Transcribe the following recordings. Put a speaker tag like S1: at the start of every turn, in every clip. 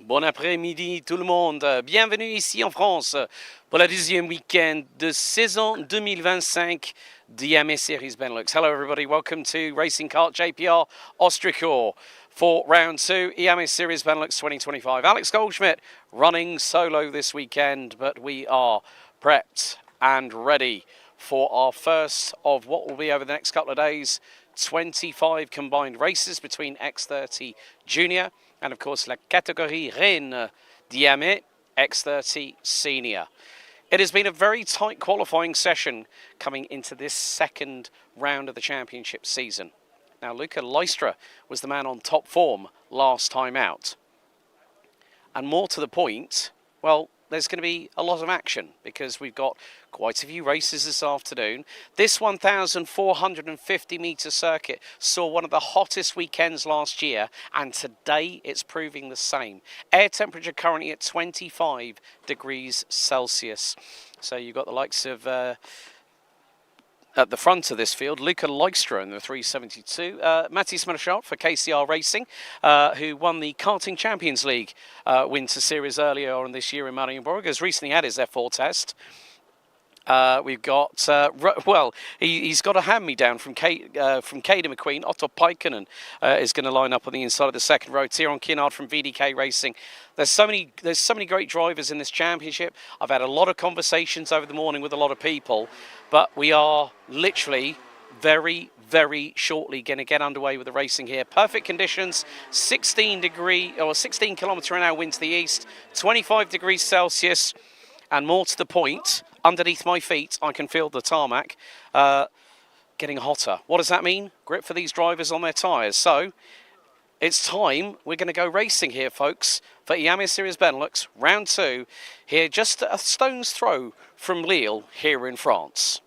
S1: Bon après-midi tout le monde. Bienvenue ici en France pour la deuxième week-end de saison 2025 d'Iame Series Benelux. Hello everybody, welcome to Racing Kart JPR Ostricourt for round 2 Iame Series Benelux 2025. Alex Goldschmidt running solo this weekend, but we are prepped and ready for our first of what will be over the next couple of days, 25 combined races between X30 Junior and of course la catégorie reine d'Iame X30 Senior. It has been a very tight qualifying session coming into this second round of the championship season. Now Luca Leistra was the man on top form last time out. And more to the point, well, there's going to be a lot of action because we've got quite a few races this afternoon. This 1,450 metre circuit saw one of the hottest weekends last year, and today it's proving the same. Air temperature currently at 25 degrees Celsius. So you've got the likes of at the front of this field, Luca Leistra in the 372, Matthias Marchal for KCR Racing, who won the Karting Champions League Winter Series earlier on this year in Marienborg, has recently had his F4 test. We've got, well, he's got a hand-me-down from Kaden McQueen. Otto Paikkonen is going to line up on the inside of the second row. Tyrone Kinnard from VDK Racing. There's so many great drivers in this championship. I've had a lot of conversations over the morning with a lot of people, but we are literally very shortly going to get underway with the racing here. Perfect conditions, 16 kilometre an hour wind to the east, 25 degrees Celsius, and more to the point, underneath my feet, I can feel the tarmac getting hotter. What does that mean? Grip for these drivers on their tyres. So it's time. We're going to go racing here, folks, for Iame Series Benelux, round 2, here just a stone's throw from Lille here in France.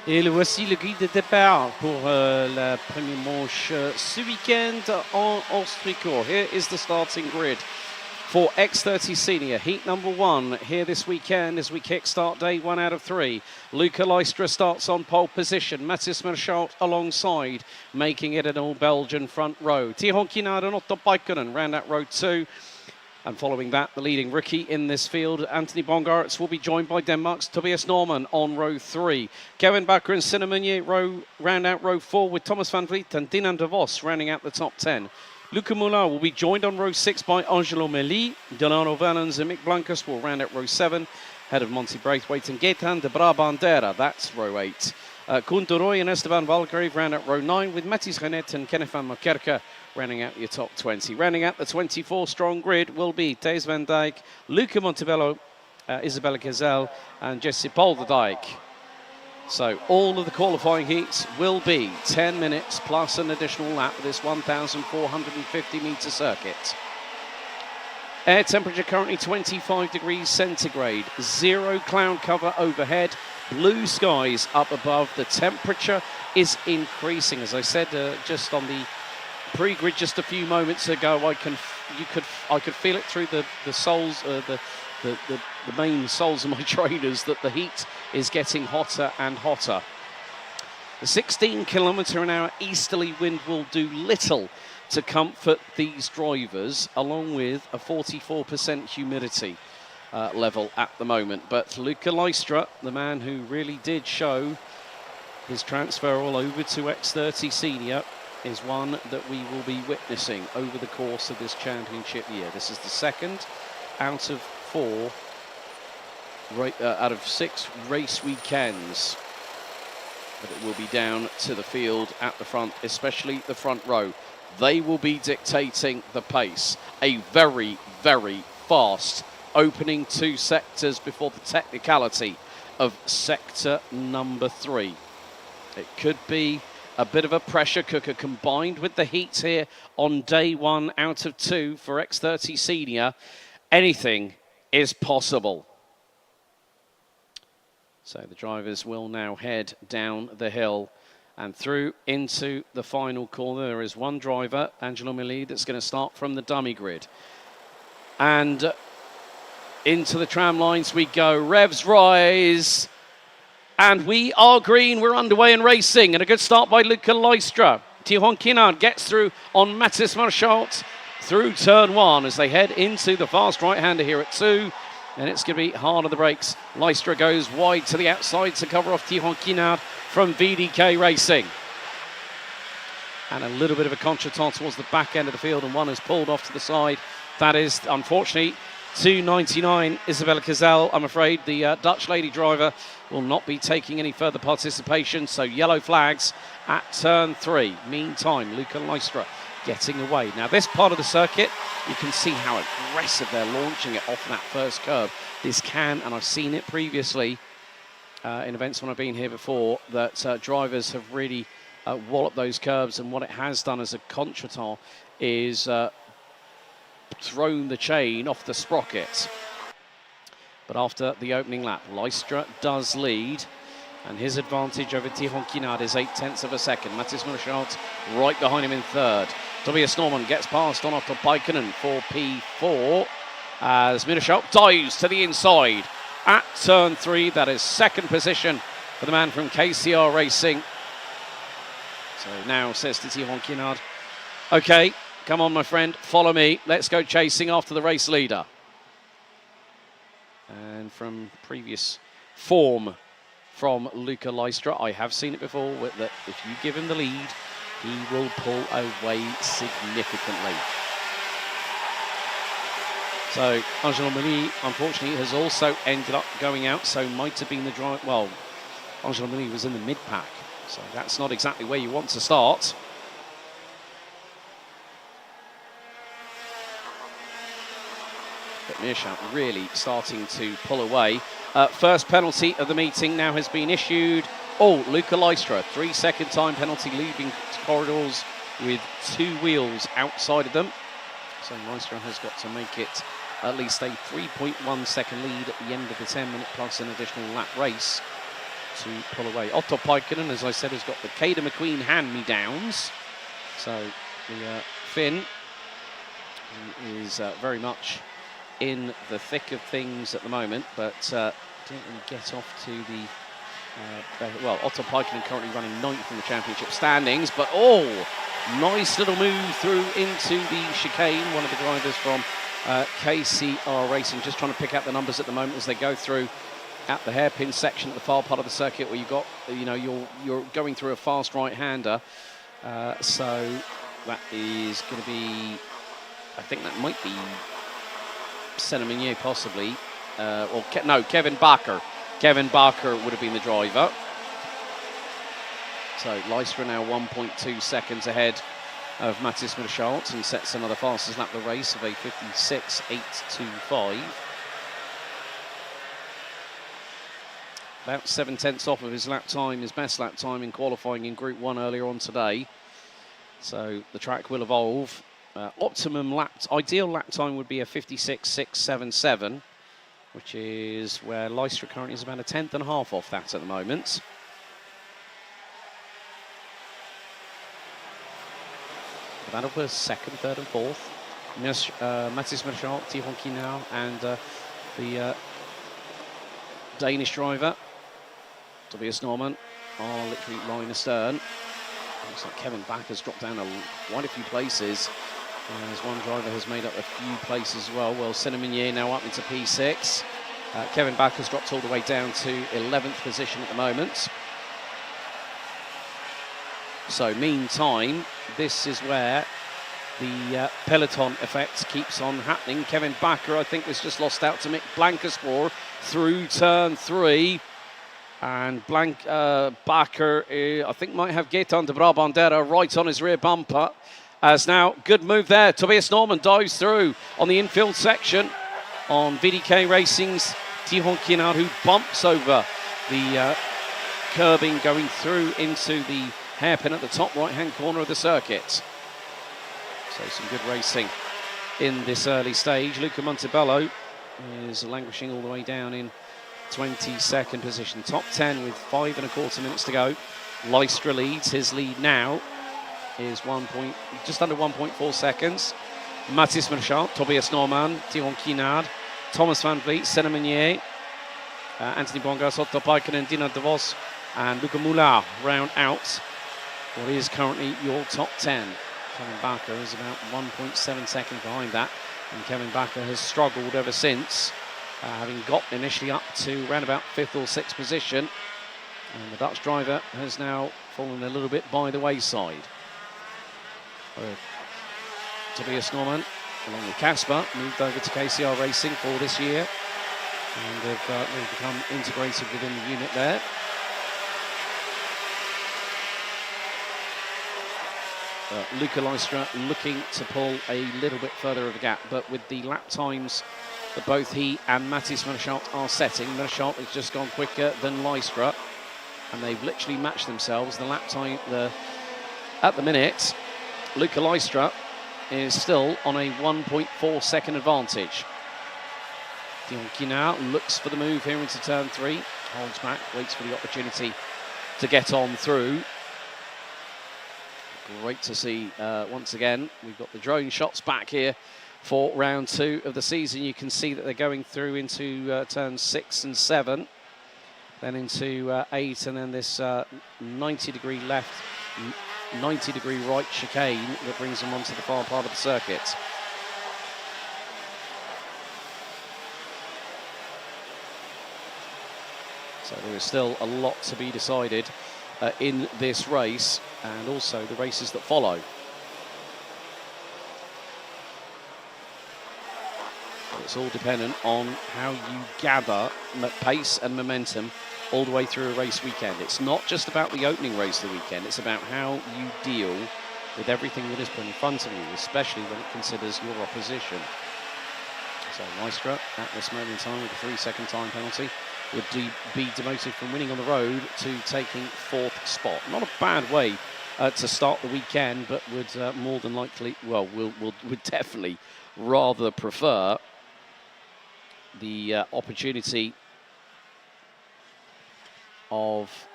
S1: Et le voici le grid de départ pour la première manche ce week-end en Ostricourt. Here is the starting grid for X30 Senior, heat number 1 here this weekend as we kickstart day 1 out of 3. Luca Leistra starts on pole position. Mathis Merschalt alongside, making it an all-Belgian front row. Tihon Kinard and Otto Paikkonen round out row 2. And following that, the leading rookie in this field, Anthony Bongartz, will be joined by Denmark's Tobias Norman on row 3. Kevin Bakker and Sinne Meunier round out row 4 with Thomas van Vliet and Dinan de Vos rounding out the top 10. Luca Moulin will be joined on row 6 by Angelo Meli. Delano Valens and Mick Blancas will round out row 7. Head of Monty Braithwaite and Gaetan de Brabandera, that's row 8. Koen de Rooij and Esteban Valgrave round out row 9 with Matthijs Renet and Kenneth van Mokerke rounding out your top 20. Rounding out the 24-strong grid will be Thijs van Dijk, Luca Montebello, Isabella Gazelle and Jesse Polderdijk. So all of the qualifying heats will be 10 minutes plus an additional lap of this 1,450 metre circuit. Air temperature currently 25 degrees centigrade, 0 cloud cover overhead, blue skies up above. The temperature is increasing. As I said just on the pre-grid just a few moments ago, I could feel it through the soles, the main soles of my trainers, that the heat is getting hotter and hotter. The 16 km/h easterly wind will do little to comfort these drivers, along with a 44% humidity level at the moment. But Luca Leistra, the man who really did show his transfer all over to X30 Senior, is one that we will be witnessing over the course of this championship year. This is the second out of 6 race weekends that it will be down to the field at the front, especially the front row. They will be dictating the pace. A very, very fast opening 2 sectors before the technicality of sector number 3. It could be a bit of a pressure cooker combined with the heat here on day 1 out of 2 for X30 Senior. Anything is possible. So the drivers will now head down the hill and through into the final corner. There is one driver, Angelo Meli, that's going to start from the dummy grid. And into the tram lines we go. Revs rise. And we are green. We're underway and racing. And a good start by Luca Leistra. Tihon Kinard gets through on Mathis Merschalt through turn 1 as they head into the fast right-hander here at 2. And it's going to be hard on the brakes. Leistra goes wide to the outside to cover off Tihon Kinard from VDK Racing. And a little bit of a contretemps towards the back end of the field, and one has pulled off to the side. That is, unfortunately, 299 Isabella Gazelle. I'm afraid the Dutch lady driver will not be taking any further participation, so yellow flags at turn 3. Meantime, Luca Leistra getting away. Now, this part of the circuit, you can see how aggressive they're launching it off that first curve. This can, and I've seen it previously in events when I've been here before, that drivers have really walloped those curves, and what it has done as a contretemps is thrown the chain off the sprocket. But after the opening lap, Leistra does lead, and his advantage over Tihon Kinard is 0.8 of a second. Mathis Merschalt right behind him in third. Tobias Norman gets past on Otto Paikkonen for P4 as Merschalt dives to the inside at turn 3. That is second position for the man from KCR Racing. So now says to Tihon Kinard, okay, come on, my friend, follow me. Let's go chasing after the race leader. And from previous form from Luca Leistra, I have seen it before, that if you give him the lead, he will pull away significantly. So Angelo Meli, unfortunately, has also ended up going out, so might have been the drive. Well, Angelo Meli was in the mid-pack, so that's not exactly where you want to start. But Merschalt really starting to pull away. First penalty of the meeting now has been issued. Oh, Luca Leistra, 3-second time penalty, leaving corridors with 2 wheels outside of them. So Leistra has got to make it at least a 3.1 second lead at the end of the 10-minute plus an additional lap race to pull away. Otto Paikkonen, as I said, has got the Caden McQueen hand-me-downs. So the Finn is very much in the thick of things at the moment, but didn't really get off to the... well, Otto Paikkonen currently running 9th in the championship standings, but nice little move through into the chicane. One of the drivers from KCR Racing just trying to pick out the numbers at the moment as they go through at the hairpin section at the far part of the circuit where you've got, you're going through a fast right-hander. So that is going to be, I think that might be Senna possibly, or no, Kevin Barker. Kevin Barker would have been the driver. So Leistra now 1.2 seconds ahead of Matthias Merschalt and sets another fastest lap of the race of a 56.825. About 7/10 off of his lap time, his best lap time in qualifying in Group 1 earlier on today. So the track will evolve. Ideal lap time would be a 56.677, which is where Leistra currently is about a 1/10 off that at the moment. Vanderpool second, third and fourth. Matthias Merschalt, Tihon Kinau, and the Danish driver, Tobias Norman, are literally lying astern. Looks like Kevin Back has dropped down quite a few places. As one driver has made up a few places as well. Well, Senna Minier now up into P6. Kevin Back has dropped all the way down to 11th position at the moment. So meantime, this is where the peloton effect keeps on happening. Kevin Backer, I think, has just lost out to Mick Blankenspor through turn 3. And Backer, I think, might have Gaetan de Brabandera right on his rear bumper. As now, good move there. Tobias Norman dives through on the infield section on VDK Racing's Tihon Kinard, who bumps over the curbing going through into the hairpin at the top right-hand corner of the circuit. So some good racing in this early stage. Luca Montebello is languishing all the way down in 22nd position. Top 10 with 5 1/4 minutes to go. Leistra leads. His lead now is just under 1.4 seconds. Matthias Merschalt, Tobias Norman, Tihon Kinard, Thomas Van Vliet, Senna Minier, Anthony Bongas, Otto Paikkonen, Dina De Vos, and Luca Moulin round out what is currently your top 10. Kevin Backer is about 1.7 seconds behind that, and Kevin Backer has struggled ever since, having got initially up to around about 5th or 6th position, and the Dutch driver has now fallen a little bit by the wayside. Tobias Norman, along with Casper, moved over to KCR Racing for this year, and have really become integrated within the unit there. Luca Leistra looking to pull a little bit further of a gap, but with the lap times that both he and Matthias Merschalt are setting, Merschalt has just gone quicker than Leistra, and they've literally matched themselves. The lap time, at the minute, Luca Leistra is still on a 1.4 second advantage. Tihon Kinard looks for the move here into turn 3, holds back, waits for the opportunity to get on through. Great to see once again. We've got the drone shots back here for round 2 of the season. You can see that they're going through into turns 6 and 7, then into 8, and then this 90-degree left, 90-degree right chicane that brings them onto the far part of the circuit. So there is still a lot to be decided in this race, and also the races that follow. It's all dependent on how you gather pace and momentum all the way through a race weekend. It's not just about the opening race of the weekend, it's about how you deal with everything that is put in front of you, especially when it considers your opposition. So Leistra, at this moment in time, with a 3-second time penalty, would be demoted from winning on the road to taking 4th spot. Not a bad way to start the weekend, but would more than likely, well, would definitely rather prefer the opportunity of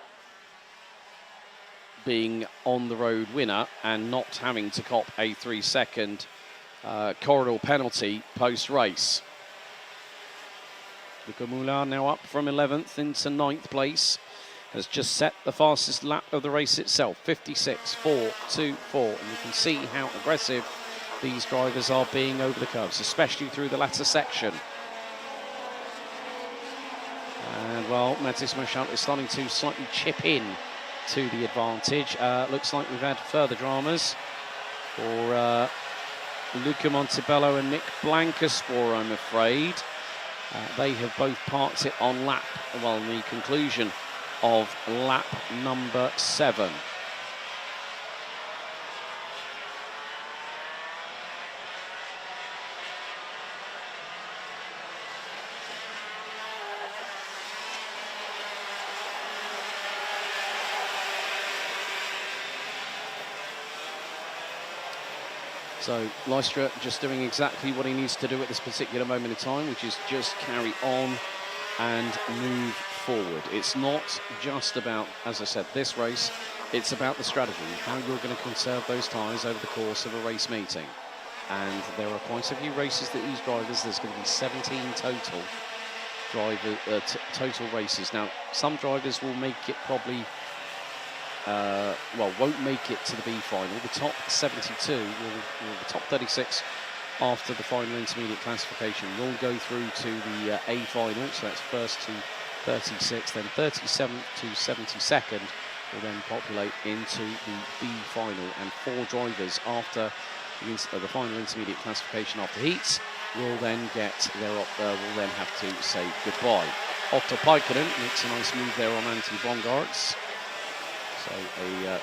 S1: being on the road winner and not having to cop a 3-second corridor penalty post-race. Luca Moulin now up from 11th into 9th place. Has just set the fastest lap of the race itself, 56.424. And you can see how aggressive these drivers are being over the curves, especially through the latter section. And well, Mathis Marchand is starting to slightly chip in to the advantage. Looks like we've had further dramas for Luca Montebello and Nick Blancaspor, I'm afraid. They have both parked it on lap, well, in the conclusion of lap number 7. So Lystra just doing exactly what he needs to do at this particular moment in time, which is just carry on and move forward. It's not just about, as I said, this race, it's about the strategy, how you're going to conserve those tyres over the course of a race meeting. And there are quite a few races that these drivers, there's going to be 17 total total races. Now, some drivers will make it probably won't make it to the B final. The top 72, the top 36 after the final intermediate classification will go through to the A final, so that's first to 36, then 37th to 72nd will then populate into the B final, and 4 drivers after the final intermediate classification after heats will then get their will then have to say goodbye. Otto Paikkonen makes a nice move there on Antti Bongaerts. So a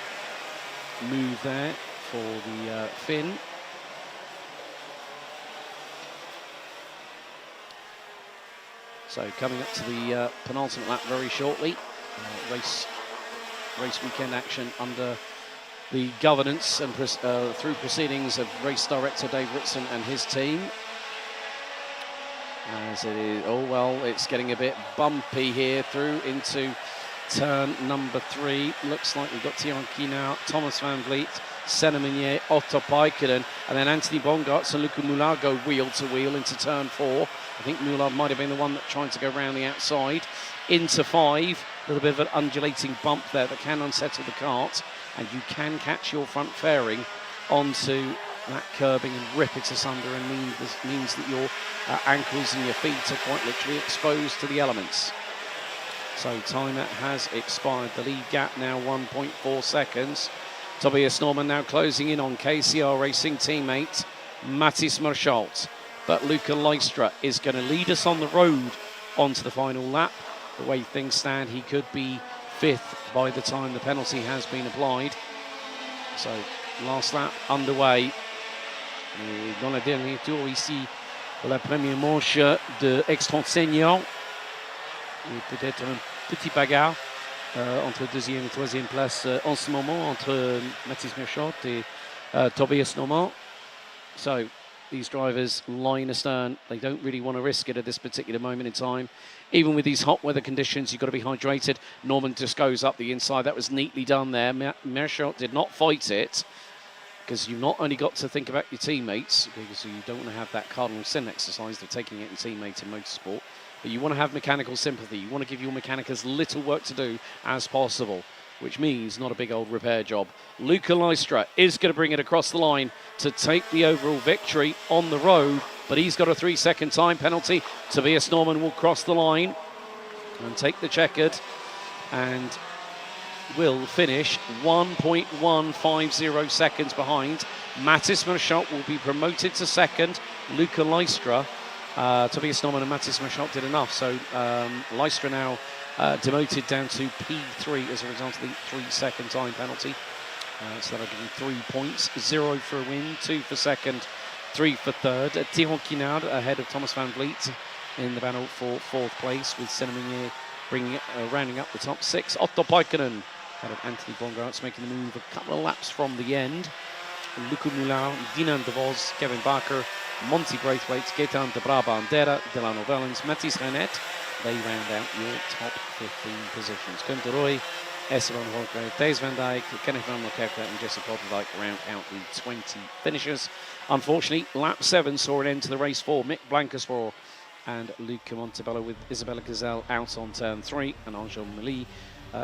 S1: move there for the Finn. So coming up to the penultimate lap very shortly. Race weekend action under the governance and through proceedings of race director Dave Ritson and his team. As it is, oh well, it's getting a bit bumpy here through into turn number 3. Looks like we've got Tianki now, Thomas Van Vliet, Senna Meunier, Otto Paikkonen, and then Anthony Bongaerts and Luca Moulin go wheel to wheel into turn 4. I think Moulin might have been the one that tried to go around the outside. Into 5, a little bit of an undulating bump there that can unsettle the kart, and you can catch your front fairing onto that curbing and rip it asunder, and means that your ankles and your feet are quite literally exposed to the elements. So timer has expired. The lead gap now 1.4 seconds. Tobias Norman now closing in on KCR Racing teammate Mathis Marchand. But Luca Lystra is going to lead us on the road onto the final lap. The way things stand, he could be 5th by the time the penalty has been applied. So last lap underway. Dans le dernier tour ici, la première manche de X30 Senior. Et peut-être un petit bagarre entre 2e et 3e place en ce moment entre Mathis Marchand et Tobias Norman. So these drivers line astern. They don't really want to risk it at this particular moment in time. Even with these hot weather conditions, you've got to be hydrated. Norman just goes up the inside. That was neatly done there. Marchand did not fight it, because you've not only got to think about your teammates, because you don't want to have that cardinal sin exercise of taking out your teammate in motorsport, but you want to have mechanical sympathy. You want to give your mechanic as little work to do as possible, which means not a big old repair job. Luca Lystra is going to bring it across the line to take the overall victory on the road, but he's got a 3-second time penalty. Tobias Norman will cross the line and take the checkered, and will finish 1.150 seconds behind. Mathis Marchand will be promoted to 2nd. Luca Lystra, Tobias Norman and Mathis Marchand did enough, so Lystra now demoted down to P3 as a result of the 3-second time penalty. So that'll give him 3 points, 0 for a win, 2 for 2nd, 3 for 3rd. Thierry Quinard ahead of Thomas Van Vliet in the battle for 4th place, with Senna Meunier rounding up the top 6. Otto Paikkonen ahead of Anthony Bongaerts, making the move a couple of laps from the end. Luca Moulin, Dinan De Vos, Kevin Barker, Monty Braithwaite, Gaetan de Brabandera, Delano Vellens, Mathis Renet. They round out your top 15 positions. Koen de Roy, Esteban Holgrave, Days Van Dijk, Kenneth Van Markevka and Jesse Potterdijk round out the 20 finishers. Unfortunately, lap 7 saw an end to the race for Mick Blancaspoor and Luca Montebello, with Isabella Gazelle out on turn 3 and Angel Milly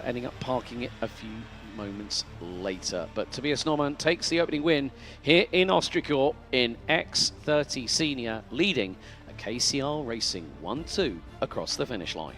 S1: ending up parking it a few moments later. But Tobias Norman takes the opening win here in Ostricourt in X30 Senior, leading a KCR Racing 1-2 across the finish line.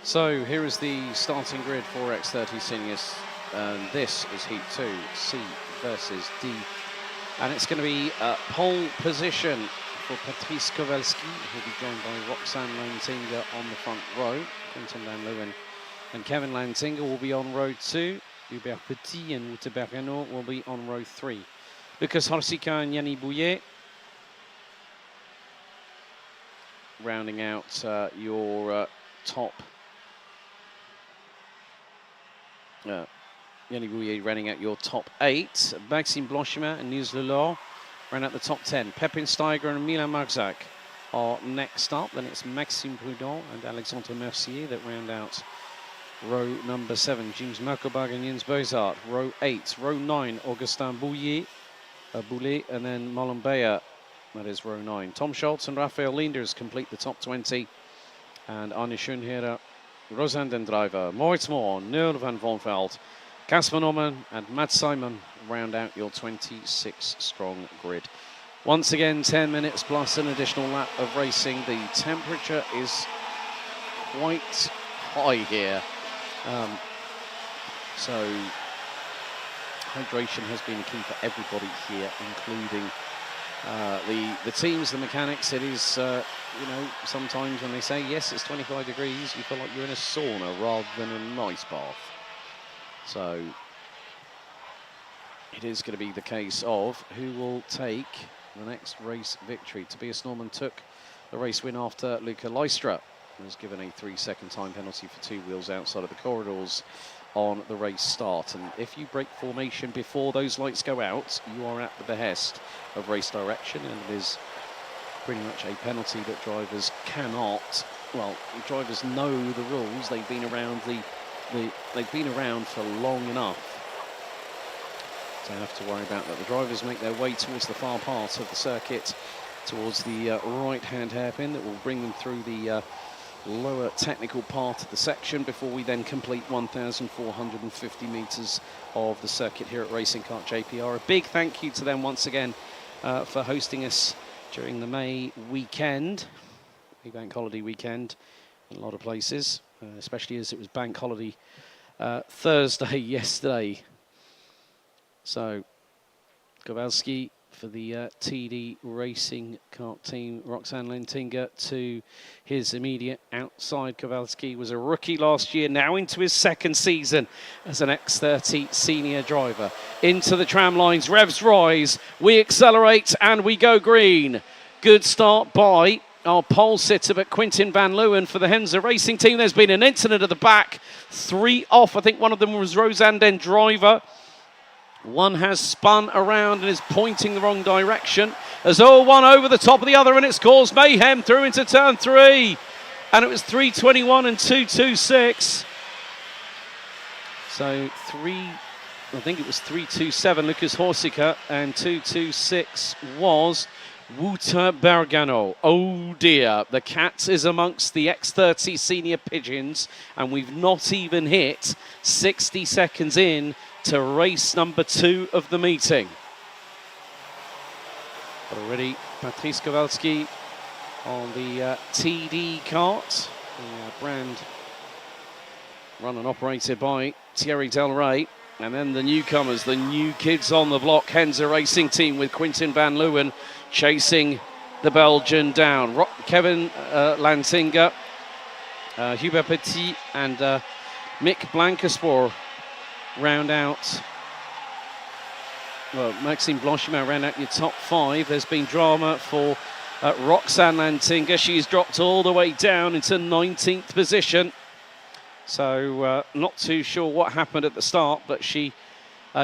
S1: So here is the starting grid for X30 Seniors. This is Heat 2, C versus D. And it's going to be pole position for Patrice Kowalski, who'll be joined by Roxane Lantinga on the front row. Quentin Van Leeuwen and Kevin Lantinga will be on row 2. Hubert Petit and Wouter Bergano will be on row 3. Lucas Horsika and Yanni Bouillet rounding out your top. Yanni Bouillet running out your top 8. Maxime Blanchemin and Niels Lelor ran out the top 10. Pepin Steiger and Milan Marzak are next up. Then it's Maxime Prudhomme and Alexandre Mercier that round out row number 7. James Merkelbach and Jens Boyzart. Row 8. Row 9, Augustin Bouillet, and then Marlon Beyer. That is row 9. Tom Schultz and Raphael Linders complete the top 20. And Arne Schoenherr, Rosanne Dendriver, Moritz Moore, Neil van Vonveld, Casper Norman and Matt Simon round out your 26 strong grid. Once again, 10 minutes plus an additional lap of racing. The temperature is quite high here. So hydration has been key for everybody here, including the teams, the mechanics. It is, you know, sometimes when they say, yes, it's 25 degrees, you feel like you're in a sauna rather than an ice bath. So it is going to be the case of who will take the next race victory. Tobias Norman took the race win after Luca Lystra was given a 3-second time penalty for 2 wheels outside of the corridors on the race start. And if you break formation before those lights go out, you are at the behest of race direction, and it is pretty much a penalty that drivers cannot, well, drivers know the rules. They've been around they've been around for long enough to have to worry about that. The drivers make their way towards the far part of the circuit, towards the right-hand hairpin that will bring them through the lower technical part of the section before we then complete 1,450 metres of the circuit here at Racing Kart JPR. A big thank you to them once again for hosting us during the May weekend, the bank holiday weekend in a lot of places, especially as it was bank holiday Thursday yesterday. So Kowalski for the TD Racing Kart team. Roxane Lantinga to his immediate outside. Kowalski was a rookie last year, now into his 2nd season as an X30 senior driver. Into the tram lines, revs rise, we accelerate and we go green. Good start by our pole sitter, but Quentin Van Leeuwen for the Henze Racing team. There's been an incident at the back, 3 off. I think one of them was Rosanne Dendriver. One has spun around and is pointing the wrong direction. As all one over the top of the other, and it's caused mayhem through into turn 3. And it was 3:21 and 2:26. So I think it was 3:27, Lucas Horsika, and 2:26 was Wouter Bergano. Oh dear, the cat is amongst the X30 senior pigeons, and we've not even hit 60 seconds in to race number 2 of the meeting. But already Patrice Kowalski on the TD kart, the brand run and operated by Thierry Del Rey. And then the newcomers, the new kids on the block, Henze Racing team with Quentin Van Leeuwen chasing the Belgian down. Kevin Lantinga, Hubert Petit and Mick Blankenspoor round out. Well, Maxime Blanchemin round out your top 5. There's been drama for Roxane Lantinga. She's dropped all the way down into 19th position. So not too sure what happened at the start, but she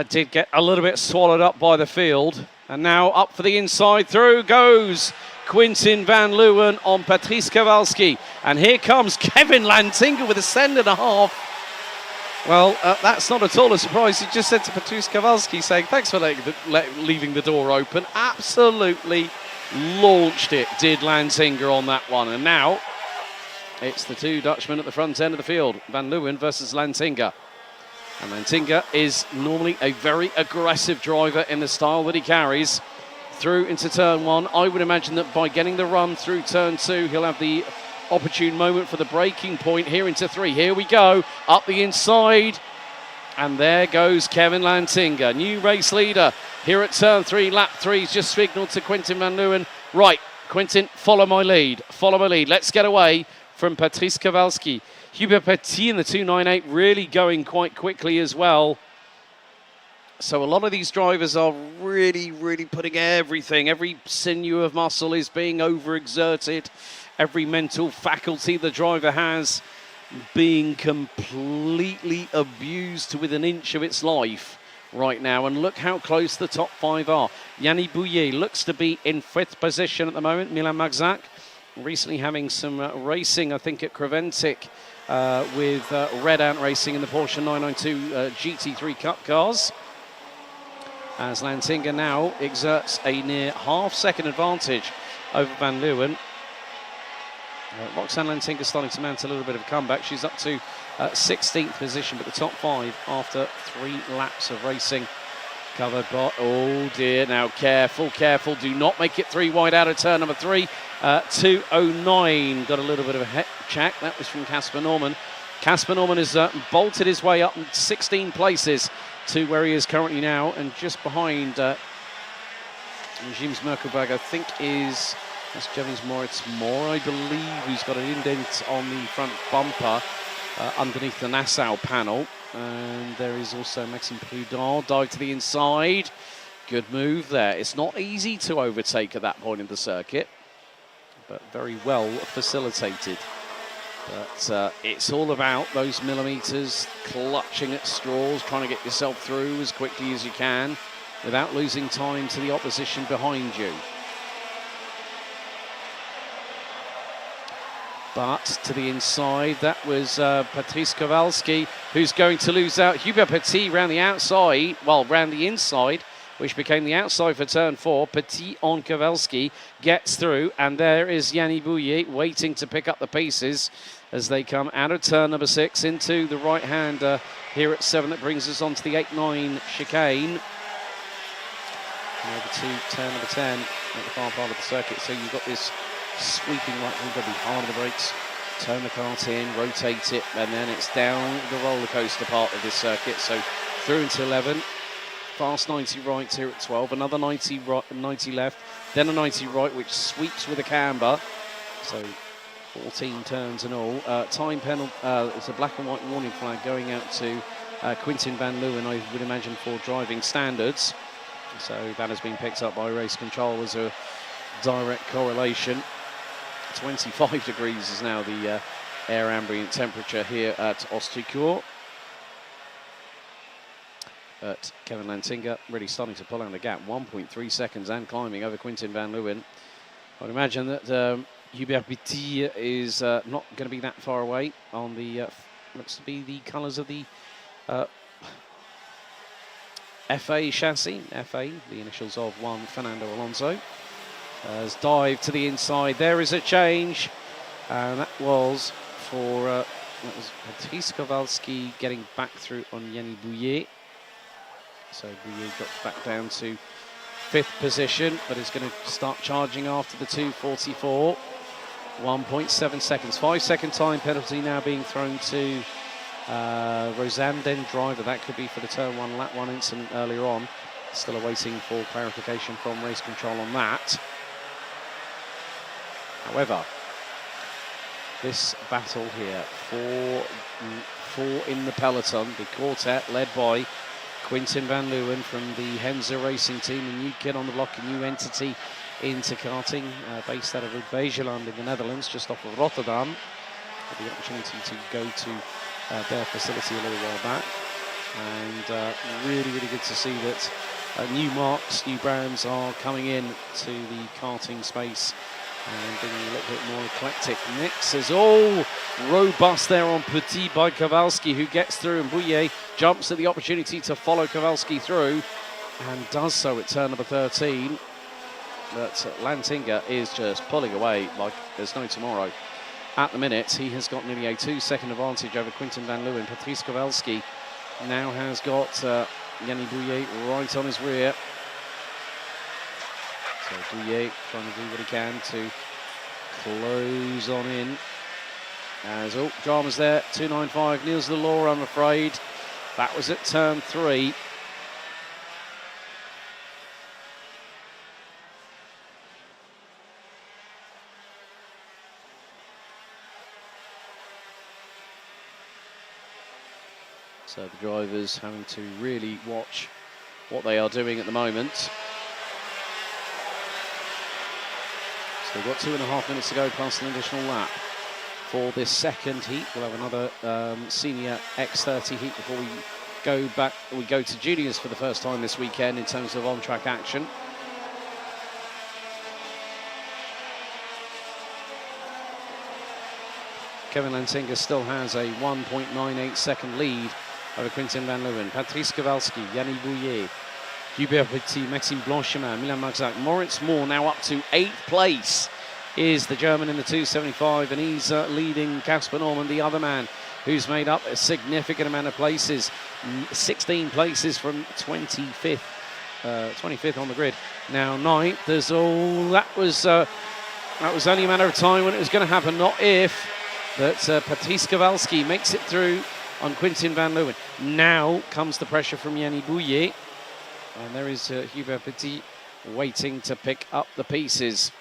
S1: did get a little bit swallowed up by the field. And now up for the inside, through goes Quentin Van Leeuwen on Patrice Kowalski. And here comes Kevin Lantinga with a 2.5. Well, that's not at all a surprise. He just said to Patrice Kowalski, saying, thanks for leaving the door open. Absolutely launched it, did Lantinga on that one. And now it's the 2 Dutchmen at the front end of the field, Van Leeuwen versus Lantinga. And Lantinga is normally a very aggressive driver in the style that he carries. Through into turn 1, I would imagine that by getting the run through turn 2, he'll have the opportune moment for the breaking point here into 3. Here we go, up the inside. And there goes Kevin Lantinga, new race leader here at turn 3. Lap 3's just signalled to Quentin Van Leeuwen. Right, Quentin, follow my lead. Follow my lead. Let's get away from Patrice Kowalski. Hubert Petit in the 2.98 really going quite quickly as well. So a lot of these drivers are really, really putting everything. Every sinew of muscle is being overexerted. Every mental faculty the driver has being completely abused to within an inch of its life right now. And look how close the top 5 are. Yanni Bouillet looks to be in 5th position at the moment. Milan Magzac recently having some racing, I think, at Creventic with Red Ant Racing in the Porsche 992 GT3 Cup cars. As Lantinga now exerts a near half-second advantage over Van Leeuwen. Roxanne Lantinga starting to mount a little bit of a comeback. She's up to 16th position, but the top 5 after 3 laps of racing. Covered by, oh dear, now careful, careful. Do not make it 3 wide out of turn number 3. 2.09, got a little bit of a head check. That was from Casper Norman. Casper Norman has bolted his way up 16 places to where he is currently now, and just behind James Merkelberg, I think is that's Jevons Moritz Moore, I believe, who's got an indent on the front bumper underneath the Nassau panel. And there is also Maxime Prudent, dive to the inside. Good move there. It's not easy to overtake at that point in the circuit, but very well facilitated. But it's all about those millimetres, clutching at straws, trying to get yourself through as quickly as you can without losing time to the opposition behind you. But to the inside, that was Patrice Kowalski, who's going to lose out. Hubert Petit round the outside, well, round the inside, which became the outside for turn 4. Petit on Kowalski gets through, and there is Yanni Bouillet waiting to pick up the pieces as they come out of turn number 6 into the right-hander here at 7. That brings us on to the 8-9 chicane. And over to turn number 10 at the far part of the circuit. So you've got this sweeping right, you've got to be hard on the brakes, turn the kart in, rotate it, and then it's down the roller coaster part of this circuit. So through into 11. Fast 90 right here at 12, another 90 right, 90 left, then a 90 right, which sweeps with a camber. So 14 turns and all. Time penalty, it's a black and white warning flag going out to Quentin Van Leeuwen, I would imagine, for driving standards. So that has been picked up by race control as a direct correlation. 25 degrees is now the air ambient temperature here at Ostricourt. But Kevin Lantinga really starting to pull out the gap, 1.3 seconds and climbing over Quentin Van Leeuwen. I would imagine that Hubert Petit is not going to be that far away on the, looks to be the colours of the FA chassis. FA, the initials of one Fernando Alonso. Has dived to the inside. There is a change, and that was for that was Patrice Kowalski getting back through on Yanni Bouillet. So Bouillet drops back down to 5th position, but is going to start charging after the 2:44. 1.7 seconds, 5-second time penalty now being thrown to Rosanne Den driver. That could be for the turn 1 lap 1 incident earlier on. Still awaiting for clarification from race control on that. However, this battle here, four in the peloton, the quartet led by Quentin Van Leeuwen from the Henze Racing Team, a new kid on the block, a new entity into karting, based out of Begeland in the Netherlands, just off of Rotterdam. Had the opportunity to go to their facility a little while back, and really, really good to see that new marks, new brands are coming in to the karting space and being a little bit more eclectic. Mix is all robust there on Petit by Kowalski, who gets through, and Bouillet jumps at the opportunity to follow Kowalski through and does so at turn number 13. But Lantinga is just pulling away like there's no tomorrow. At the minute, he has got nearly a 2-second advantage over Quentin Van Leeuwen. Patrice Kowalski now has got Yanni Bouillet right on his rear. So Bouillet trying to do what he can to close on in. As, oh, drama's there, 2.95, Niels de Law, I'm afraid. That was at turn 3. So the drivers having to really watch what they are doing at the moment. So we've got 2.5 minutes to go past an additional lap for this second heat. We'll have another senior X30 heat before we go back. We go to juniors for the first time this weekend in terms of on-track action. Kevin Lantinga still has a 1.98 second lead over Quentin van Leeuwen. Patrice Kowalski, Yannick Bouillet, Hubert Petit, Maxime Blanchemin, Milan Marzac, Moritz Moore now up to 8th place is the German in the 275, and he's leading Casper Norman, the other man who's made up a significant amount of places, 16 places from 25th, 25th on the grid. Now 9th, there's all that was only a matter of time when it was going to happen, not if. But Patrice Kowalski makes it through on Quentin van Leeuwen. Now comes the pressure from Yannick Bouillet. And there is Hubert Petit waiting to pick up the pieces.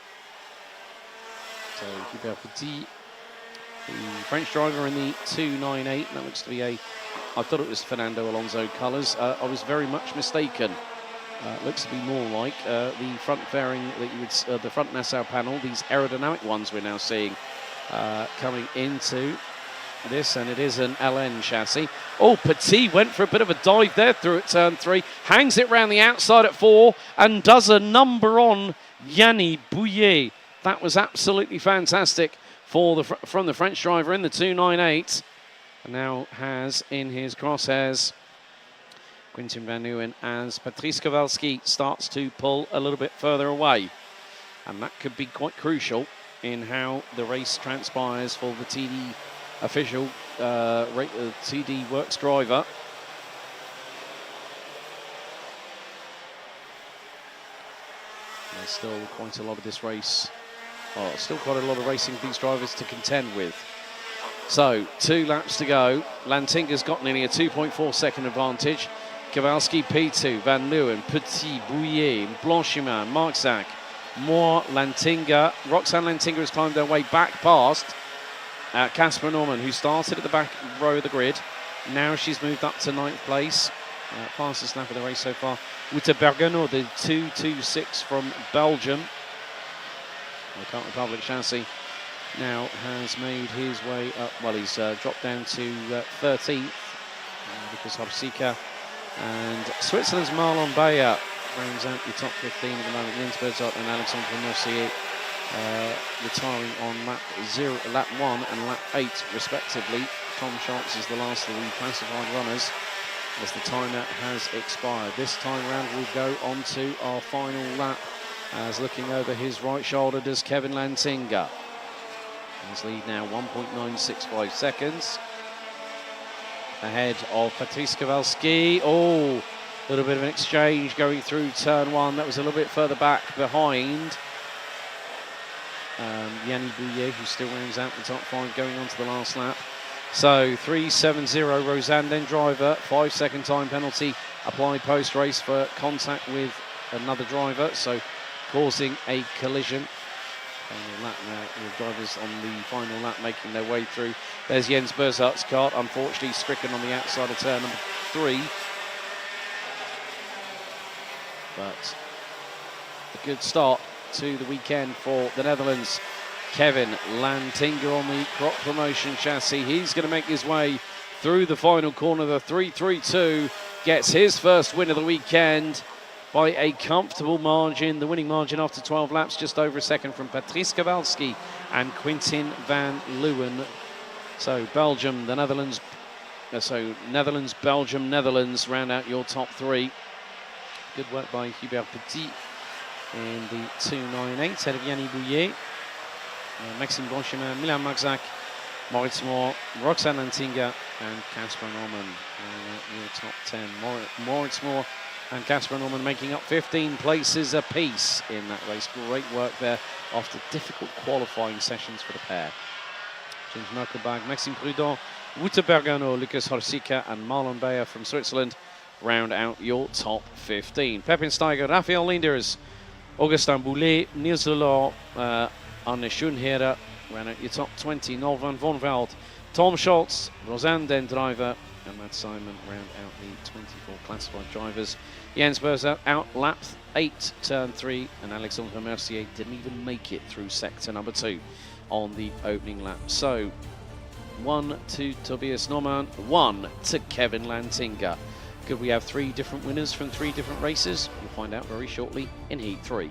S1: So Hubert Petit, the French driver in the 298. That looks to be I thought it was Fernando Alonso colours. I was very much mistaken. Looks to be more like the front fairing that you would, the front Nassau panel, these aerodynamic ones we're now seeing coming into this, and it is an LN chassis. Oh, Petit went for a bit of a dive there through at turn 3, hangs it round the outside at 4, and does a number on Yannick Bouillet. That was absolutely fantastic for from the French driver in the 298. And now has in his crosshairs Quentin van Leeuwen as Patrice Kowalski starts to pull a little bit further away. And that could be quite crucial in how the race transpires for the TD official, TD Works driver. There's still quite a lot of this race, still quite a lot of racing for these drivers to contend with. So, 2 laps to go. Lantinga's got nearly a 2.4 second advantage. Kowalski P2, Van Leeuwen, Petit, Bouillet, Blanchemin, Marzac, Moore, Lantinga. Roxane Lantinga has climbed her way back past Casper Norman, who started at the back row of the grid. Now she's moved up to 9th place. Fastest lap of the race so far. Wouter Bergano, the 226 from Belgium. The Kart Republic chassis now has made his way up. Well, he's dropped down to 13th because Ostricourt and Switzerland's Marlon Bayer rounds out the top 15 at the moment. Jens Berzot and Alexandre Nossier retiring on lap 1 and lap 8 respectively. Tom Schatz is the last of the classified runners as the timer has expired. This time round we'll go on to our final lap as looking over his right shoulder does Kevin Lantinga. His lead now 1.965 seconds ahead of Patrice Kowalski. Oh, a little bit of an exchange going through turn 1. That was a little bit further back behind Yannick Bouillet, who still rounds out the top 5 going on to the last lap. So 3.70 Rosanne, then driver, 5-second time penalty applied post-race for contact with another driver, so causing a collision. Final lap now, the drivers on the final lap making their way through. There's Jens Berzot's kart, unfortunately stricken on the outside of turn number 3. But a good start to the weekend for the Netherlands. Kevin Lantinga on the Crop Promotion chassis. He's going to make his way through the final corner. The 3.32 gets his first win of the weekend by a comfortable margin. The winning margin after 12 laps, just over a second from Patrice Kowalski and Quentin van Leeuwen. So Belgium, the Netherlands. Netherlands, Belgium, Netherlands round out your top 3. Good work by Hubert Petit in the 298 ahead of Yannick Bouillet. Maxime Blanchemin, Milan Marzac, Moritz Moore, Roxane Lantinga and Casper Norman. Your top 10. Moritz Moore and Casper Norman making up 15 places apiece in that race. Great work there after difficult qualifying sessions for the pair. James Merkelbach, Maxime Prudhomme, Wouter Bergano, Lucas Ostricourt and Marlon Bayer from Switzerland round out your top 15. Pepin Steiger, Raphael Linders, Augustin Boulet, Niels Delors, Arne Schoenherder, ran out your top 20. Noel van Vonveld, Tom Scholz, Rosanne Den Driver, and Matt Simon round out the 24 classified drivers. Jens Berzer out lapped 8, turn 3, and Alexandre Mercier didn't even make it through sector number 2 on the opening lap. So 1 to Tobias Norman, 1 to Kevin Lantinga. Could we have 3 different winners from 3 different races? We'll find out very shortly in Heat 3.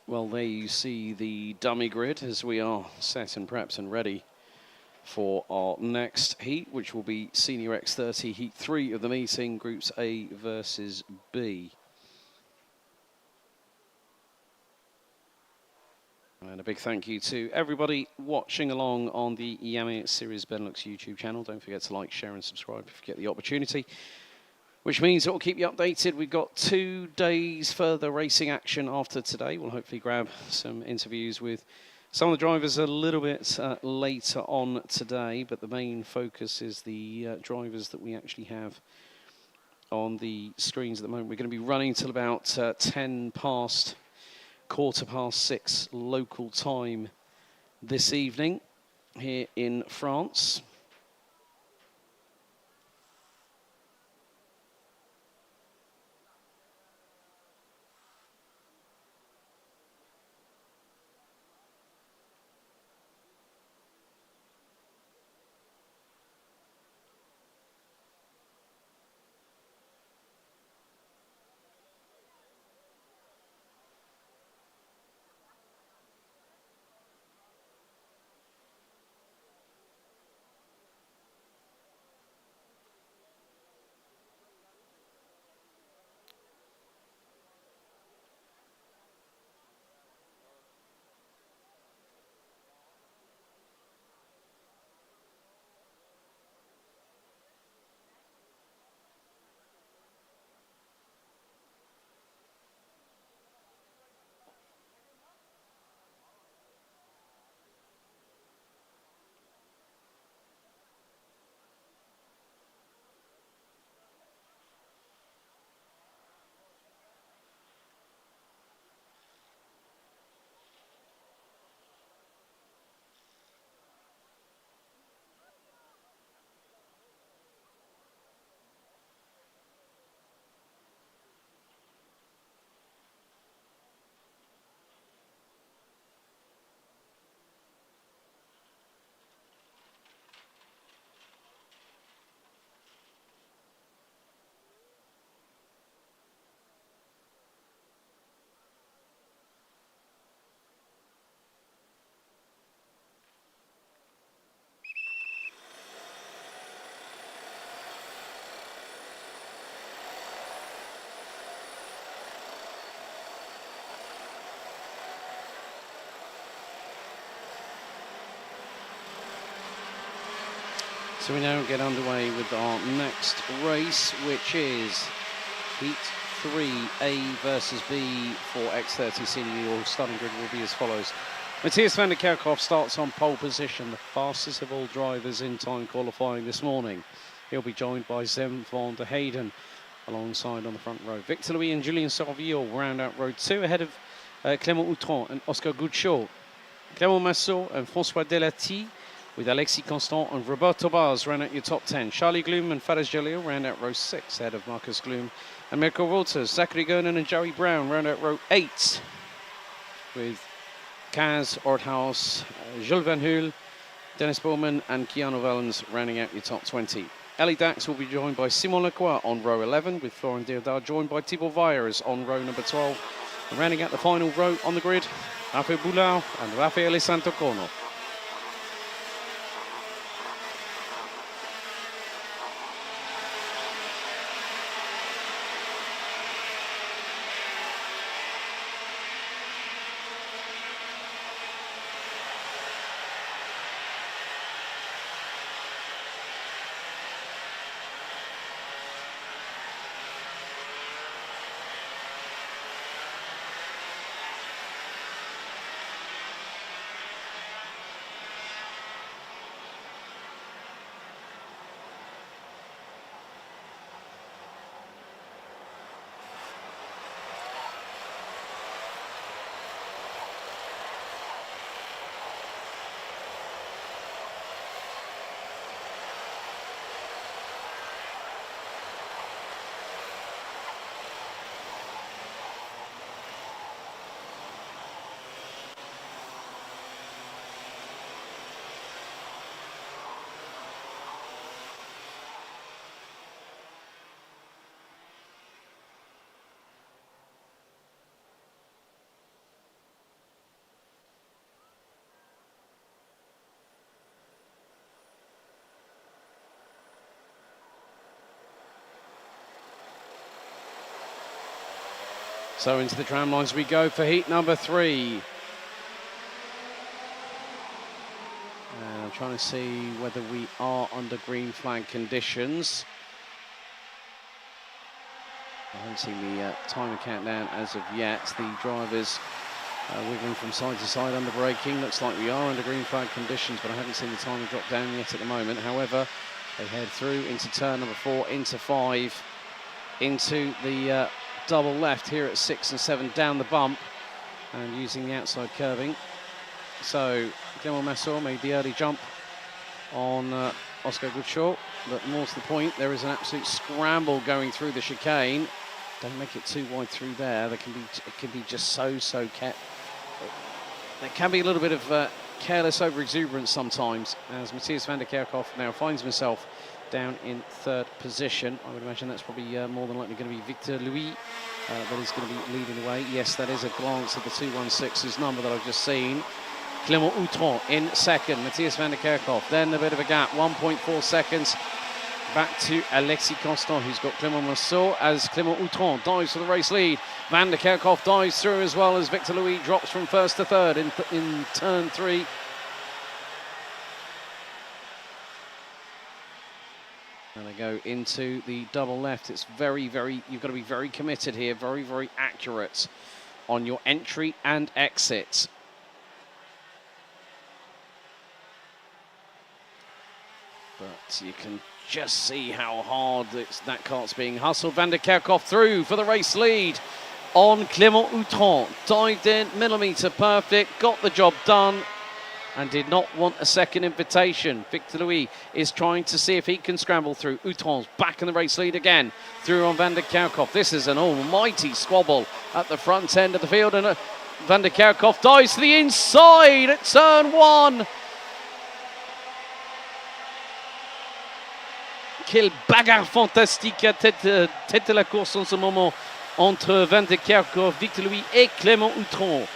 S1: Well, there you see the dummy grid as we are set and prepped and ready for our next heat, which will be Senior X30 Heat 3 of the meeting, Groups A versus B. And a big thank you to everybody watching along on the Iame Series Benelux YouTube channel. Don't forget to like, share and subscribe if you get the opportunity, which means it will keep you updated. We've got 2 days further racing action after today. We'll hopefully grab some interviews with some of the drivers a little bit later on today, but the main focus is the drivers that we actually have on the screens at the moment. We're going to be running till about 6:15 local time this evening here in France. So we now get underway with our next race, which is Heat 3, A versus B for X30 Senior. Your starting grid will be as follows. Matthias van der Kerkhoff starts on pole position, the fastest of all drivers in time qualifying this morning. He'll be joined by Zem van der Heyden alongside on the front row. Victor Louis and Julien Sauvier round out row 2 ahead of Clément Outron and Oscar Goudchot. Clément Massot and François Delati with Alexis Constant and Roberto Baz round out your top 10. Charlie Gloom and Fares Jalil round out row 6 ahead of Marcus Gloom and Mirko Wolters. Zachary Gernon and Joey Brown round out row 8 with Kaz Orthaus, Jules Van Hul, Dennis Bowman and Keanu Vellens rounding out your top 20. Ellie Dax will be joined by Simon Lacroix on row 11 with Florent Diodard joined by Thibaut Veyers on row number 12. And rounding out the final row on the grid, Rafael Boulao and Rafael Santocono. So into the tram lines we go for heat number 3. I'm trying to see whether we are under green flag conditions. I haven't seen the timer countdown as of yet. The drivers wiggling from side to side under braking. Looks like we are under green flag conditions, but I haven't seen the timer drop down yet at the moment. However, they head through into turn number 4, into 5, into the double left here at 6 and 7 down the bump and using the outside curving. So Clément Massot made the early jump on Oscar Goudchot, but more to the point, there is an absolute scramble going through the chicane. Don't make it too wide through there. It can be just so kept. There can be a little bit of careless over exuberance sometimes, as Matthias van der Kerkhoff now finds himself down in 3rd position. I would imagine that's probably more than likely going to be Victor Louis that is going to be leading the way. Yes, that is a glance at the 216's number that I've just seen. Clément Outron in 2nd, Matthias van der Kerkhoff. Then a bit of a gap, 1.4 seconds back to Alexis Constant, who's got Clément Massot as Clément Outron dives for the race lead. Van der Kerkhoff dives through as well as Victor Louis drops from 1st to 3rd in turn 3. And they go into the double left. It's very, you've got to be very committed here, very accurate on your entry and exit. But you can just see how hard that kart's being hustled. Van der Kerkhoff through for the race lead on Clément Outron. Dived in, millimetre perfect, got the job done, and did not want a second invitation. Victor Louis is trying to see if he can scramble through. Outron's back in the race lead again, through on Van der Kerkhoff. This is an almighty squabble at the front end of the field, and Van der Kerkhoff dives to the inside at turn 1. Quelle bagarre fantastique à tête de la course en ce moment entre Van der Kerkhoff, Victor Louis et Clément Outron.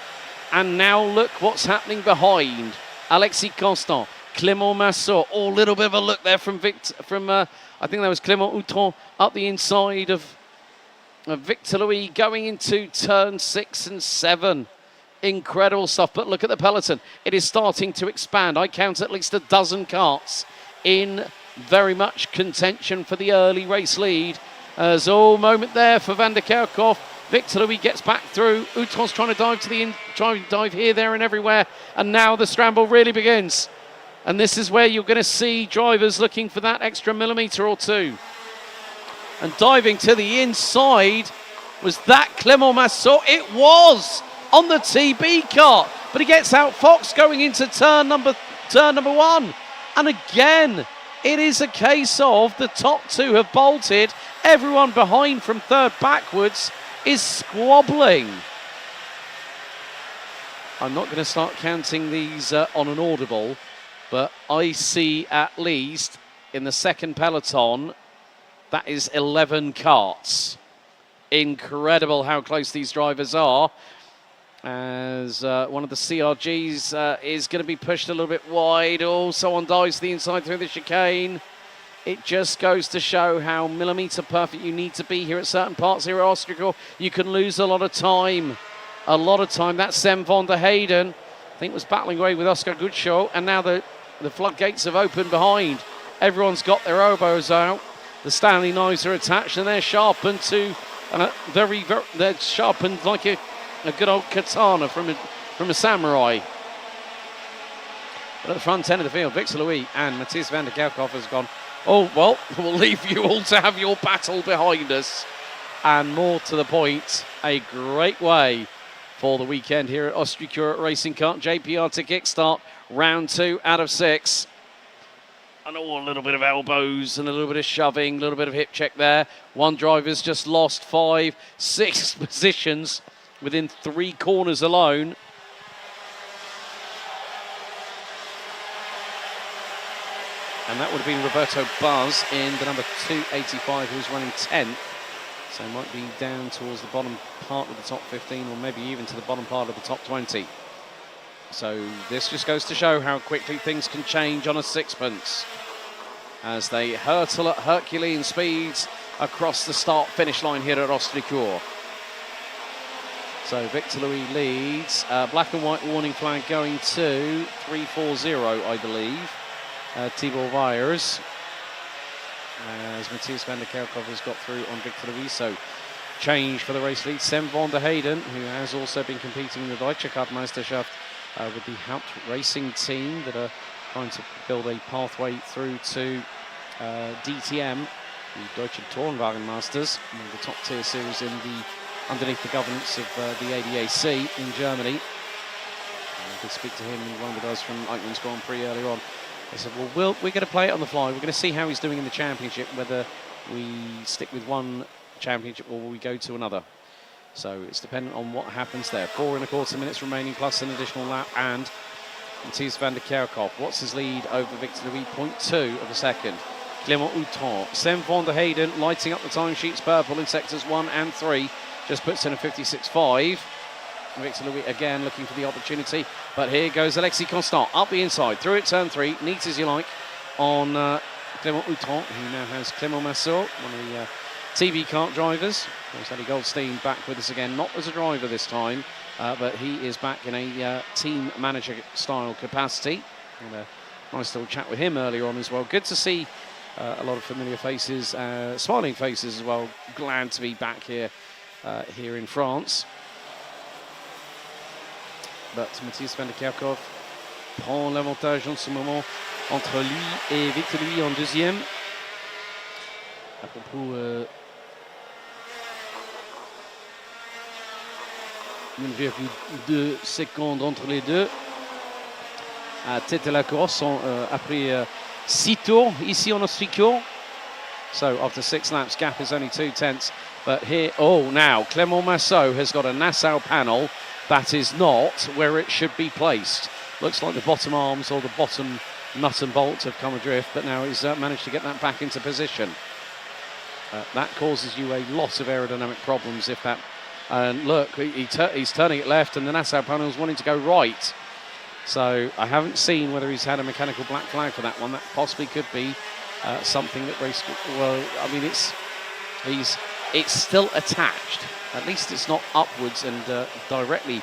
S1: And now look what's happening behind. Alexis Constant, Clément Massot. Oh, a little bit of a look there from I think that was Clément Outron up the inside of Victor Louis going into turn 6 and 7. Incredible stuff. But look at the peloton. It is starting to expand. I count at least a dozen karts in very much contention for the early race lead. As all moment there for Van der Kerkhoff. Victor Louis gets back through. Uton's trying to dive to the in, trying to dive here, there and everywhere. And now the scramble really begins. And this is where you're going to see drivers looking for that extra millimetre or two. And diving to the inside, was that Clément Massot? It was on the TB kart. But he gets out Fox going into turn number one. And again, it is a case of the top two have bolted. Everyone behind from third backwards is squabbling. I'm not going to start counting these on an audible, but I see at least in the second peloton, that is 11 karts. Incredible how close these drivers are. As one of the CRGs is going to be pushed a little bit wide. Oh, someone dives to the inside through the chicane. It just goes to show how millimetre perfect you need to be here at certain parts here at Ostricourt. You can lose a lot of time. A lot of time. That's Sam van der Heyden. I think was battling away with Oscar Gutschow. And now the floodgates have opened behind. Everyone's got their elbows out. The Stanley knives are attached and they're sharpened to they're sharpened like a good old katana from a samurai. But at the front end of the field, Victor Louis and Matthias van der Kerkhoff has gone, oh, well, we'll leave you all to have your battle behind us. And more to the point, a great way for the weekend here at Ostricourt Racing Kart JPR to kickstart round 2 out of 6. And a little bit of elbows and a little bit of shoving, a little bit of hip check there. One driver's just lost 5, 6 positions within 3 corners alone. And that would have been Roberto Buzz in the number 285, who's running 10th. So might be down towards the bottom part of the top 15, or maybe even to the bottom part of the top 20. So this just goes to show how quickly things can change on a sixpence as they hurtle at Herculean speeds across the start-finish line here at Ostricourt. So Victor Louis leads. Black and white warning flag going to 340, I believe. Thibaut Weijers, as Matthias van der Kerkhoff has got through on Victor Louis. So change for the race lead. Sam van der Heyden, who has also been competing in the Deutsche Kartmeisterschaft with the Haupt Racing team that are trying to build a pathway through to DTM, the Deutsche Tourenwagenmasters, the top tier series underneath the governance of the ADAC in Germany. I did speak to him in one of the guys from Eichmann's Grand Prix earlier on. They said, well, we're going to play it on the fly. We're going to see how he's doing in the championship, whether we stick with one championship or we go to another. So it's dependent on what happens there. 4 1/4 minutes remaining, plus an additional lap, and Matthias van der Kerkhoff. What's his lead over Victor Louis? 0.2 of a second. Clément Uton. Sam van der Heyden lighting up the timesheets purple in sectors 1 and 3. Just puts in a 56.5. Victor Louis again looking for the opportunity. But here goes Alexis Constant up the inside, through at turn 3, neat as you like, on Clément Uton, who now has Clément Massot, one of the TV kart drivers. There's Eddie Goldstein back with us again, not as a driver this time, but he is back in a team manager style capacity. And a nice little chat with him earlier on as well. Good to see a lot of familiar faces, smiling faces as well. Glad to be back here in France. But Matthias van der Kerkhoff prend l'avantage en ce moment entre lui et Victor Louis en deuxième. À propos 1,2 secondes entre les deux. À tête de la course après 6 tours ici en Ostricourt. So after 6 laps, gap is only 2 tenths. But here, now Clément Massot has got a Nassau panel that is not where it should be placed. Looks like the bottom arms or the bottom nut and bolt have come adrift, but now he's managed to get that back into position. That causes you a lot of aerodynamic problems if that... And look, he's turning it left and the Nassau panel is wanting to go right. So I haven't seen whether he's had a mechanical black flag for that one. That possibly could be something that race... Well, I mean, it's still attached. At least it's not upwards and directly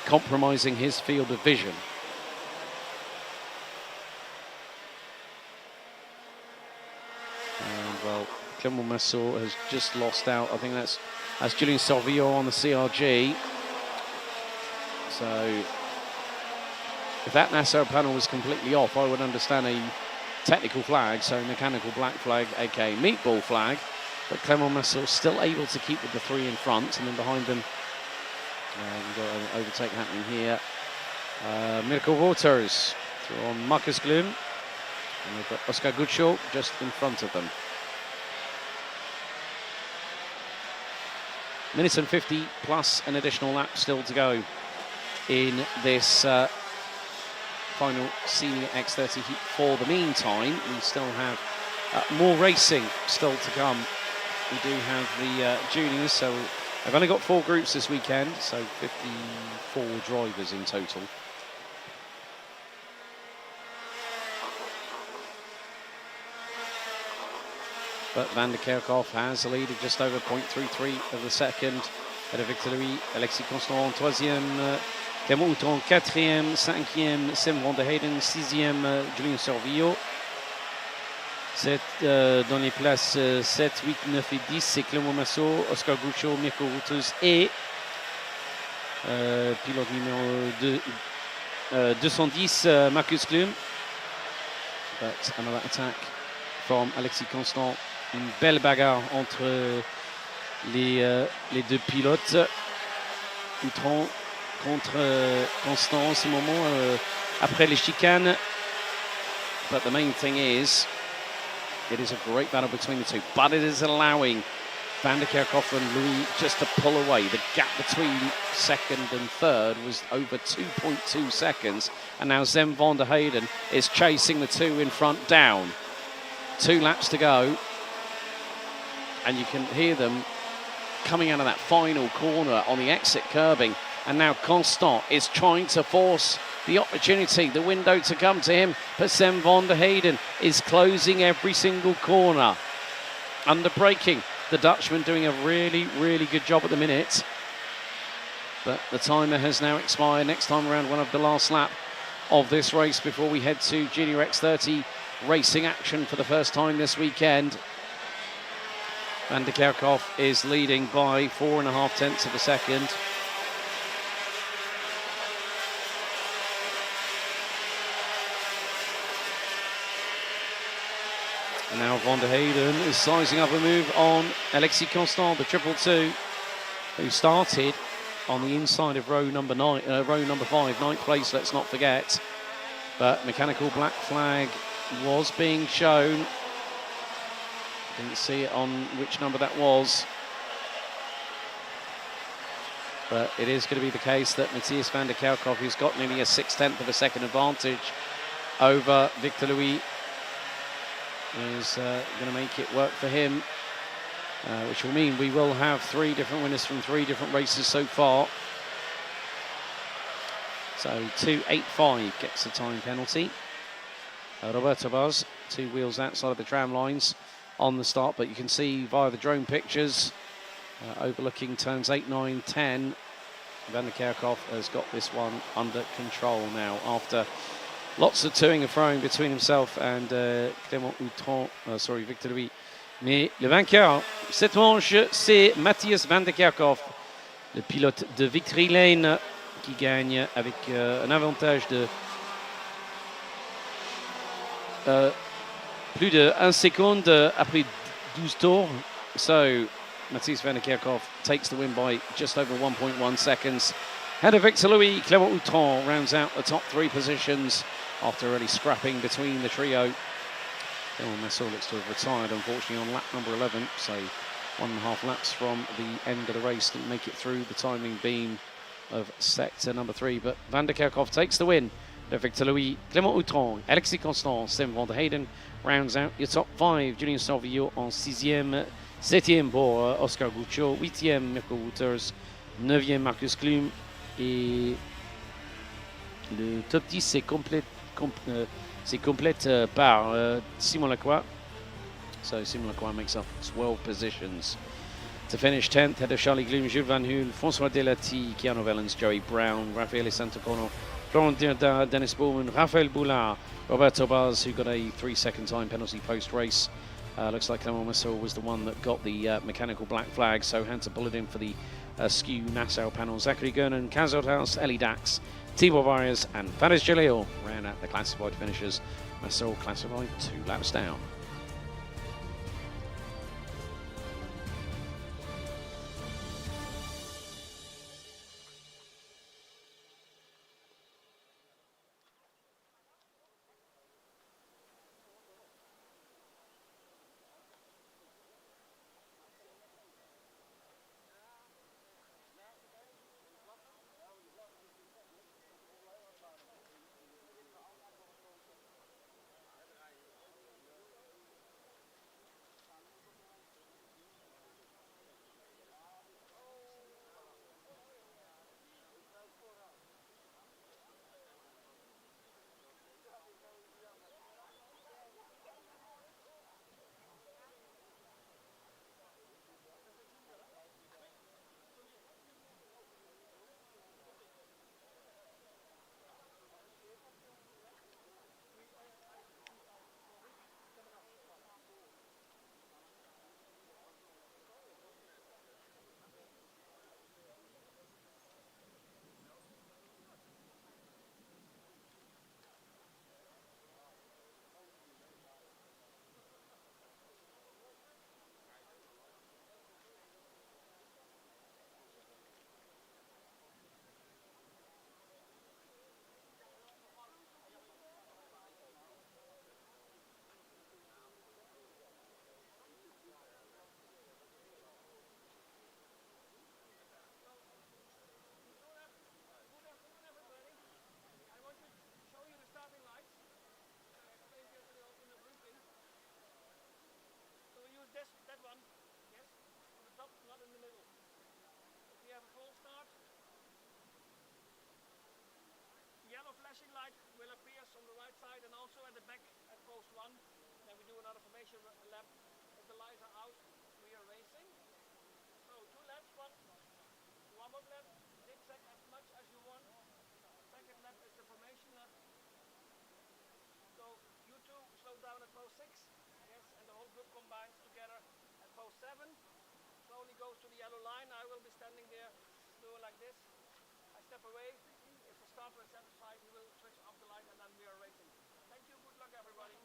S1: compromising his field of vision. well, Clément Massot has just lost out. I think that's Julien Sorvillot on the CRG. So if that Nassau panel was completely off, I would understand a technical flag, so mechanical black flag, aka meatball flag. But Clément Massot still able to keep with the three in front, and then behind them, we've got an overtake happening here. Mirko Wouters on Marcus Glum, and they've got Ostricourt just in front of them. Minutes and 50 plus an additional lap still to go in this final Senior X30 heat. For the meantime, we still have more racing still to come. We do have the juniors, so I've only got 4 groups this weekend, so 54 drivers in total. But Van der Kerkhoff has the lead of just over 0.33 of the second. Ahead of Victor Louis, Alexis Constant en 3e, Clément Houton 4e, 5e, Sam van der Heyden, 6e, Julien Sorvillot. Dans les places 7, 8, 9 et 10, c'est Clément Massot, Ostricourt, Mirko Wouters et pilote numéro 210, Marcus Glum. But another attack from Alexis Constant. Une belle bagarre entre les deux pilotes. Houton contre Constant en ce moment après les chicanes. But the main thing is, it is a great battle between the two, but it is allowing Van der Kerkhoff and Louis just to pull away. The gap between second and third was over 2.2 seconds, and now Sam van der Heyden is chasing the two in front down. 2 laps to go, and you can hear them coming out of that final corner on the exit curbing, and now Constant is trying to force the opportunity, the window to come to him, but Sam van der Heyden is closing every single corner. Under braking, the Dutchman doing a really, really good job at the minute, but the timer has now expired. Next time around, one of the last lap of this race before we head to Junior X30 racing action for the first time this weekend. Van der Kerkhoff is leading by 4.5 tenths of a second. And now Van der Heyden is sizing up a move on Alexis Constant, the 222, who started on the inside of row number 5, 9th place, let's not forget. But mechanical black flag was being shown. Didn't see it on which number that was. But it is going to be the case that Matthias van der Kerkhoff, who's got nearly a 6/10 of a second advantage over Victor Louis, is going to make it work for him, which will mean we will have 3 different winners from 3 different races so far. So 2:85 gets the time penalty. Roberto Baz, 2 wheels outside of the tram lines on the start, but you can see via the drone pictures overlooking turns 8, 9, 10, Van der Kerkhoff has got this one under control now after lots of toing and froing between himself and Clément Houton, Victor Louis. Mais le vainqueur, cette manche, c'est Matthias van der Kerkhoff, le pilote de Victory Lane, qui gagne avec un avantage de plus de 1 seconde après 12 tours. So Matthias van der Kerkhoff takes the win by just over 1.1 seconds. Ahead of Victor Louis, Clément Houton rounds out the top 3 positions after really scrapping between the trio. Clément Massot looks to have retired, unfortunately, on lap number 11, so 1.5 laps from the end of the race. Didn't make it through the timing beam of sector number 3, but Van der Kerkhoff takes the win. Victor Louis, Clément Houton, Alexis Constant, Sam van der Heyden rounds out your top 5. Julien Sorvillot en 6e, 7e pour Ostricourt, 8e Mirko Wouters, 9e Marcus Glum, et le top 10 c'est complète par Simon Lacroix. So Simon Lacroix makes up 12 positions. To finish 10th, head of Charlie Glum, Jules Van Hool, François Delati, Keanu Vellens, Joey Brown, Raffaele Santocono, Florent Dirda, Dennis Bowman, Raphael Boulard, Roberto Baz, who got a 3-second time penalty post-race Looks like Clement Massot was the one that got the mechanical black flag, so had to bullet in for the skew Nassau panel. Zachary Gernon, Kazothaus, Ellie Dax, Tibor Varias, and Faris Jalil ran out the classified finishers. Massot classified 2 laps down.
S2: Flashing light will appear on the right side and also at the back at post 1. Then we do another formation lap. If the lights are out, we are racing. So 2 laps, 1 warm-up lap, zigzag as much as you want. Second lap is the formation lap. So you two slow down at post 6, yes, and the whole group combines together at post 7. Slowly goes to the yellow line. I will be standing there doing like this. I step away. If the starter is satisfied, he will switch off the light and then we are racing. Thank you, good luck everybody.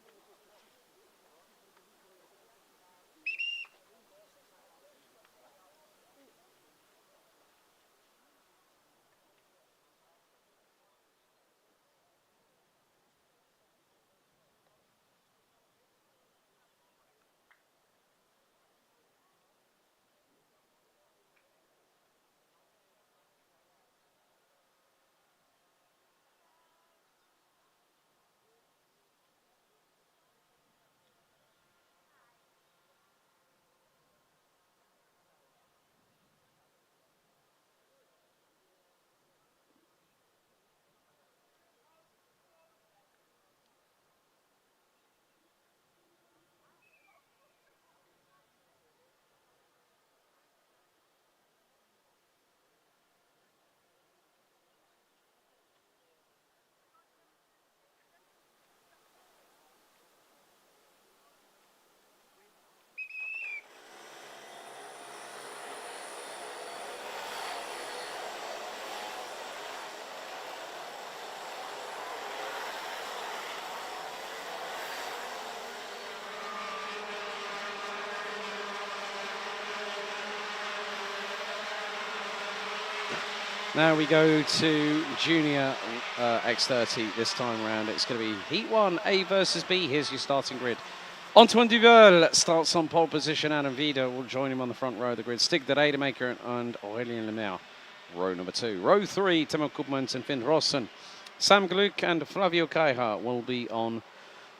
S1: Now we go to Junior X30 this time around. It's going to be Heat 1, A versus B. Here's your starting grid. Antoine Duval starts on pole position. Adam Vida will join him on the front row of the grid. Stig de Rademaker and Aurélien Lemaire, row number 2. Row 3, Timo Koopmans and Finn Rossen. Sam Gluck and Flavio Caja will be on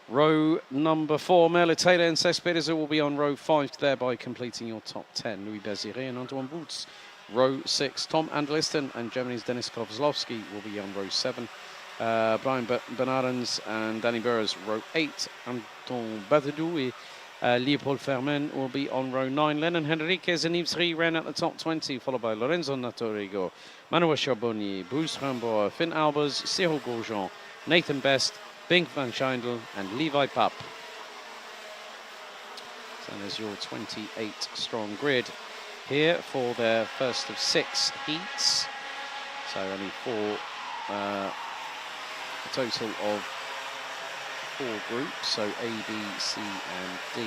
S1: row number 4. Merle Taylor and Cesc Pedersen will be on row 5, thereby completing your top 10. Louis Béziré and Antoine Boots. Row 6, Tom Andlisten and Germany's Denis Kozlowski will be on row 7. Brian Bernardens and Danny Burrows, row 8. Anton Badadou and Leopold Fermin will be on row 9. Lennon Henriquez and Yves Rie ran at the top 20, followed by Lorenzo Natorigo, Manuel Charbonnier, Bruce Rambour, Finn Albers, Cyril Grosjean, Nathan Best, Bink van Scheindel and Levi Papp. So there's your 28-strong grid here for their first of 6 heats. So only 4, a total of 4 groups, so A, B, C and D.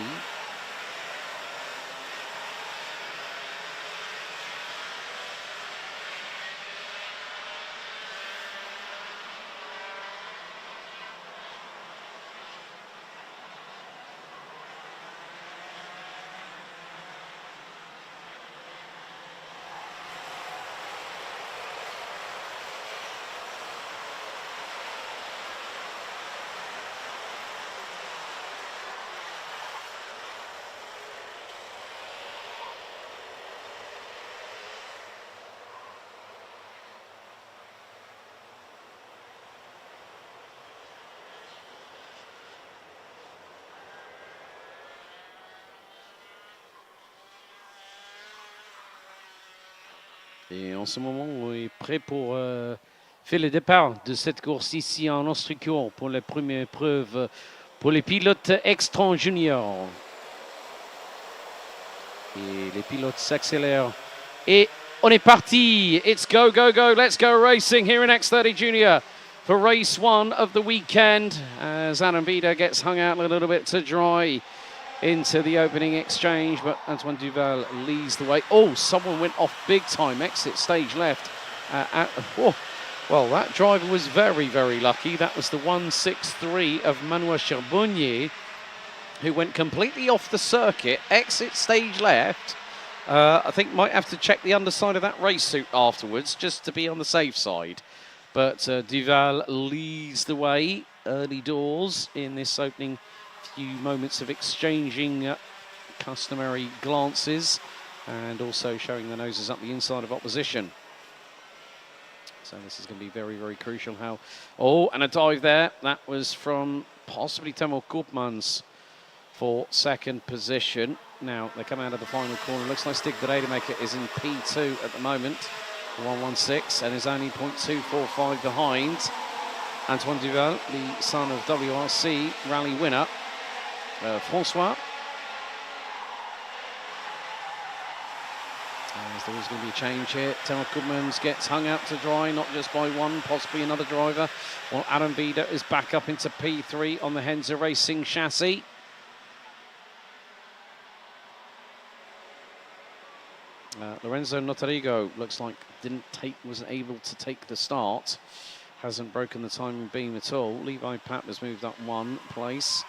S1: Et en ce moment, on est prêt pour faire le départ de cette course ici en Ostricourt pour la première épreuve pour les pilotes X30 Junior. Et les pilotes s'accélèrent. Et on est parti. It's go, go, go. Let's go racing here in X30 Junior for race 1 of the weekend. As Adam Vida gets hung out a little bit to dry into the opening exchange, but Antoine Duval leads the way. Oh, someone went off big time, exit stage left. Well, that driver was very, very lucky. That was the 163 of Manuel Charbonnier, who went completely off the circuit, exit stage left. I think might have to check the underside of that race suit afterwards, just to be on the safe side. But Duval leads the way early doors in this opening few moments of exchanging customary glances and also showing the noses up the inside of opposition. So this is going to be very, very crucial. Oh, and a dive there. That was from possibly Temo Koopmans for second position. Now they come out of the final corner. Looks like Stig de Rademaker is in P2 at the moment, 116, and is only 0.245 behind Antoine Duval, the son of WRC rally winner Francois. As there is going to be a change here. Temo Koopmans gets hung out to dry, not just by one, possibly another driver. Well, Adam Vida is back up into P3 on the Henze Racing chassis. Lorenzo Notarigo looks like wasn't able to take the start. Hasn't broken the timing beam at all. Levi Papp has moved up 1 place.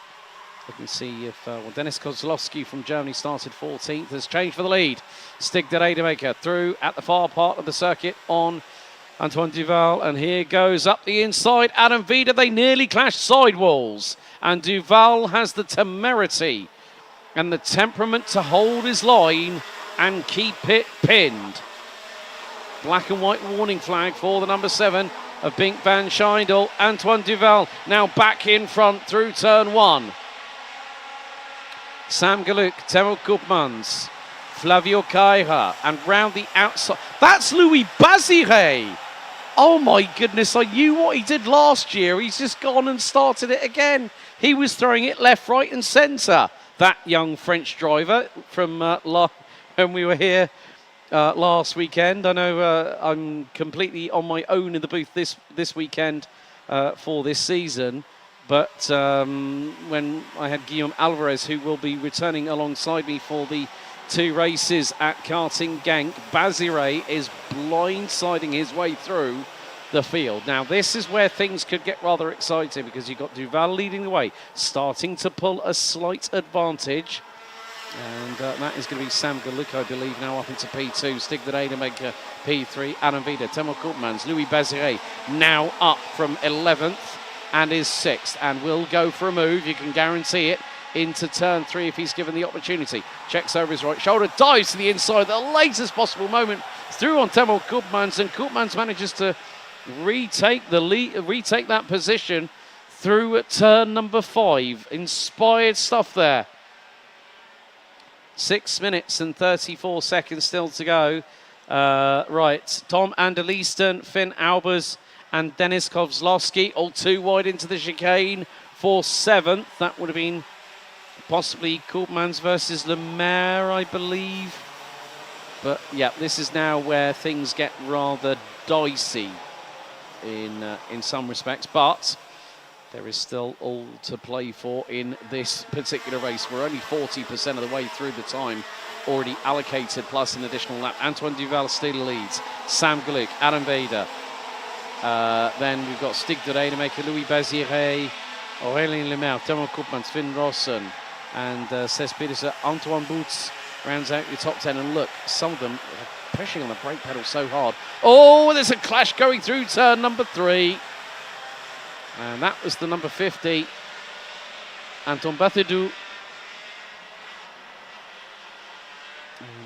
S1: We can see if Dennis Kozlowski from Germany started 14th, has changed for the lead. Stig de Rademaker through at the far part of the circuit on Antoine Duval, and here goes up the inside Adam Vida. They nearly clashed sidewalls, and Duval has the temerity and the temperament to hold his line and keep it pinned. Black and white warning flag for the number 7 of Bink van Schijndel. Antoine Duval now back in front through turn 1. Sam Galuk, Temo Koopmans, Flavio Caira, and round the outside. That's Louis Bazire. Oh my goodness, I knew what he did last year. He's just gone and started it again. He was throwing it left, right and centre. That young French driver from when we were here last weekend. I know I'm completely on my own in the booth this weekend for this season. But when I had Guillaume Alvarez, who will be returning alongside me for the 2 races at Karting Genk, Bazire is blindsiding his way through the field. Now, this is where things could get rather exciting because you've got Duval leading the way, starting to pull a slight advantage. And that is going to be Sam Galuk, I believe, now up into P2. Stig de Rademaker, P3. Adam Vida, Temo Koopmans, Louis Bazire now up from 11th. And is 6th, and will go for a move, you can guarantee it, into turn 3 if he's given the opportunity. Checks over his right shoulder, dives to the inside at the latest possible moment, through on Temo Koopmans, and Koopmans manages to retake that position through at turn number 5. Inspired stuff there. 6 minutes and 34 seconds still to go. Right, Tom Anderleesten, Finn Albers, and Dennis Kozlowski, all too wide into the chicane for 7th. That would have been possibly Koopmans versus Lemaire, I believe. But yeah, this is now where things get rather dicey in some respects. But there is still all to play for in this particular race. We're only 40% of the way through the time already allocated, plus an additional lap. Antoine Duval still leads. Sam Gluck, Adam Vader. Then we've got Stig de Rademaker, Louis Bazire, Aurélien Lemaire, Thomas Koopmans, Finn Rossen, and Cesc Pedersen. Antoine Boots rounds out your top 10. And look, some of them are pushing on the brake pedal so hard. Oh, there's a clash going through turn number 3. And that was the number 50, Anton Bathidou.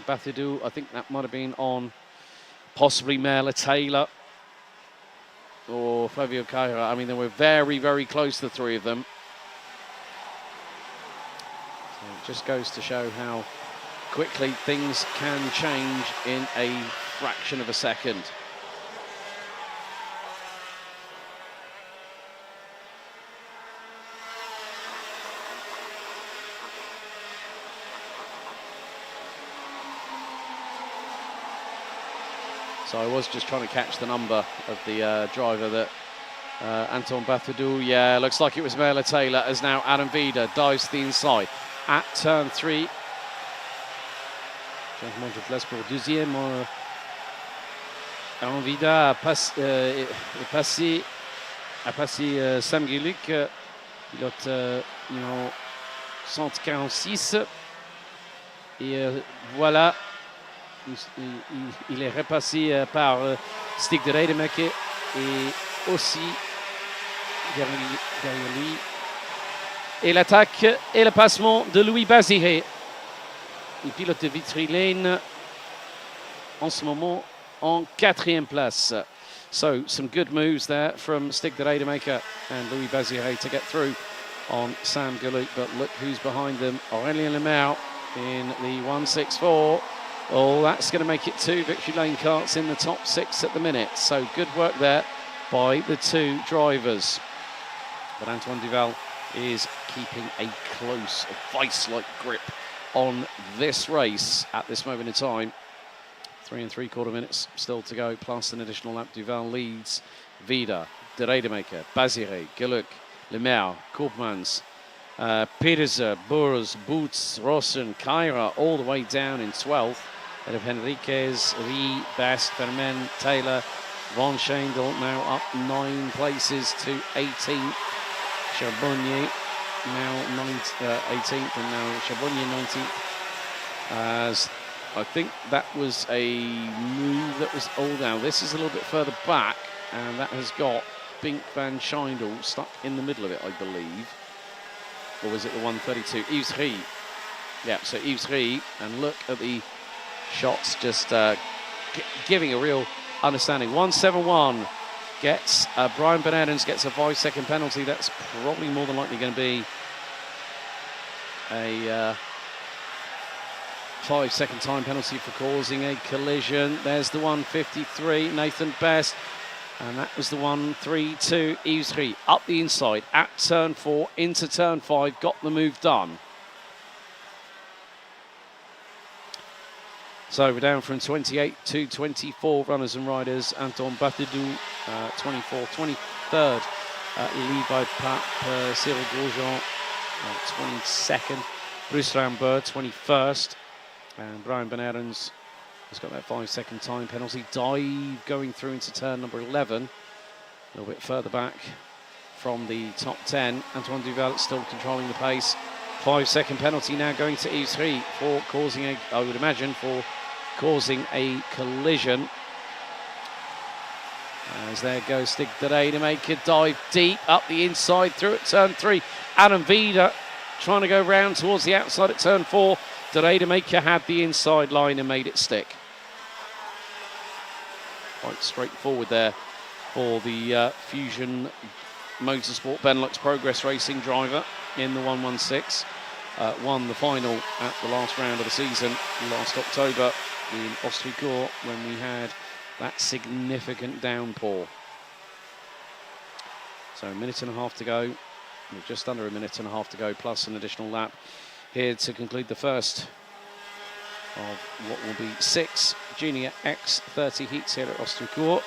S1: Bathidou, I think that might have been on possibly Merle Taylor or Flavio Caira. I mean, they were very, very close, the three of them. So it just goes to show how quickly things can change in a fraction of a second. So I was just trying to catch the number of the driver that Anton Bathidou. Yeah, looks like it was Merle Taylor, as now Adam Vida dives to the inside at turn 3. Changement de place pour deuxième. Adam Vida a passé Sam Gluck, pilote numéro 146. Et voilà. Il est repassé par Stig de Rademacher et aussi derrière lui. Et l'attaque et le passement de Louis Bazire. Il pilote Vitry-Lane en ce moment en 4e place. So some good moves there from Stig de Rademacher and Louis Bazire to get through on Sam Gluck. But look who's behind them. Aurélien Lemaire in the 164. Oh, that's going to make it 2 Victory Lane karts in the top 6 at the minute. So good work there by the 2 drivers. But Antoine Duval is keeping a close, vice-like grip on this race at this moment in time. 3 3/4 minutes still to go, plus an additional lap. Duval leads Vida, de Rademacher, Bazire, Gluck, Lemaire, Koopmans, Pedersen, Boers, Boots, Rossen, Caira, all the way down in 12th. Ahead of Henriquez, Rie, Bast, Vermen, Taylor, Von Schendel now up 9 places to 18th. Charbonnier now 18th, and now Charbonnier 19th. As I think that was a move that was, oh, now this is a little bit further back, and that has got Bink van Schendel stuck in the middle of it, I believe. Or was it the 132? Yves Rie. Yeah, so Yves Rie, and look at the shots, just giving a real understanding. 171 gets Brian Bernardins gets a 5-second penalty. That's probably more than likely going to be a 5-second time penalty for causing a collision. There's the 153, Nathan Best, and that was the 132, Yves Rie, up the inside at turn 4 into turn 5, got the move done. So we're down from 28 to 24 runners and riders. Anton Bathidou, 24th, 23rd. Levi Pape, Cyril Grosjean, 22nd. Bruce Lambert, 21st. And Brian Bernardins has got that 5-second time penalty. Dive going through into turn number 11. A little bit further back from the top 10. Antoine Duval still controlling the pace. 5-second penalty now going to Yves Rie for causing a, I would imagine, for causing a collision. As there goes Stig de Rademacher, dive deep up the inside through at turn 3. Adam Vida trying to go round towards the outside at turn 4. De Rademacher had the inside line and made it stick. Quite straightforward there for the Fusion Motorsport Benelux Progress Racing driver in the 116. Won the final at the last round of the season last October in Ostricourt when we had that significant downpour. So a minute and a half to go. with just under a minute and a half to go, plus an additional lap here to conclude the first of what will be 6 Junior X30 heats here at Ostricourt.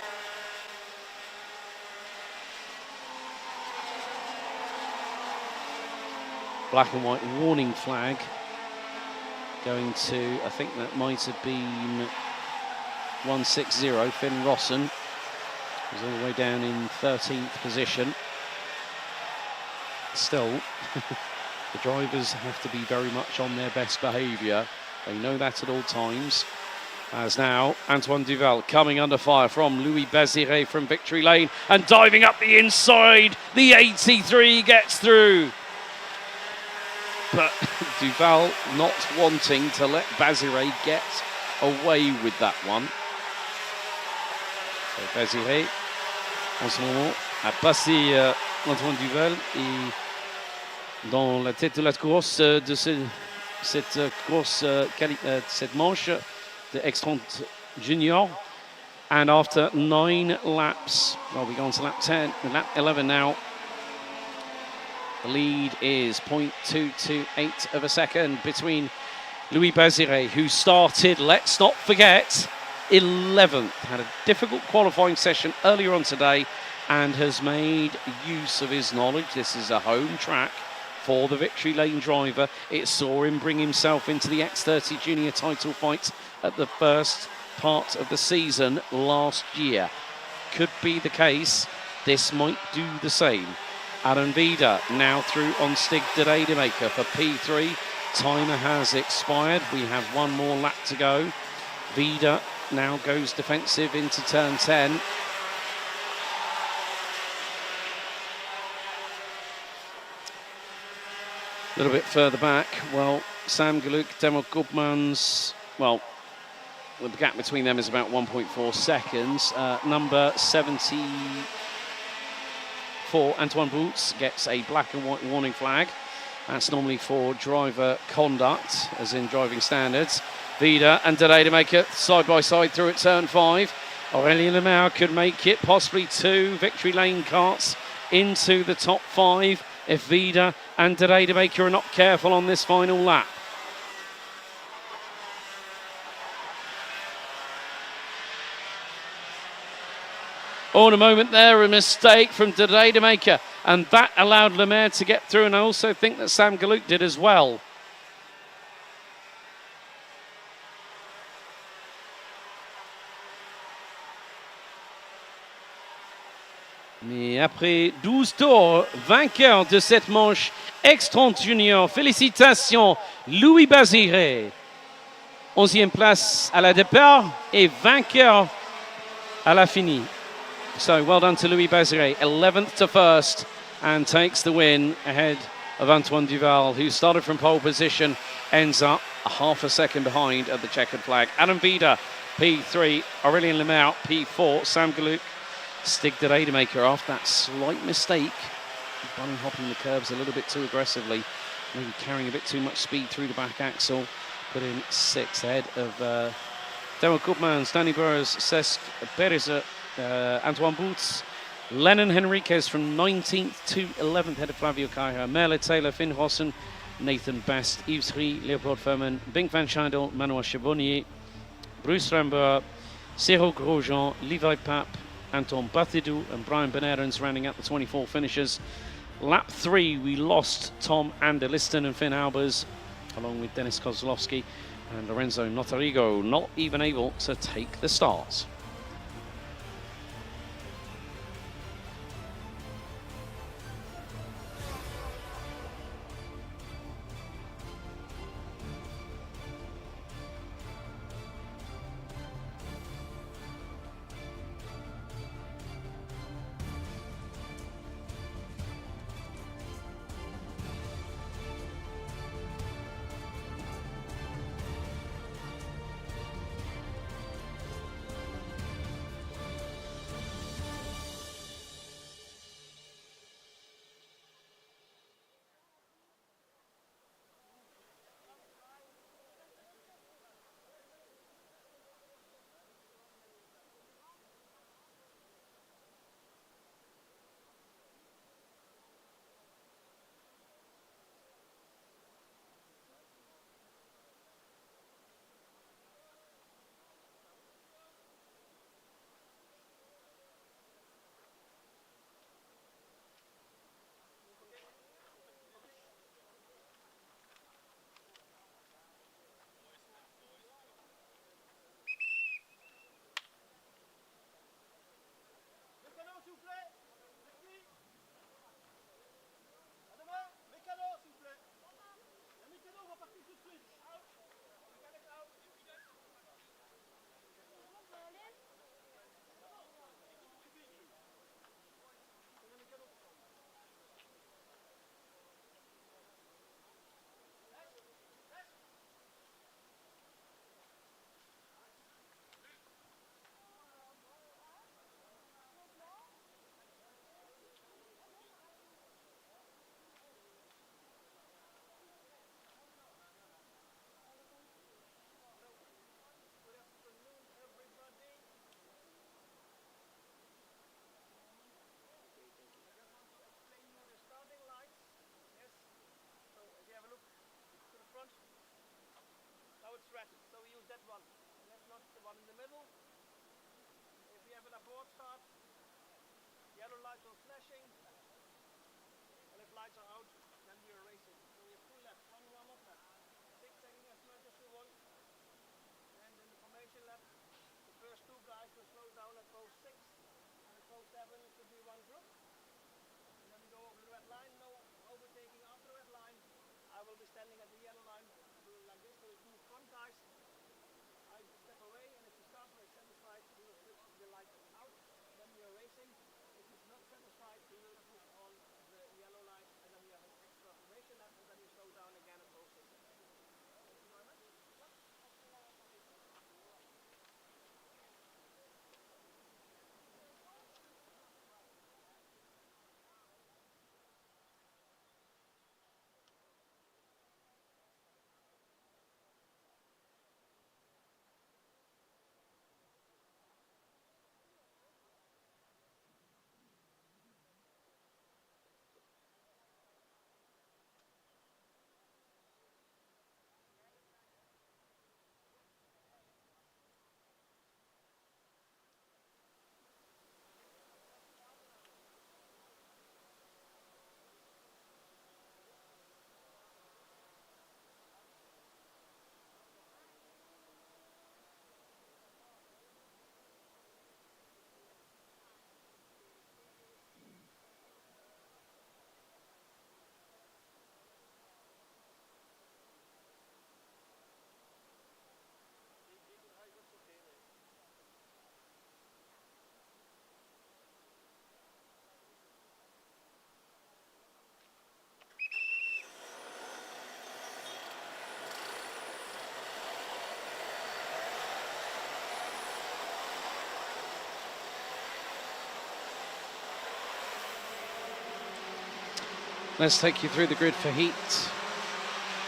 S1: Black and white warning flag going to, I think that might have been 160, Finn Rossen. He's all the way down in 13th position. Still, the drivers have to be very much on their best behaviour. They know that at all times. As now, Antoine Duval coming under fire from Louis Bazire from Victory Lane and diving up the inside. The 83 gets through. But Duval not wanting to let Bazire get away with that one. So Bazire, en ce moment, a passé Antoine Duval et dans la tête de la course de cette course, cette manche de X30 Junior. And after 9 laps, well, we go on to lap 10, lap 11 now. The lead is 0.228 of a second between Louis Bazire, who started, let's not forget, 11th. Had a difficult qualifying session earlier on today and has made use of his knowledge. This is a home track for the Victory Lane driver. It saw him bring himself into the X30 Junior title fight at the first part of the season last year. Could be the case. This might do the same. Aaron Vida now through on Stig de Rademaker for P3. Timer has expired. We have one more lap to go. Vida now goes defensive into turn 10. A little bit further back, well, Sam Galuk, Demo Koopmans, well, the gap between them is about 1.4 seconds. Number 74, Antoine Boots, gets a black and white warning flag. That's normally for driver conduct, as in driving standards. Vida and de Rademaker side by side through at turn 5. Aurélien Lemaire could make it, possibly 2 Victory Lane karts into the top 5 if Vida and de Rademaker are not careful on this final lap. Oh, in a moment there, a mistake from de Rademaker, and that allowed Lemaire to get through, and I also think that Sam Galuk did as well. Mais après 12 tours, vainqueur de cette manche X30 Junior. Félicitations, Louis Bazire. 11e place à la départ et vainqueur à la finie. So well done to Louis Bazire, 11th to first, and takes the win ahead of Antoine Duval, who started from pole position, ends up a half a second behind at the checkered flag. Adam Vida, P3, Aurélien Lemaire, P4, Sam Galuk, Stig de Rademaker after that slight mistake, bunny hopping the curbs a little bit too aggressively, maybe carrying a bit too much speed through the back axle, put in 6th ahead of Demo Koopmans, Danny Burrows, Cesc Perez, Antoine Boots, Lennon Henriquez from 19th to 11th head of Flavio Caja, Merle Taylor, Finn Rossen, Nathan Best, Yves Rie, Leopold Furman, Bink van Schandel, Manoa Chabonnier, Bruce Rambert, Cyril Grosjean, Levi Papp, Anton Bathidou and Brian Benerens rounding out the 24 finishers. Lap 3, we lost Tom Anderliston and Finn Albers, along with Dennis Kozlowski and Lorenzo Notarigo, not even able to take the start.
S2: red, so we use that one. That's not the one in the middle. If we have an abort start, yellow lights are flashing, and if lights are out, then we are racing. So we have 2 laps, 1 warm-up lap, 6 taking as much as we want, and in the formation lap, the first 2 guys will slow down at pole 6, and at pole 7 it should be 1 group. And then we go over the red line, no overtaking after the red line. I will be standing at the yellow line, doing like this, so we 2 front guys. I step away, and if the starter is satisfied, we will switch the light out, then we are racing. If he's not satisfied, we will put on the yellow light, and then we have an extra formation lap, and then we slow down again at pole 6. Thank you very much.
S1: Let's take you through the grid for heat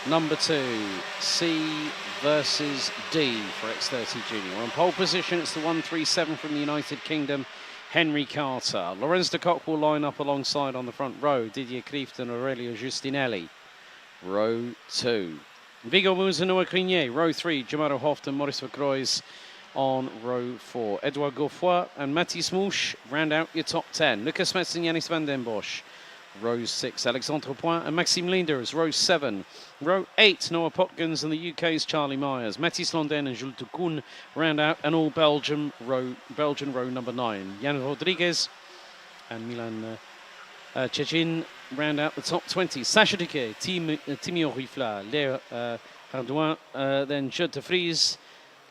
S1: number 2, C versus D for X30 Junior. On pole position, it's the 137 from the United Kingdom, Henry Carter. Lorenz de Kock will line up alongside on the front row, Didier Kreeft and Aurelio Giustinelli. Row 2. Vigo Muzanoa Crinier, row 3, Jamaro Hoft and Maurice Vercroys on row 4. Edouard Gauffoy and Mathis Mouche round out your top 10. Lucas Metz and Yannis van den Bosch. Row 6, Alexandre Point and Maxime Linders. Row 7. Row 8, Noah Potkins and the UK's Charlie Myers. Mathis London and Jules Ducoun round out, and all Belgian row number 9. Jan Rodriguez and Milan Chechin round out the top 20. Sacha Duquet, Timio Rifla, Léo Hardouin, then Jules de Vries,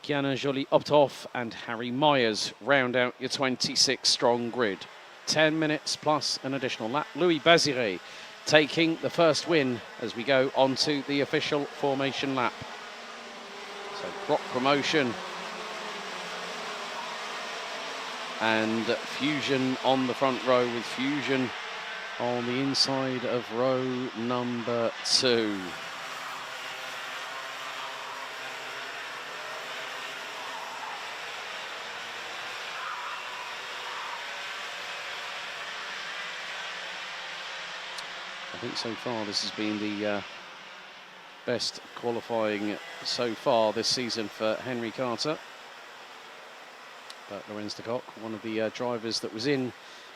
S1: Kiana Joly-Opthoff and Harry Myers round out your 26-strong grid. 10 minutes plus an additional lap. Louis Bazire taking the first win as we go on to the official formation lap. So Croc promotion and Fusion on the front row, with Fusion on the inside of row number 2. I think so far this has been the best qualifying so far this season for Henry Carter. But Lorenz de Kock, one of the drivers that was in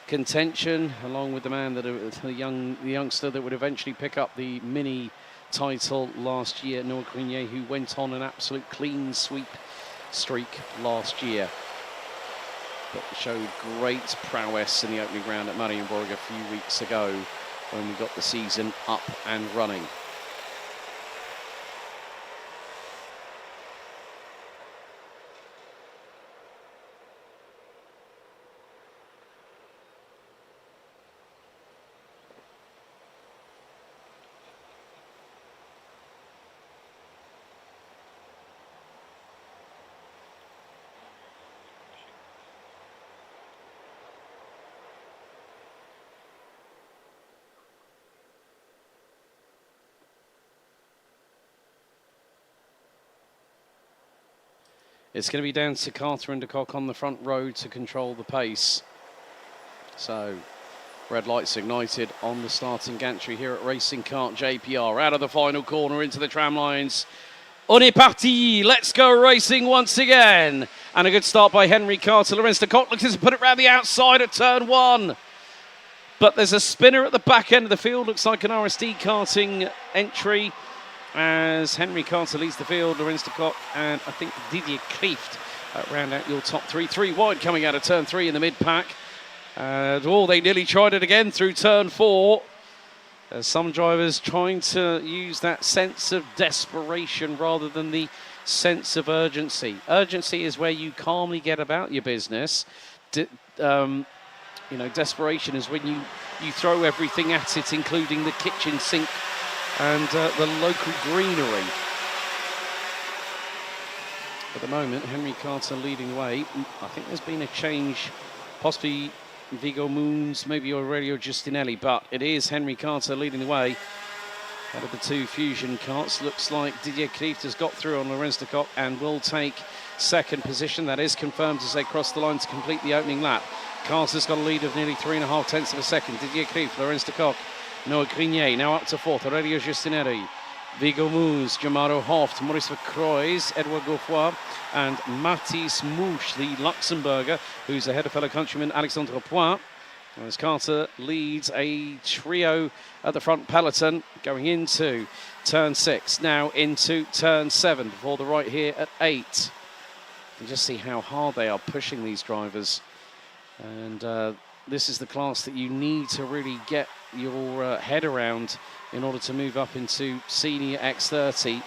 S1: contention, along with the man that the youngster that would eventually pick up the mini title last year, Noah Crinier, who went on an absolute clean sweep streak last year, but showed great prowess in the opening round at Marienborg a few weeks ago, when we got the season up and running. It's going to be down to Carter and de Kock on the front row to control the pace. So, red lights ignited on the starting gantry here at Racing Kart JPR. Out of the final corner into the tram lines On est parti. Let's go racing once again. And a good start by Henry Carter. Lorenz Cock looks to put it around the outside at turn 1. But there's a spinner at the back end of the field. Looks like an RSD karting entry as Henry Carter leads the field. Lorenz Cock and I think Didier Klieft round out your top 3. 3 wide coming out of turn 3 in the mid-pack. They nearly tried it again through turn 4. Some drivers trying to use that sense of desperation rather than the sense of urgency. Urgency is where you calmly get about your business. Desperation is when you throw everything at it, including the kitchen sink and the local greenery. At the moment, Henry Carter leading the way. I think there's been a change, possibly Vigo Moons, maybe Aurelio Giustinelli, but it is Henry Carter leading the way out of the 2 Fusion karts. Looks like Didier Klieft has got through on Lorenz de Cock and will take second position. That is confirmed as they cross the line to complete the opening lap. Carter's got a lead of nearly 3.5 tenths of a second. Didier Klieft, Lorenz de Cock, Noah Grenier now up to 4th. Aurelio Giustinelli, Vigo Moons, Jamaro Hoft, Maurice Vercroys, Edouard Gauffoy, and Mathis Mouche, the Luxembourger, who's ahead of fellow countryman Alexandre Point. As Carter leads a trio at the front peloton going into turn 6, now into turn 7, before the right here at 8. You just see how hard they are pushing these drivers. And this is the class that you need to really get your head around in order to move up into senior X30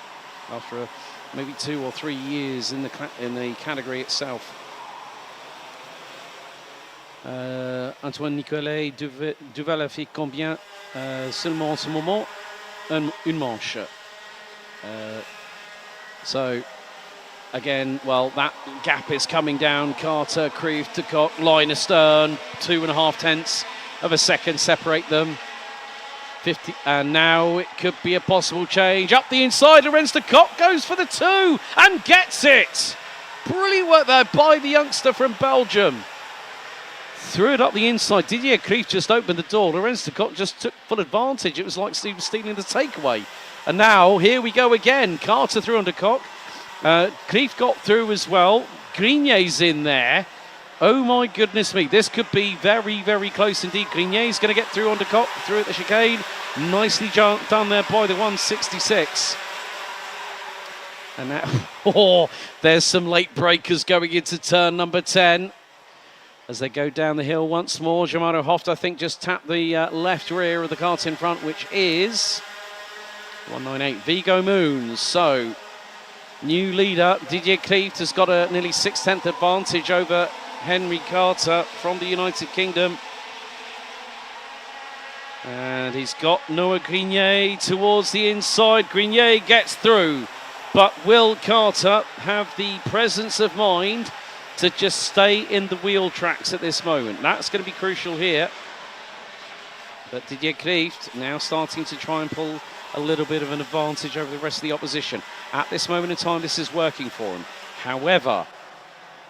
S1: after maybe 2 or 3 years in the category itself. Antoine Nicolet Duval a fait combien seulement en ce moment? Une manche. So again, well, that gap is coming down. Carter, Klieft, de Cock, line astern, 2.5 tenths of a second separate them. 50, and now it could be a possible change. Up the inside, Lorenz de Cock goes for the 2 and gets it. Brilliant work there by the youngster from Belgium. Threw it up the inside. Didier Klieft just opened the door. Lorenz de Cock just took full advantage. It was like Steve stealing the takeaway. And now, here we go again. Carter through on de Cock. Klieft got through as well. Grenier's in there. Oh my goodness me, this could be very, very close indeed. Grenier's going to get through on de Cock, through at the chicane. Nicely done there by the 166. And now, there's some late breakers going into turn number 10. As they go down the hill once more, Jamaro Hoft, I think, just tapped the left rear of the cart in front, which is 198 Vigo Moons. So, new leader, Didier Klieft, has got a nearly 6/10 advantage over Henry Carter from the United Kingdom. And he's got Noah Grenier towards the inside. Grenier gets through, but will Carter have the presence of mind to just stay in the wheel tracks at this moment? That's going to be crucial here. But Didier Klieft now starting to try and pull a little bit of an advantage over the rest of the opposition. At this moment in time, this is working for him. However,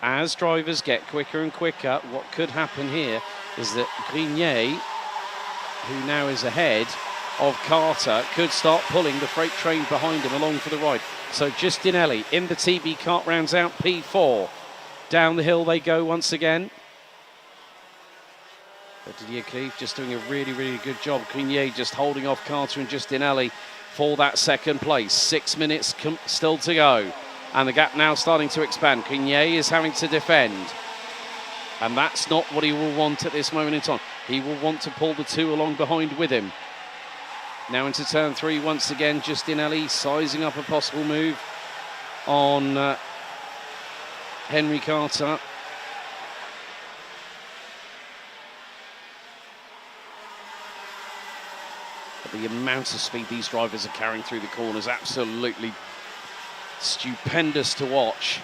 S1: as drivers get quicker and quicker, what could happen here is that Grenier, who now is ahead of Carter, could start pulling the freight train behind him along for the ride. So Giustinelli in the TB kart rounds out P4. Down the hill they go once again. But Didier Klieft just doing a really, really good job. Grenier just holding off Carter and Giustinelli for that second place. 6 minutes still to go. And the gap now starting to expand. Grenier is having to defend. And that's not what he will want at this moment in time. He will want to pull the 2 along behind with him. Now into turn 3 once again. Giustinelli sizing up a possible move on Henry Carter. But the amount of speed these drivers are carrying through the corners, absolutely stupendous to watch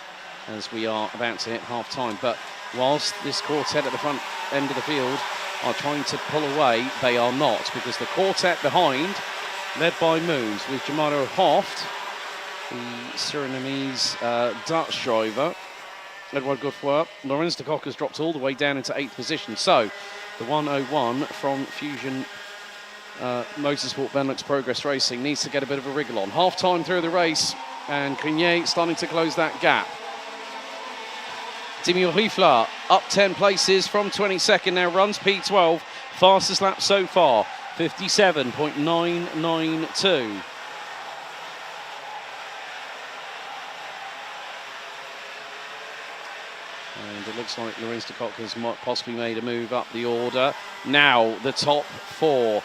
S1: as we are about to hit half time. But whilst this quartet at the front end of the field are trying to pull away, they are not, because the quartet behind, led by Moons with Jamaro Hoft, the Surinamese Dutch driver, Edouard Gauffoy. Lorenz de Cock has dropped all the way down into 8th position. So the 101 from Fusion Motorsport Benelux Progress Racing needs to get a bit of a wriggle on. Half time through the race, and Grenier starting to close that gap. Timur Rifla up 10 places from 22nd, now runs P12, fastest lap so far, 57.992. And it looks like Ostricourt has possibly made a move up the order. Now the top four.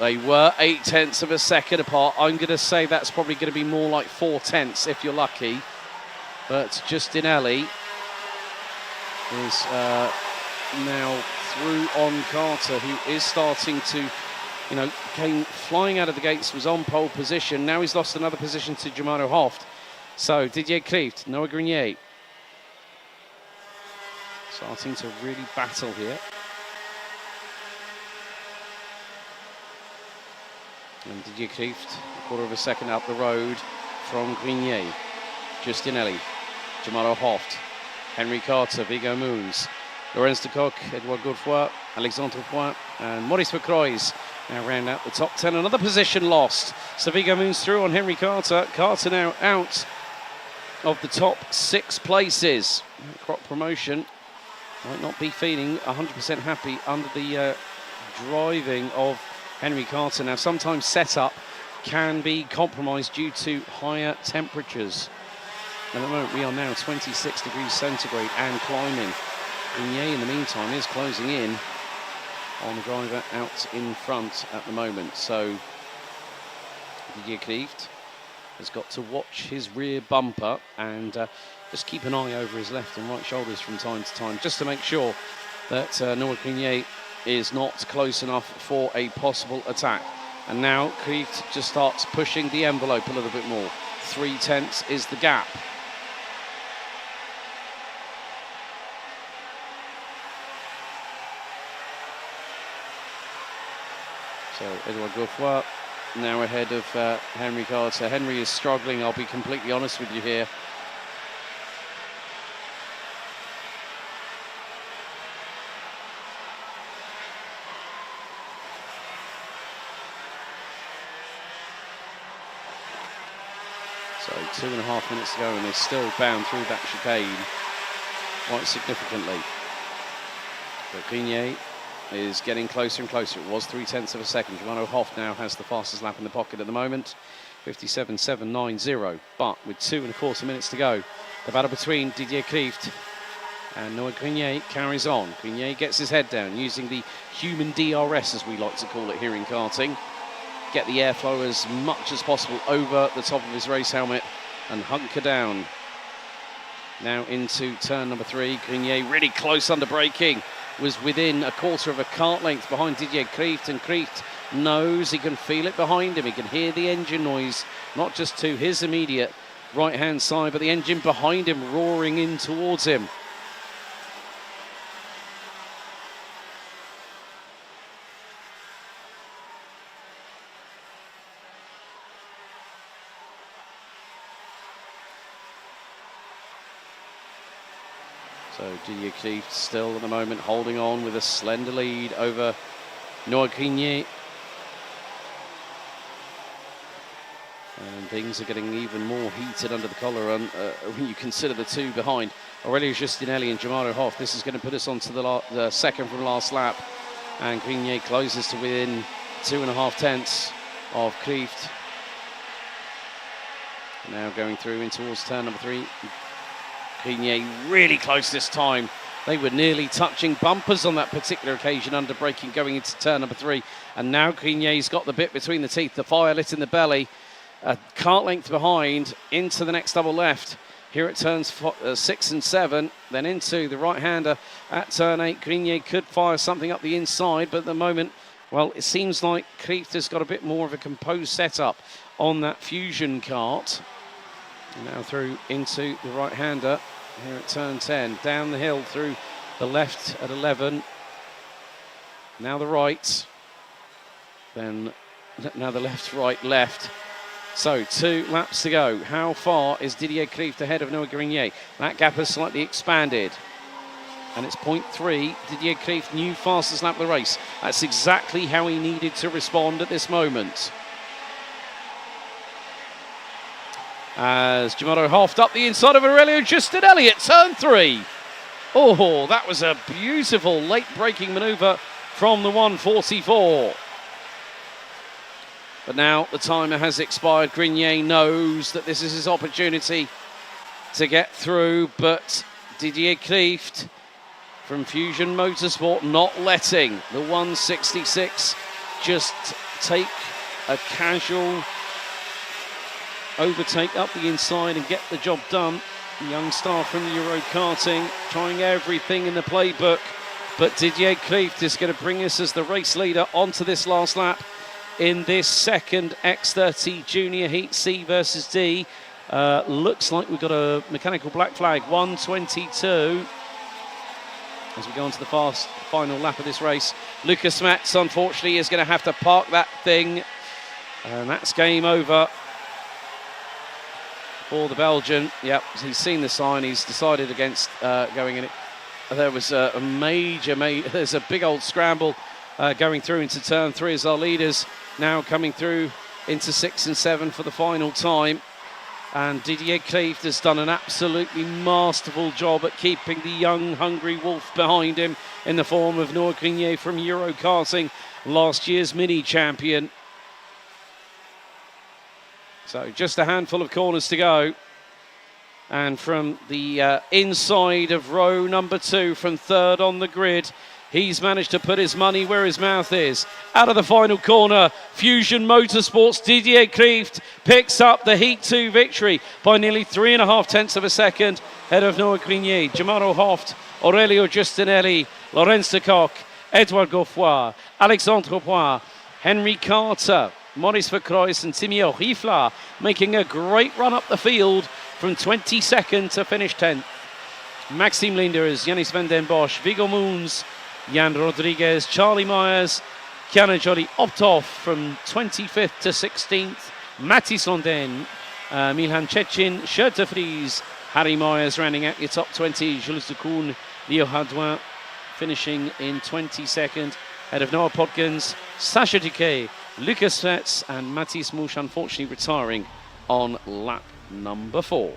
S1: They were 0.8 of a second apart. I'm going to say that's probably going to be more like 0.4 if you're lucky. But Giustinelli is now through on Carter, who is starting to, came flying out of the gates, was on pole position. Now he's lost another position to Germano Hoft. So Didier Klieft, Noah Grenier starting to really battle here. And Didier Klieft, a quarter of a second up the road from Grenier. Giustinelli, Germano Hoft, Henry Carter, Vigo Moons, Lorenz de Kock, Edouard Godefroy, Alexandre Point, and Maurice Vercroys now round out the top 10. Another position lost. So Vigo Moons through on Henry Carter. Carter now out of the top 6 places. Crop promotion might not be feeling 100% happy under the driving of Henry Carter. Now, sometimes setup can be compromised due to higher temperatures. At the moment, we are now 26 degrees centigrade and climbing. Grenier, in the meantime, is closing in on the driver out in front at the moment. So Didier Klieft has got to watch his rear bumper and just keep an eye over his left and right shoulders from time to time, just to make sure that Noah Grenier is not close enough for a possible attack. And now Klieft just starts pushing the envelope a little bit more. 0.3 is the gap. So Edouard Godefroy now ahead of Henry Carter. Henry is struggling, I'll be completely honest with you here. So 2.5 minutes to go, and they're still bound through that chicane quite significantly. But Grenier is getting closer and closer. It was 0.3 of a second. Germano Hoft now has the fastest lap in the pocket at the moment, 57.790. But with 2.25 minutes to go, the battle between Didier Klieft and Noah Grenier carries on. Grenier gets his head down using the human DRS, as we like to call it here in karting. Get the airflow as much as possible over the top of his race helmet and hunker down. Now into turn number 3. Grenier really close under braking. Was within a quarter of a kart length behind Didier Klieft, and Klieft knows he can feel it behind him. He can hear the engine noise, not just to his immediate right-hand side, but the engine behind him roaring in towards him. So Didier Klieft still at the moment holding on with a slender lead over Noah Grenier. And things are getting even more heated under the collar when you consider the two behind. Aurelio Giustinelli and Germano Hoft. This is going to put us onto the second from last lap. And Grenier closes to within 2.5 of Klieft. Now going through in towards turn number 3. Grenier really close this time. They were nearly touching bumpers on that particular occasion under braking going into turn number 3. And now Grenier's got the bit between the teeth, the fire lit in the belly. A kart length behind into the next double left. Here at turns 6 and 7, then into the right-hander at turn 8. Grenier could fire something up the inside, but at the moment, well, it seems like Klieft has got a bit more of a composed setup on that Fusion kart. Now through into the right-hander here at turn 10. Down the hill through the left at 11. Now the right. Then now the left, right, left. So 2 laps to go. How far is Didier Klieft ahead of Noah Grenier? That gap has slightly expanded. And it's 0.3. Didier Klieft, new fastest lap of the race. That's exactly how he needed to respond at this moment. as Giacomo halved up the inside of Aurelio Giustinelli at turn 3. Oh, that was a beautiful late braking manoeuvre from the 144. But now the timer has expired. Grenier knows that this is his opportunity to get through, but Didier Klieft from Fusion Motorsport not letting the 166 just take a casual overtake up the inside and get the job done. The young star from Euro Karting trying everything in the playbook, but Didier Klieft is going to bring us as the race leader onto this last lap in this second X30 Junior Heat C versus D. Looks like we've got a mechanical black flag, 1:22. As we go on to the final lap of this race, Lucas Metz, unfortunately, is going to have to park that thing. And that's game over for the Belgian. Yep, he's seen the sign. He's decided against going in it. There was a there's a big old scramble going through into turn 3 as our leaders now coming through into 6 and 7 for the final time. And Didier Klieft has done an absolutely masterful job at keeping the young, hungry wolf behind him in the form of Noah Grenier from Euro Karting, last year's mini champion. So just a handful of corners to go. And from the inside of row number 2, from third on the grid, he's managed to put his money where his mouth is. Out of the final corner, Fusion Motorsports' Didier Klieft picks up the Heat 2 victory by nearly 3.5 tenths of a second ahead of Noah Grenier, Giacomo Hoft, Aurelio Giustinelli, Laurens de Kock, Edouard Godefroy, Alexandre Poix, Henry Carter, Maurice Verkreuz and Timio Rifla making a great run up the field from 22nd to finish 10th. Maxime Linders, Yanis van den Bosch, Viggo Moons, Jan Rodriguez, Charlie Myers, Kiana Jolly Optov from 25th to 16th. Mathis Londen, Milhan Chechin, Shirt de Vries, Harry Myers rounding out your top 20. Jules de Koon, Leo Hardouin finishing in 22nd. Ahead of Noah Podkins, Sacha Duquet, Lucas Vetz and Mathis Mouche unfortunately retiring on lap number 4.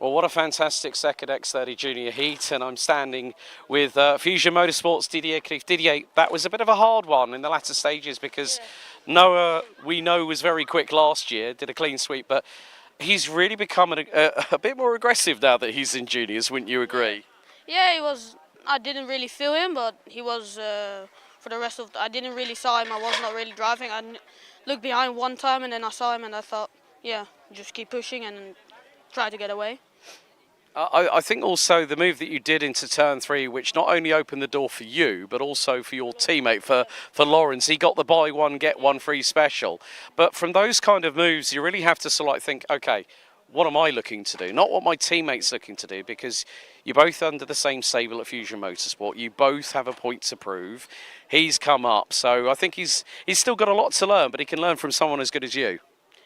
S1: Well, what a fantastic second X30 Junior heat, and I'm standing with Fusion Motorsports Didier Crief. Didier, that was a bit of a hard one in the latter stages because Noah, we know, was very quick last year, did a clean sweep, but he's really become a bit more aggressive now that he's in juniors, wouldn't you agree?
S3: Yeah, he was. I didn't really feel him, but he was. For the rest of, I didn't really saw him. I was not really driving. Looked behind one time and then I saw him and I thought, yeah, just keep pushing and try to get away.
S1: I think also the move that you did into turn 3, which not only opened the door for you, but also for your teammate, for Lawrence. He got the buy one, get one free special. But from those kind of moves, you really have to sort of like think, okay, what am I looking to do? Not what my teammate's looking to do, because you're both under the same stable at Fusion Motorsport. You both have a point to prove. He's come up, so I think he's still got a lot to learn, but he can learn from someone as good as you.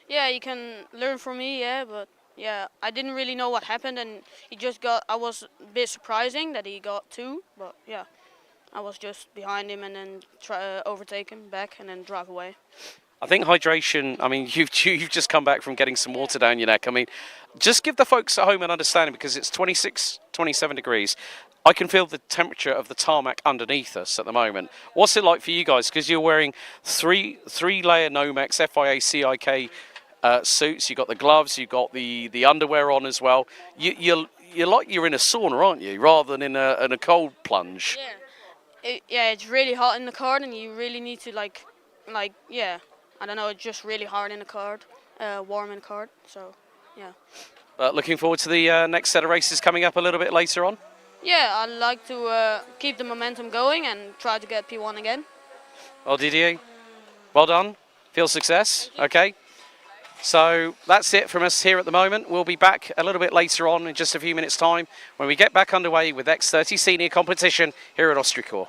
S3: Yeah, you can learn from me, yeah, but yeah, I didn't really know what happened and he just got, I was a bit surprising that he got 2, but yeah, I was just behind him and then try overtake him back and then drive away.
S1: I think hydration, I mean, you've just come back from getting some water down your neck. I mean, just give the folks at home an understanding, because it's 26, 27 degrees. I can feel the temperature of the tarmac underneath us at the moment. What's it like for you guys? Because you're wearing three-layer Nomex FIA CIK suits. You've got the gloves, you've got the underwear on as well. You're like you're in a sauna, aren't you, rather than in a cold plunge?
S3: Yeah, it's really hot in the car and you really need to yeah, I don't know, it's just really hard in the car, warm in the car, so yeah.
S1: Looking forward to the next set of races coming up a little bit later on.
S3: Yeah, I'd like to keep the momentum going and try to get P1 again.
S1: Well, Didier, well done. Feel success. Okay. So that's it from us here at the moment. We'll be back a little bit later on in just a few minutes' time when we get back underway with X30 Senior competition here at Ostricourt.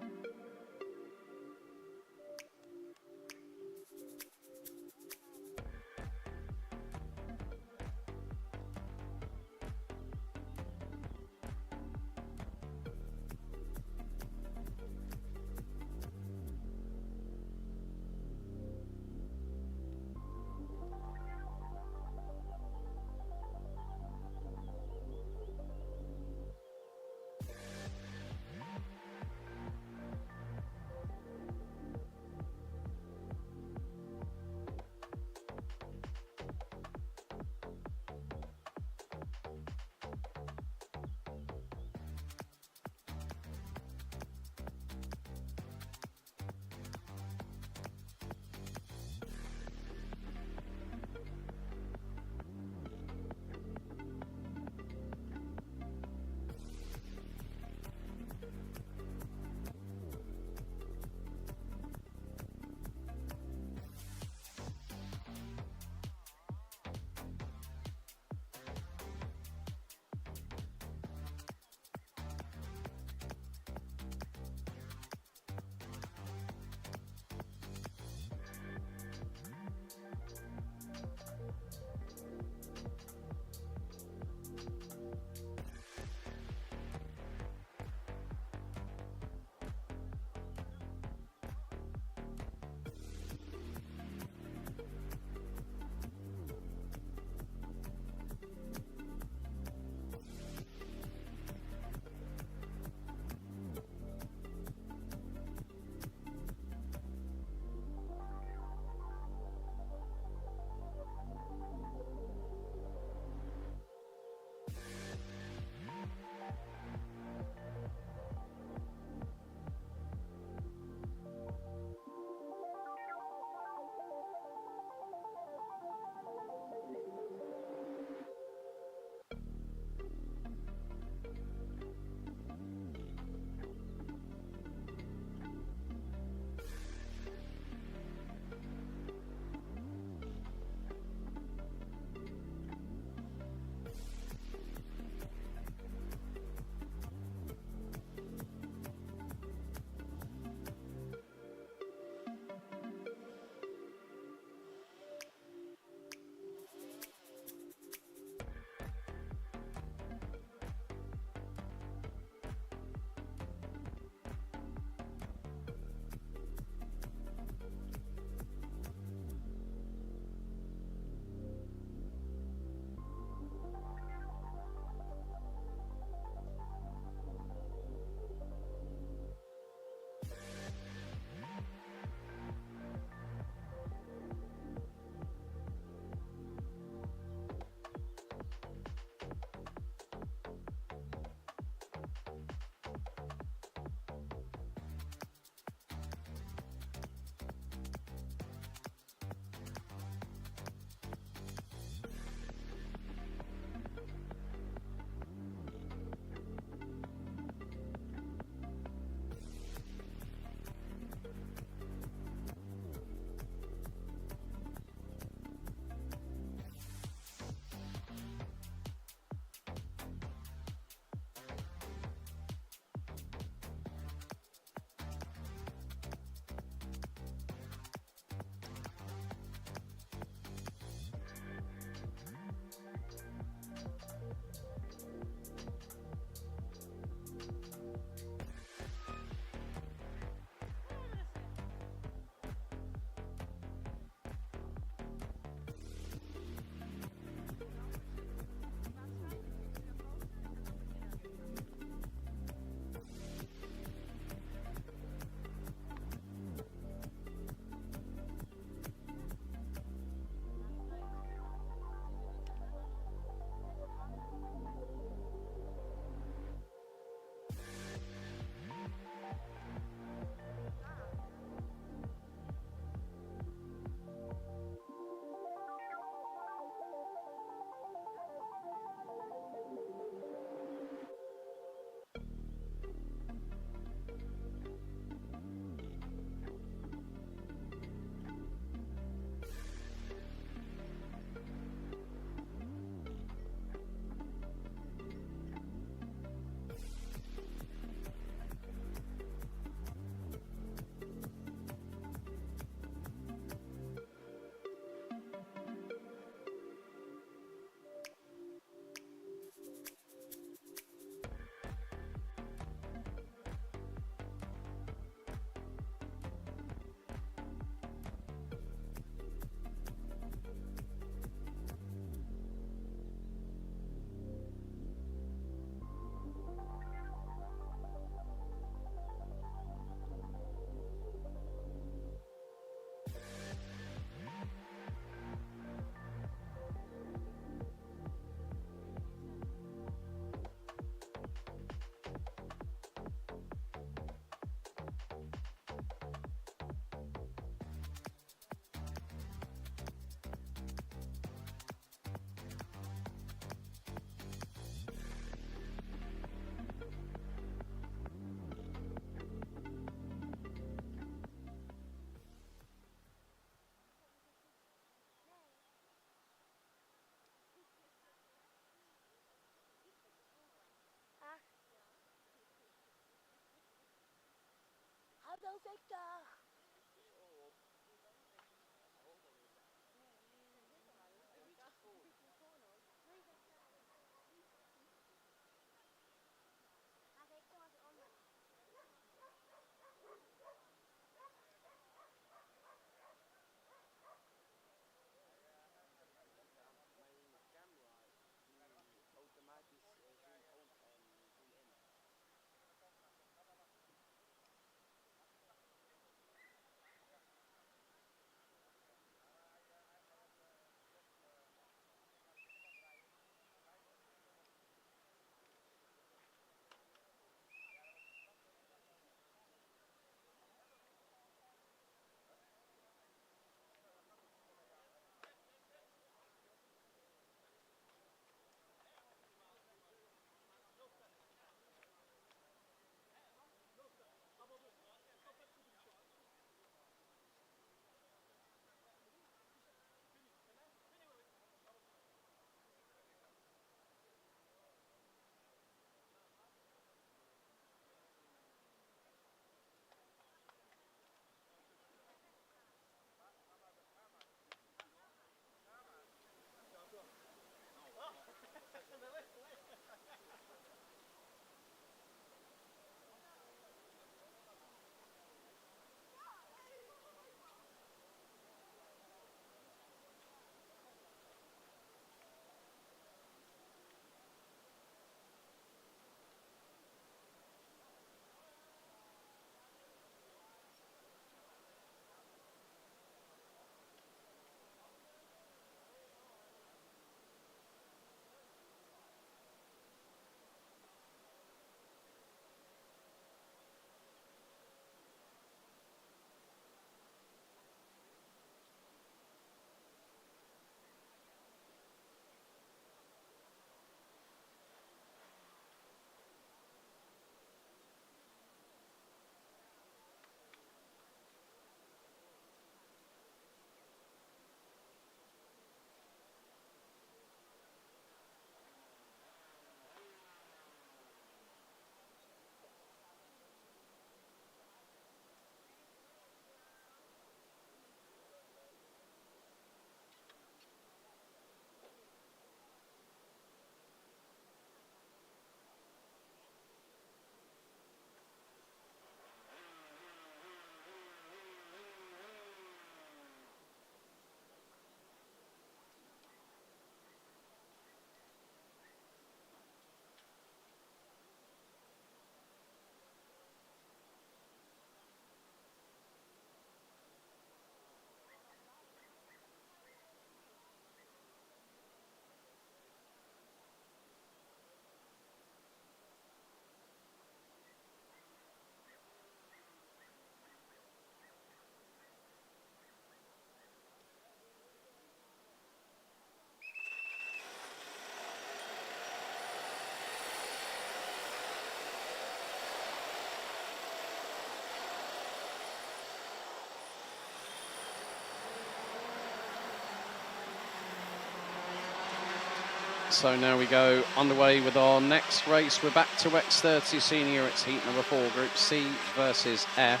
S1: So now we go underway with our next race. We're back to X30 Senior. It's heat number 4, Group C versus F.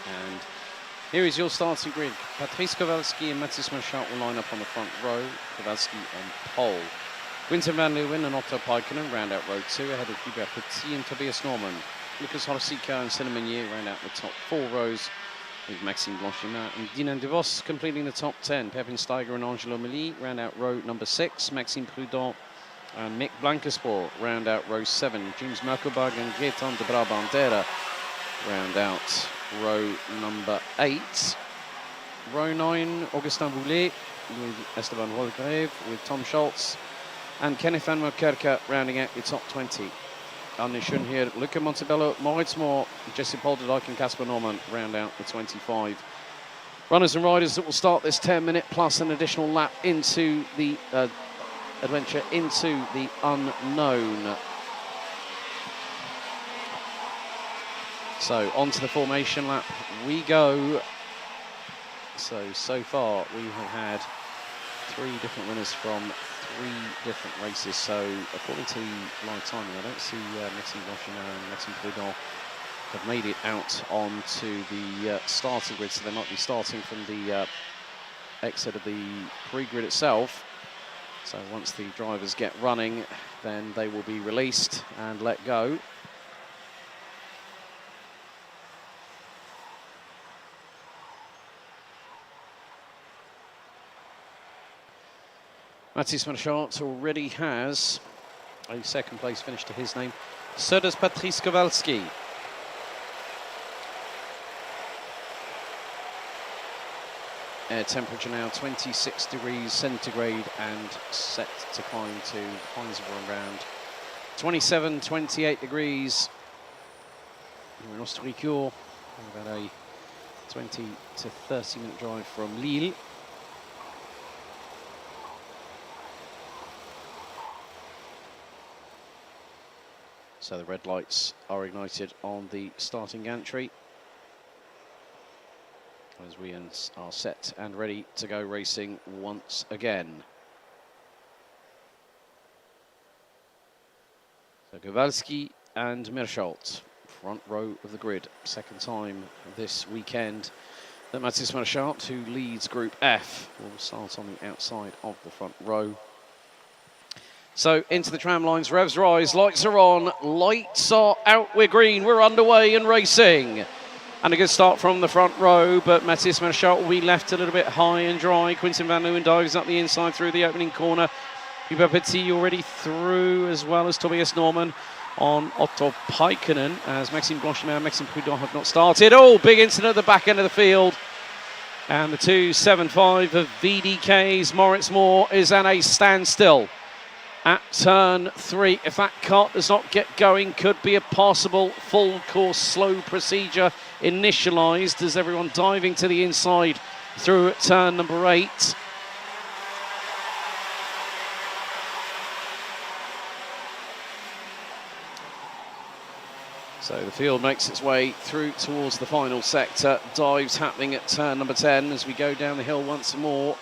S1: And here is your starting grid. Patrice Kowalski and Mathis Marchand will line up on the front row. Kowalski on pole. Winter van Leeuwen and Otto Paikkonen round out row 2 ahead of Hubert Petit and Tobias Norman. Lucas Horsico and Cinnamon Meunier round out the top 4 rows, with Maxime Blanchimard and Dinan De Vos completing the top 10. Pepin Steiger and Angelo Meli round out row number 6. Maxime Prudent and Mick Blankensport round out row 7. James Merkelberg and Gaetan de Brabantera round out row number 8. Row 9, Augustin Boulet with Esteban Walgrave, with Tom Schultz and Kenneth van Mokerke rounding out the top 20. Arne Schoen here, Luca Montebello, Moritz Moore, Jesse Polderdijk and Casper Norman round out the 25. Runners and riders that will start this 10-minute plus an additional lap into the adventure into the unknown. So on to the formation lap we go. So far we have had 3 different winners from 3 different races. So according to live timing, I don't see Maxime Blanchimard and Maxime Prudent have made it out onto the starting grid, so they might be starting from the exit of the pre-grid itself. So once the drivers get running, then they will be released and let go. Matthias Marchand already has a second place finish to his name. So does Patrice Kowalski. Air temperature now 26 degrees centigrade and set to climb to highs of around 27, 28 degrees. We're in Ostricourt, about a 20 to 30 minute drive from Lille. So the red lights are ignited on the starting gantry as we are set and ready to go racing once again. So Kowalski and Marchand, front row of the grid. Second time this weekend that Matthias Marchand, who leads Group F, will start on the outside of the front row. So into the tram lines, revs rise, lights are on, lights are out, we're green, we're underway and racing. And a good start from the front row, but Matthias Marchand will be left a little bit high and dry. Quinten van Leeuwen dives up the inside through the opening corner. Hubert Petit already through, as well as Tobias Norman on Otto Paikkonen, as Maxime Goldschmidt and Maxime Prudhomme have not started. Oh, big incident at the back end of the field. And the 2.75 of VDK's Moritz Moore is at a standstill at turn 3. If that Kart does not get going, could be a possible full course slow procedure initialised as everyone diving to the inside through at turn number 8. So the field makes its way through towards the final sector. Dives happening at turn number 10 as we go down the hill once more.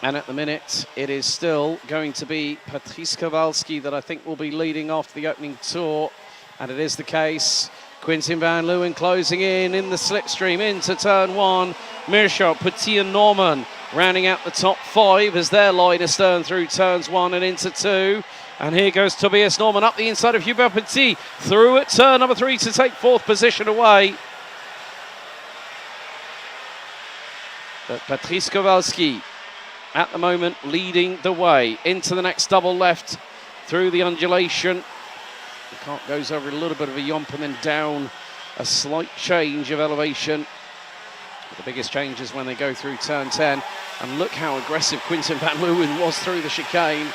S1: And at the minute, it is still going to be Patrice Kowalski that I think will be leading after the opening tour. And it is the case. Quinten van Leeuwen closing in the slipstream into turn 1. Marchand, Petit and Norman rounding out the top 5 as their line astern through turns 1 and into 2. And here goes Tobias Norman up the inside of Hubert Petit through at turn number 3 to take 4th position away. But Patrice Kowalski at the moment leading the way into the next double left through the undulation. The cart goes over a little bit of a yomp and then down a slight change of elevation. The biggest change is when they go through turn 10. And look how aggressive Quinten van Leeuwen was through the chicane.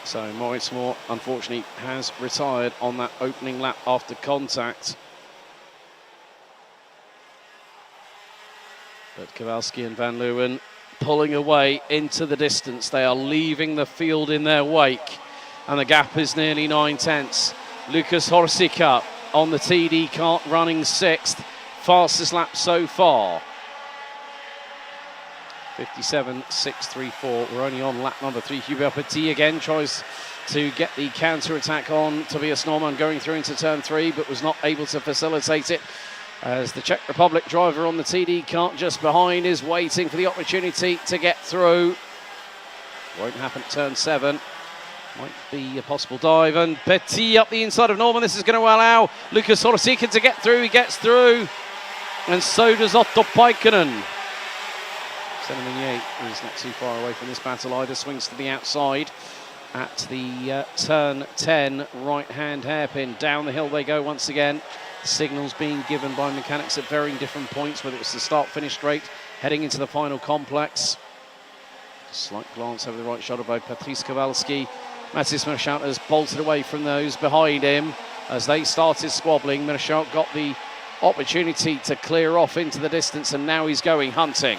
S1: So Moritz Moore, unfortunately, has retired on that opening lap after contact. But Kowalski and van Leeuwen pulling away into the distance. They are leaving the field in their wake. And the gap is nearly 9 tenths. Lucas Horsika on the TD Kart running 6th. Fastest lap so far. 57.634. We're only on lap number 3. Hubert Petit again tries to get the counter-attack on Tobias Norman going through into turn 3, but was not able to facilitate it. As the Czech Republic driver on the TD Kart just behind is waiting for the opportunity to get through. Won't happen at turn 7. Might be a possible dive. And Petit up the inside of Norman. This is going to allow Lucas Horsika to get through. He gets through. And so does Otto Paikkonen. Seneminier is not too far away from this battle either. Swings to the outside at the turn 10 right-hand hairpin. Down the hill they go once again. Signals being given by mechanics at varying different points, whether it's the start-finish straight, heading into the final complex. Slight glance over the right shoulder by Patrice Kowalski. Matthias Marchand has bolted away from those behind him as they started squabbling. Marchand got the opportunity to clear off into the distance, and now he's going hunting.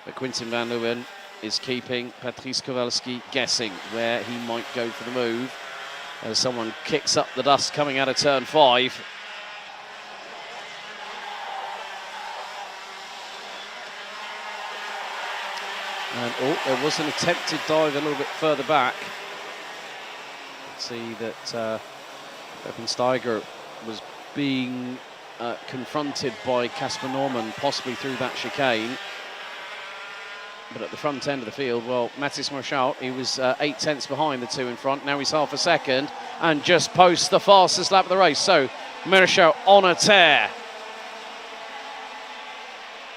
S1: But Quinten van Leeuwen is keeping Patrice Kowalski guessing where he might go for the move as someone kicks up the dust coming out of turn 5. And there was an attempted dive a little bit further back. See that Pepin Steiger was being confronted by Casper Norman, possibly through that chicane. But at the front end of the field, well, Mathis Marchal, he was 8/10 behind the two in front. Now he's half a second and just posts the fastest lap of the race. So Marchal on a tear.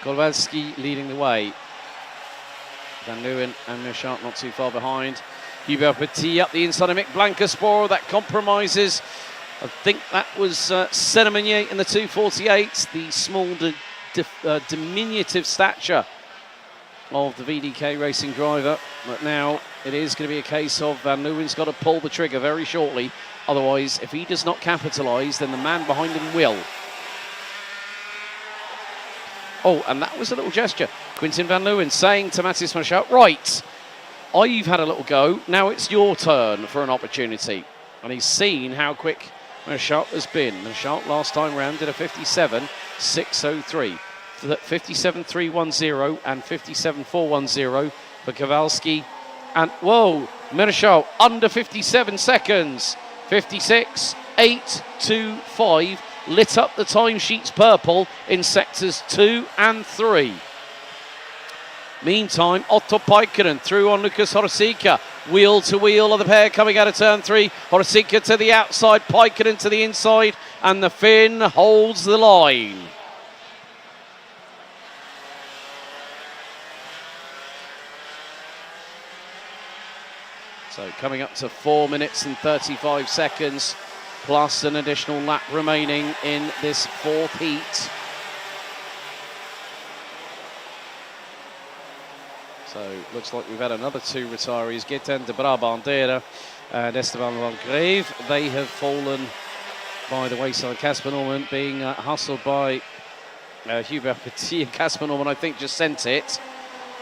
S1: Kowalski leading the way. Van Leeuwen and Marchal not too far behind. Hubert Petit up the inside of Mick Blankenspore. That compromises. I think that was Senemanier in the 248. The small, diminutive stature of the VDK racing driver. But now it is going to be a case of Van Leeuwen's got to pull the trigger very shortly. Otherwise, if he does not capitalise, then the man behind him will. Oh, and that was a little gesture. Quinten Van Leeuwen saying to Mathis Marchal, right, I've had a little go, now it's your turn for an opportunity. And he's seen how quick Marchal has been. Marchal last time round did a 57.603. 57.310 and 57.410 for Kowalski. And, whoa, Marchal under 57 seconds. 56.825. Lit up the timesheets purple in sectors 2 and 3. Meantime, Otto Paikkonen through on Lucas Horsica. Wheel to wheel of the pair coming out of turn 3. Horsica to the outside, Paikkonen to the inside, and the Finn holds the line. So coming up to 4 minutes and 35 seconds, plus an additional lap remaining in this fourth heat. So looks like we've had another two retirees, Gaëtan de Brabandera and Esteban van Greve. They have fallen by the wayside. Casper Norman being hustled by Hubert Petit, and Casper Norman, I think, just sent it.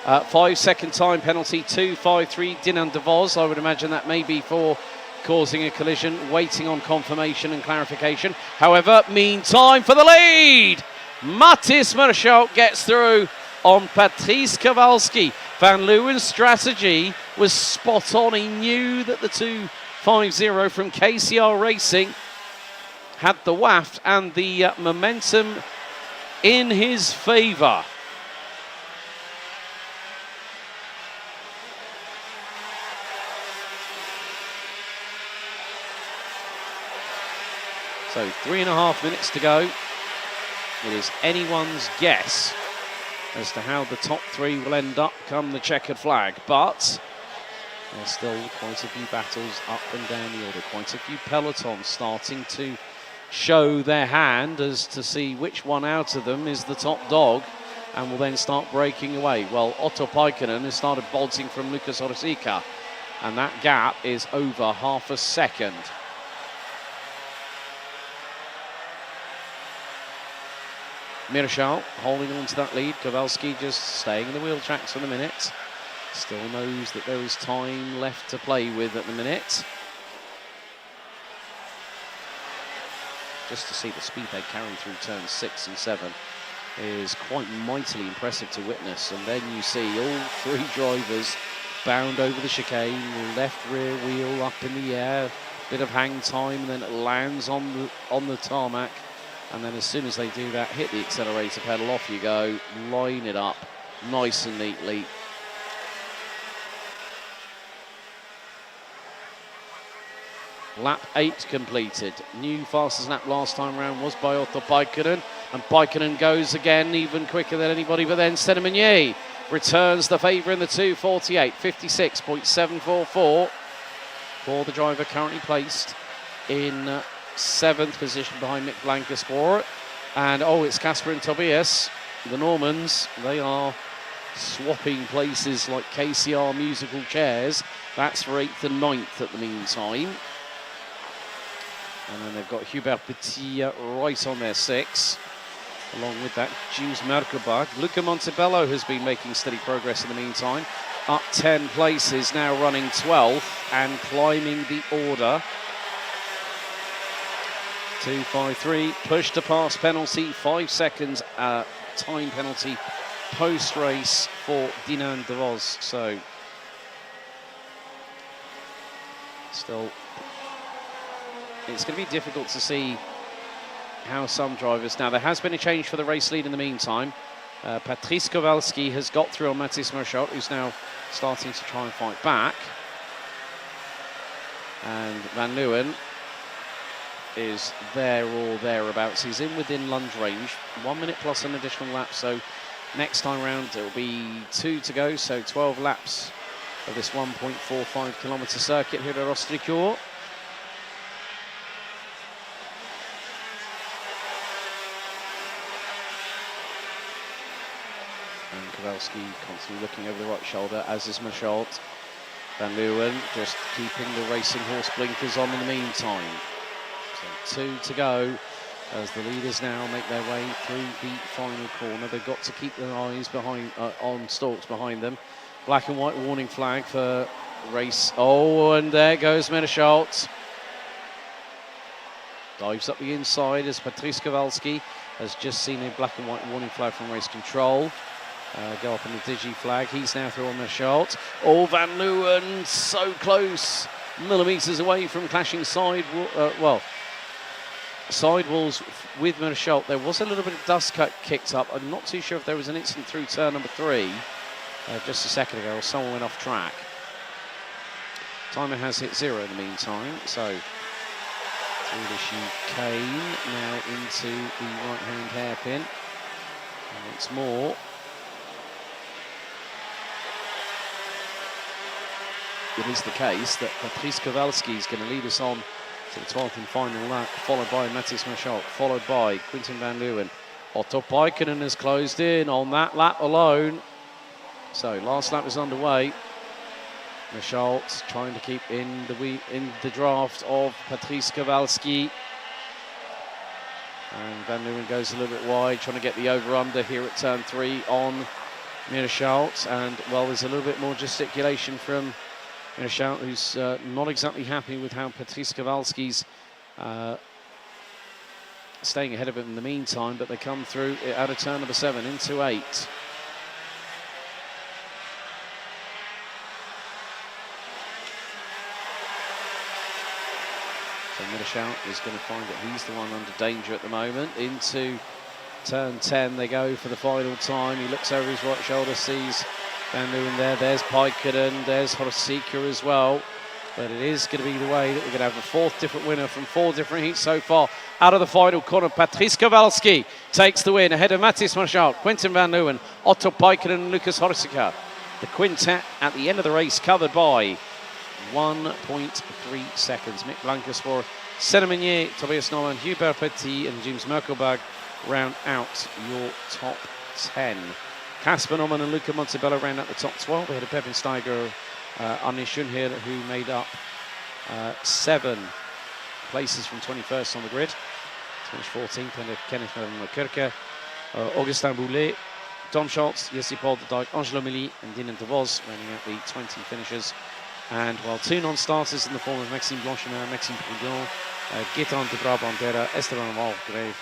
S1: 5 second time penalty, 2.53 Dinan de Vos. I would imagine that may be for causing a collision, waiting on confirmation and clarification. However, meantime for the lead! Mathis Marchal gets through on Patrice Kowalski. Van Leeuwen's strategy was spot on. He knew that the 2.50 from KCR Racing had the waft and the momentum in his favour. So 3.5 minutes to go. It is anyone's guess as to how the top three will end up come the checkered flag. But there's still quite a few battles up and down the order. Quite a few pelotons starting to show their hand as to see which one out of them is the top dog and will then start breaking away. Well, Otto Paikkonen has started bolting from Lucas Horsica, and that gap is over half a second. Marchal holding on to that lead. Kowalski just staying in the wheel tracks for the minute. Still knows that there is time left to play with at the minute. Just to see the speed they carry through turns 6 and 7 is quite mightily impressive to witness. And then you see all three drivers bound over the chicane, left rear wheel up in the air, bit of hang time, and then it lands on the tarmac. And then as soon as they do that, hit the accelerator pedal, off you go, line it up nice and neatly. Lap 8 completed. New fastest lap last time round was by Otto Paikkonen, and Paikkonen goes again even quicker than anybody, but then Senemanier returns the favour in the 2.48, 56.744 for the driver currently placed in 7th position behind Mick Blankenspore. And it's Casper and Tobias, the Normans. They are swapping places like KCR musical chairs. That's for 8th and 9th at the meantime. And then they've got Hubert Petit right on their 6. Along with that, Jules Merkelbach. Luca Montebello has been making steady progress in the meantime. Up 10 places, now running 12th and climbing the order. 2.53, push to pass penalty, 5 seconds time penalty post-race for Dinan de Vos. So still, it's going to be difficult to see how some drivers... Now, there has been a change for the race lead in the meantime. Patrice Kowalski has got through on Mathis Merchot, who's now starting to try and fight back. And Van Leeuwen is there or thereabouts. He's in within lunge range. 1 minute plus an additional lap, so next time round it will be 2 to go, so 12 laps of this 1.45 kilometre circuit here at Ostricourt. And Kowalski constantly looking over the right shoulder, as is Merchot. Van Leeuwen just keeping the racing horse blinkers on in the meantime. So 2 to go as the leaders now make their way through the final corner. They've got to keep their eyes behind on stalks behind them. Black and white warning flag for race. Oh, and there goes Merchot. Dives up the inside as Patrice Kowalski has just seen a black and white warning flag from race control. Go up on the digi flag. He's now through on Merchot. Oh, Van Leeuwen so close, millimetres away from clashing sidewalls with Merchot. There was a little bit of dust kicked up. I'm not too sure if there was an incident through turn number 3 just a second ago, or someone went off track. Timer has hit 0 in the meantime, so through the chicane, now into the right-hand hairpin. And once more, it is the case that Patrice Kowalski is going to lead us on to the 12th and final lap, followed by Mathis Merchot, followed by Quinten Van Leeuwen. Otto Paikkonen has closed in on that lap alone. So last lap is underway. Merchot trying to keep in the draft of Patrice Kowalski. And Van Leeuwen goes a little bit wide, trying to get the over-under here at turn 3 on Merchot. And, well, there's a little bit more gesticulation from Merchot, who's not exactly happy with how Patrice Kowalski's staying ahead of him in the meantime, but they come through out of turn number 7 into 8. So Merchot is going to find that he's the one under danger at the moment. Into turn 10 they go for the final time. He looks over his right shoulder, sees Van Leeuwen there. There's Paikkonen, there's Horsika as well. But it is going to be the way that we're going to have a 4th different winner from 4 different heats so far. Out of the final corner, Patrice Kowalski takes the win ahead of Mathis Merchot, Quinten Van Leeuwen, Otto Paikkonen and Lucas Horsika. The quintet at the end of the race covered by 1.3 seconds. Mick Blankerspoor, Senna Meunier, Tobias Norman, Hubert Petit and James Merkelberg round out your top 10. Casper Norman and Luca Montebello round out the top 12. We had a Pepin Steiger, Arne Schönherr, who made up 7 places from 21st on the grid. Finished 14th under Kenneth Kirke, Augustin Boulet, Tom Scholz, Jesse Paul de Dijk, Angelo Milly and Dinan de Vos rounding out the 20 finishers. And while 2 non-starters in the form of Maxime Blanchemin, Maxime Prudhomme, Gaetan de Brabantera, Esteban Walgrave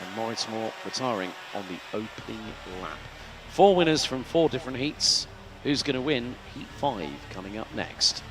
S1: and Moritz Moore retiring on the opening lap. 4 winners from 4 different heats. Who's going to win Heat 5 coming up next?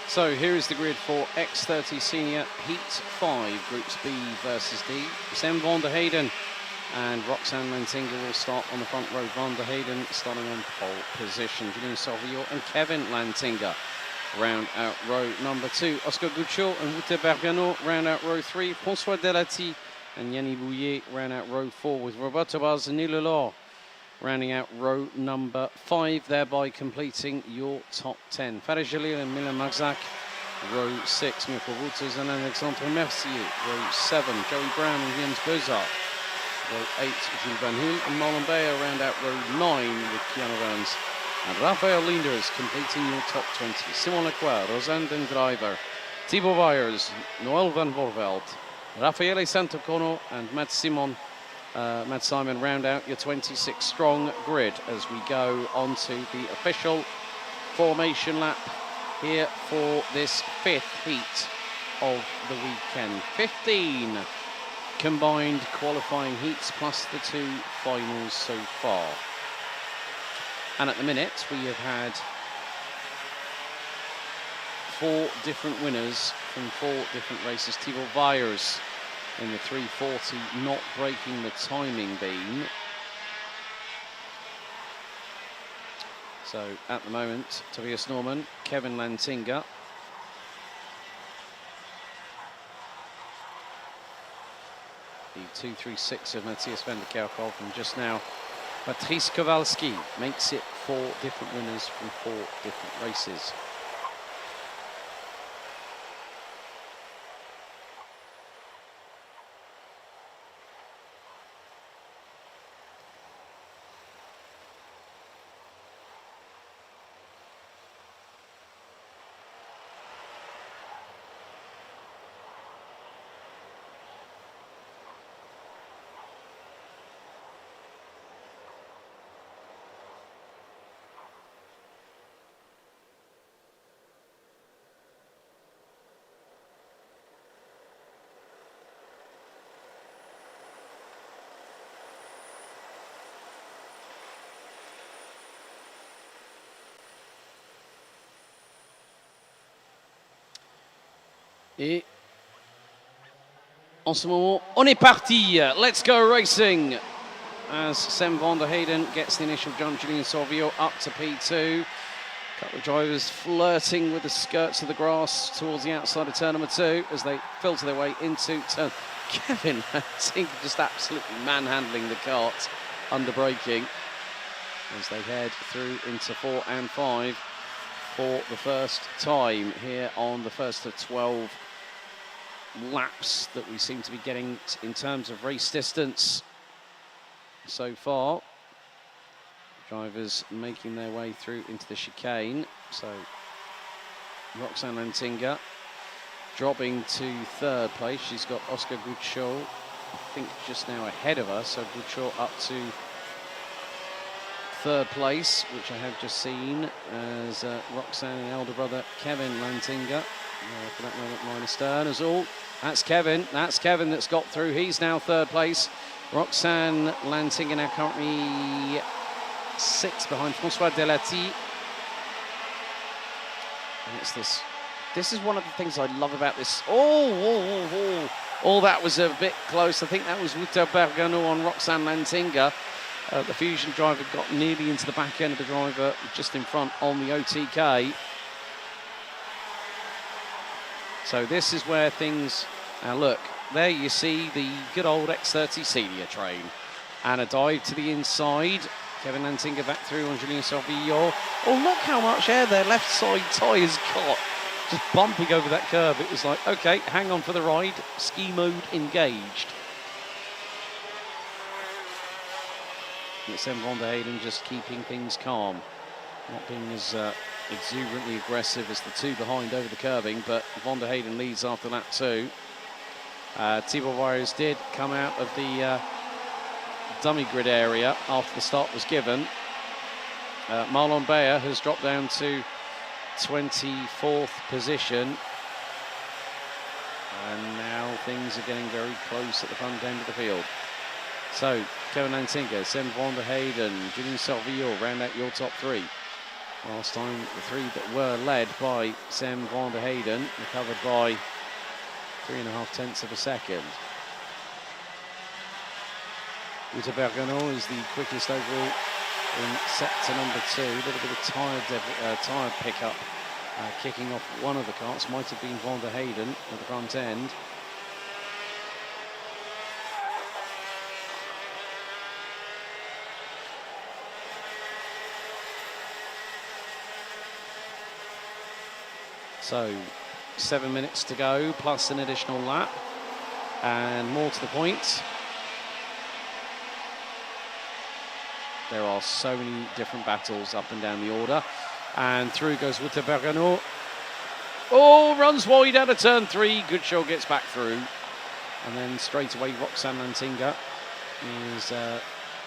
S1: So here is the grid for X30 Senior Heat 5, Groups B versus D. Sam van der Heyden and Roxanne Lantinga will start on the front row. Van der Heyden starting on pole position. Julien Salvio and Kevin Lantinga round out row number 2. Oscar Guccio and Wouter Bergano round out row 3. François Delati and Yanni Bouillet round out row 4, with Roberto Barzani-Lelor rounding out row number 5, thereby completing your top 10. Farid Jalil and Milan Marzak, row 6. Mirko Wouters and Alexandre Mercier, row 7. Joey Brown and Jens Bozart, row 8. Jules Van Hill and Marlon Bayer round out row 9 with Keanu Vans. And Rafael Linders completing your top 20. Simon Lacroix, Rosanne Den Driver, Thibaut Weyers, Noel van Voorveld, Raffaele Santocono and Matt Simon round out your 26 strong grid as we go on to the official formation lap here for this 5th heat of the weekend. 15 combined qualifying heats plus the 2 finals so far. And at the minute we have had 4 different winners from 4 different races. Thibaut Weyers in the 340, not breaking the timing beam. So at the moment, Tobias Norman, Kevin Lantinga. The 236 of Matthias van der Kerkhoff, and just now Patrice Kowalski makes it 4 different winners from 4 different races. Et en ce moment, on est parti. Let's go racing. As Sam van der Heyden gets the initial jump, Julien Salvio up to P2. A couple of drivers flirting with the skirts of the grass towards the outside of turn number 2 as they filter their way into turn. Kevin Lantinga just absolutely manhandling the kart under braking as they head through into 4 and 5 for the first time here on the first of 12 laps that we seem to be getting in terms of race distance so far. Drivers making their way through into the chicane. So Roxanne Lantinga dropping to 3rd place. She's got Oscar Guccio, I think, just now ahead of her. So Guccio up to 3rd place, which I have just seen, as Roxanne and elder brother Kevin Lantinga. For that moment, minus stern as all. That's Kevin that's got through. He's now 3rd place. Roxanne Lantinga now currently 6th behind François Delati. And it's this. This is one of the things I love about this. Oh, that was a bit close. I think that was Wouter Bergano on Roxanne Lantinga. The Fusion driver got nearly into the back end of the driver just in front on the OTK. So this is where things, now look, there you see the good old X30 Senior train. And a dive to the inside. Kevin Lantinga back through on Julien Salvio. Oh, look how much air their left side tyres got. Just bumping over that curve. It was like, okay, hang on for the ride. Ski mode engaged. It's Sam van der Heyden just keeping things calm. Not being as exuberantly aggressive as the 2 behind over the curbing, but van der Heyden leads after lap 2. Thibaut Weyers did come out of the dummy grid area after the start was given. Marlon Bayer has dropped down to 24th position. And now things are getting very close at the front end of the field. So, Kevin Lantinga, Sam van der Heyden, Julien Salvio round out your top 3. Last time, the three that were led by Sam van der Heyden were covered by 3.5 tenths of a second. Uta Bergano is the quickest overall in sector number 2. A little bit of tired pickup kicking off one of the carts. Might have been van der Heyden at the front end. So 7 minutes to go, plus an additional lap, and more to the point. There are so many different battles up and down the order. And through goes Uta Bergano. Oh, runs wide out of turn 3. Good show, gets back through. And then straight away, Roxanne Lantinga is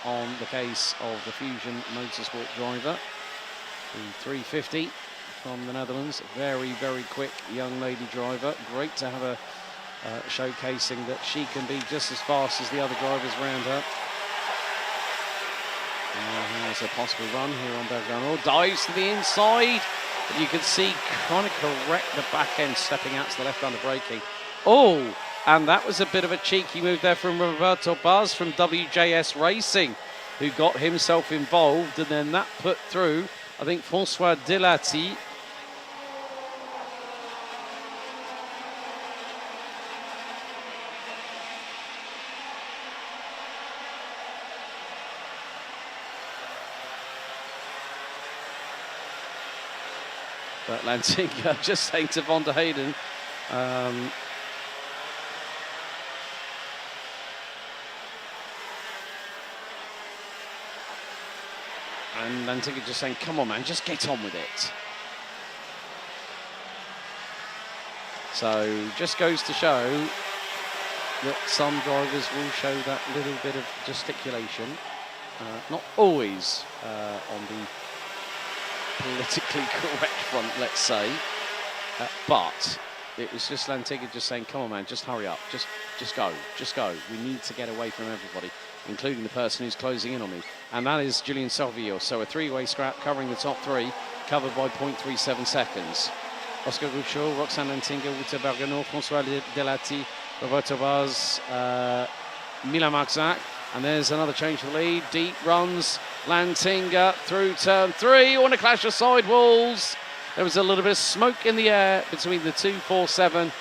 S1: on the case of the Fusion Motorsport driver. The 350 from the Netherlands. Very, very quick young lady driver. Great to have her showcasing that she can be just as fast as the other drivers around her. Has a possible run here on Bergano. Dives to the inside. But you can see trying to correct the back end, stepping out to the left under braking. Oh, and that was a bit of a cheeky move there from Roberto Buzz from WJS Racing, who got himself involved, and then that put through, I think, François Delati. But Lantinga just saying to van der Heyden, and Lantinga just saying, come on man, just get on with it. So just goes to show that some drivers will show that little bit of gesticulation. Not always on the politically correct front, let's say, but it was just Lantinga just saying, come on man, just hurry up, just go, we need to get away from everybody, including the person who's closing in on me, and that is Julian Salvio. So a three-way scrap covering the top 3, covered by 0.37 seconds. Oscar Guccio, Roxanne Lantinga, Uta Bergano, François Delati, Roberto Baz, Milan Marczak. And there's another change for the lead. Deep runs Lantinga through turn 3. On a clash of sidewalls. There was a little bit of smoke in the air between the 2.47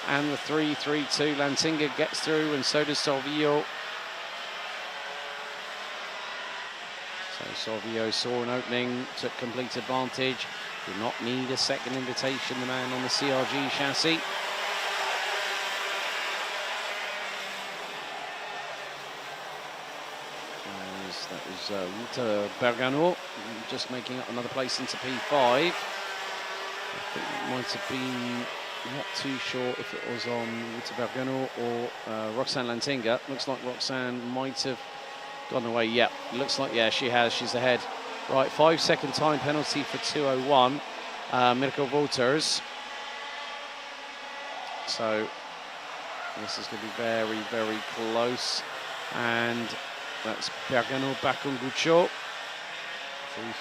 S1: and the 3.32. Lantinga gets through, and so does Salvio. So Salvio saw an opening, took complete advantage. Did not need a second invitation, the man on the CRG chassis. That was Uta Bergano just making up another place into P5. I think it might have been, not too sure if it was on Uta Bergano or Roxanne Lantinga. Looks like Roxanne might have gone away. Yeah, looks like, yeah, she has. She's ahead. Right, 5-second time penalty for 2:01. Mirko Wolters. So this is going to be very, very close. And that's Bergano back on Guccio.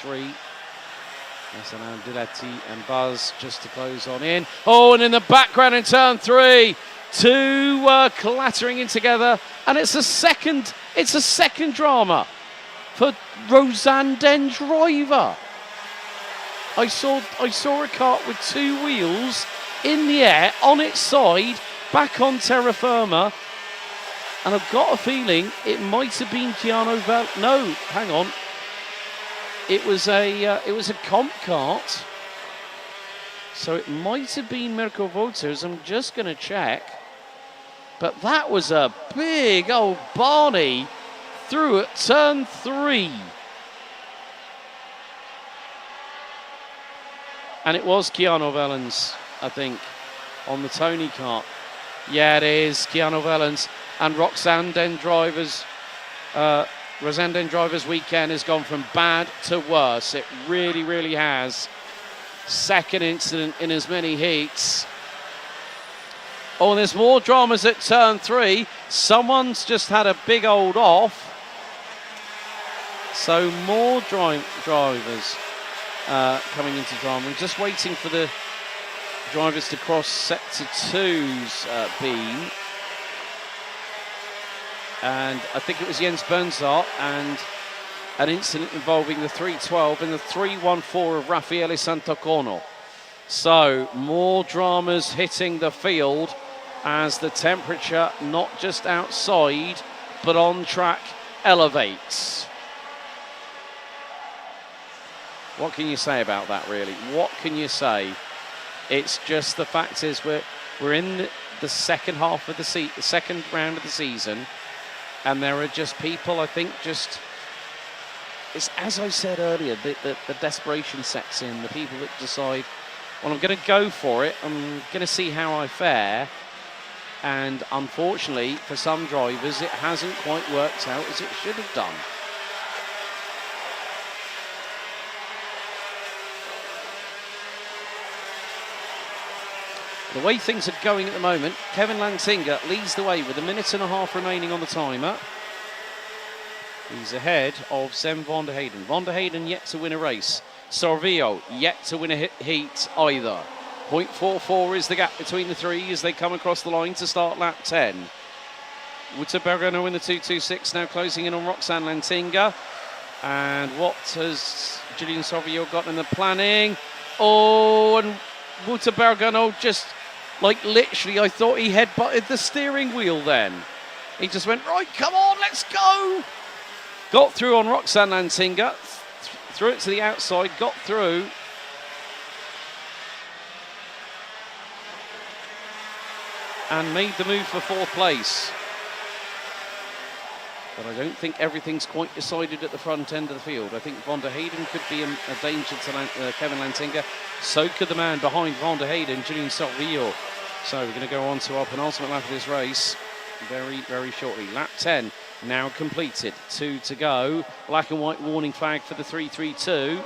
S1: 3-3. That's now Delati and Buzz just to close on in. Oh, and in the background in turn 3, 2 clattering in together, and it's a second drama for Rosanne Den driver. I saw a kart with 2 wheels in the air on its side, back on terra firma. And I've got a feeling it might have been Keanu No, hang on. It was a comp kart. So it might have been Mirko Wolters. I'm just going to check. But that was a big old Barney through at turn 3. And it was Keanu Vellens, I think, on the Tony kart. Yeah, it is Keanu Vellens. And Roxanne Den Drivers, Rosanne Den Drivers weekend has gone from bad to worse. It really, really has. Second incident in as many heats. Oh, there's more dramas at turn 3. Someone's just had a big old off. So more drivers coming into drama. I'm just waiting for the drivers to cross Sector 2's beam. And I think it was Jens Bernzart and an incident involving the 312 and the 314 of Raffaele Santocorno. So more dramas hitting the field as the temperature, not just outside, but on track, elevates. What can you say about that, really? What can you say? It's just the fact is we're in the second half of the second round of the season, and there are just people, I think, just, it's as I said earlier, the desperation sets in, the people that decide, well, I'm going to go for it, I'm going to see how I fare, and unfortunately, for some drivers, it hasn't quite worked out as it should have done. The way things are going at the moment, Kevin Lantinga leads the way with 1.5 minutes remaining on the timer. He's ahead of Sven van der Heyden. Van der Heyden yet to win a race. Sorvio yet to win a heat either. 0.44 is the gap between the three as they come across the line to start lap 10. Wouter Bergano in the 2.26 now closing in on Roxanne Lantinga. And what has Julian Sorvio got in the planning? Oh, and Wouter Bergano just, like literally, I thought he headbutted the steering wheel then. He just went, right, come on, let's go. Got through on Roxanne Lantinga, threw it to the outside, got through. And made the move for 4th place. But I don't think everything's quite decided at the front end of the field. I think Van der Heyden could be a danger to Kevin Lantinga. So could the man behind Van der Heyden, Julian Sorvio. So we're going to go on to our penultimate lap of this race very, very shortly. Lap 10 now completed. 2 to go. Black and white warning flag for the 332.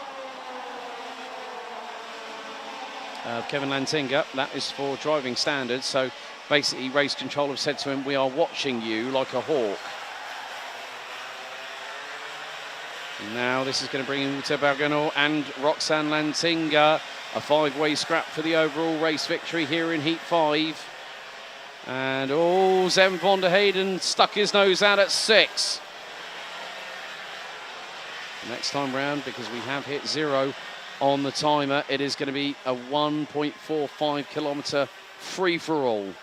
S1: Kevin Lantinga, that is for driving standards. So basically race control have said to him, we are watching you like a hawk. Now this is going to bring in Wouter Bergano and Roxanne Lantinga. A 5-way scrap for the overall race victory here in Heat 5. And oh, Sven van der Heyden stuck his nose out at 6. Next time round, because we have hit 0 on the timer, it is going to be a 1.45 kilometre free-for-all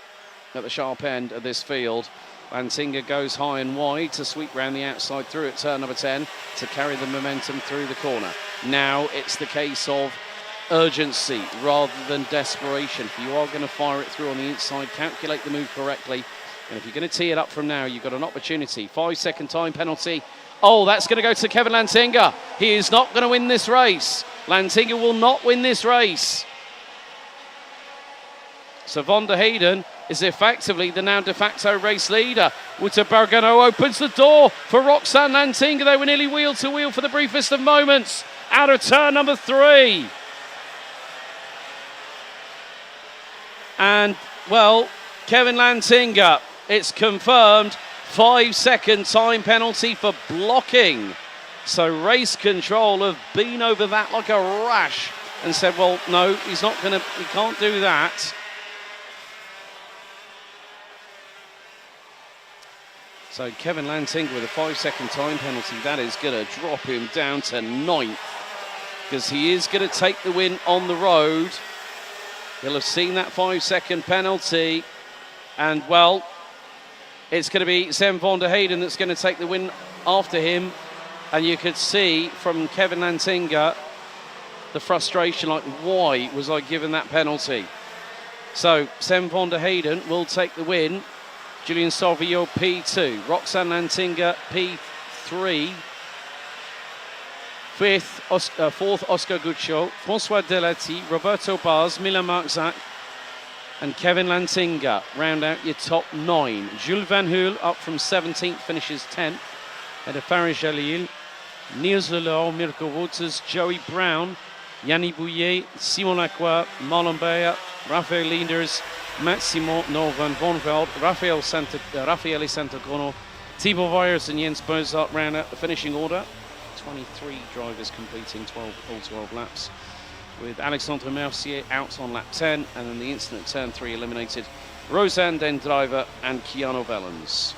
S1: at the sharp end of this field. Lantinga goes high and wide to sweep round the outside through at turn number 10 to carry the momentum through the corner. Now it's the case of urgency rather than desperation. If you are going to fire it through on the inside, calculate the move correctly. And if you're going to tee it up from now, you've got an opportunity. 5-second time penalty. Oh, that's going to go to Kevin Lantinga. He is not going to win this race. Lantinga will not win this race. So Van der Heyden is effectively the now de facto race leader. Wouter Bergano opens the door for Roxanne Lantinga. They were nearly wheel to wheel for the briefest of moments out of turn number 3. And, well, Kevin Lantinga, it's confirmed, 5-second time penalty for blocking. So race control have been over that like a rash and said, well, no, he can't do that. So Kevin Lantinga with a 5-second time penalty, that is going to drop him down to 9th because he is going to take the win on the road. He'll have seen that 5-second penalty and, well, it's going to be Sven van der Heyden that's going to take the win after him. And you could see from Kevin Lantinga the frustration, like, why was I given that penalty? So Sven van der Heyden will take the win. Julian Sorvio P2, Roxanne Lantinga P3, fourth Oscar Guccio, François Delati, Roberto Baz, Milan Marczak, and Kevin Lantinga round out your top 9. Jules Van Hoel up from 17th, finishes 10th. And Farid Jalil, Niels Lelor, Mirko Wouters, Joey Brown, Yanni Bouillet, Simon Lacroix, Marlon Beyer, Raphael Leenders, Matt Simon, Noel van Vonveld, Raffaele Santocorno, Thibaut Veyers and Jens Bozart round out the finishing order. 23 drivers completing all 12 laps, with Alexandre Mercier out on lap 10, and then the incident at turn 3 eliminated Roseanne Den Driver and Keanu Bellens.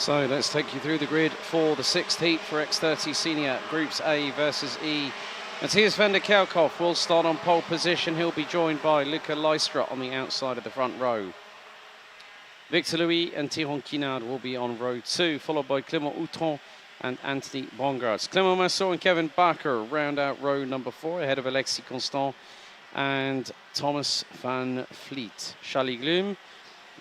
S1: So let's take you through the grid for the 6th heat for X30 Senior Groups A versus E. Matthias van der Kerkhoff will start on pole position. He'll be joined by Luca Leistra on the outside of the front row. Victor Louis and Tyrone Kinard will be on row 2, followed by Clément Outron and Anthony Bongarts. Clément Massot and Kevin Bakker round out row number 4 ahead of Alexis Constant and Thomas van Vliet. Charlie Gloom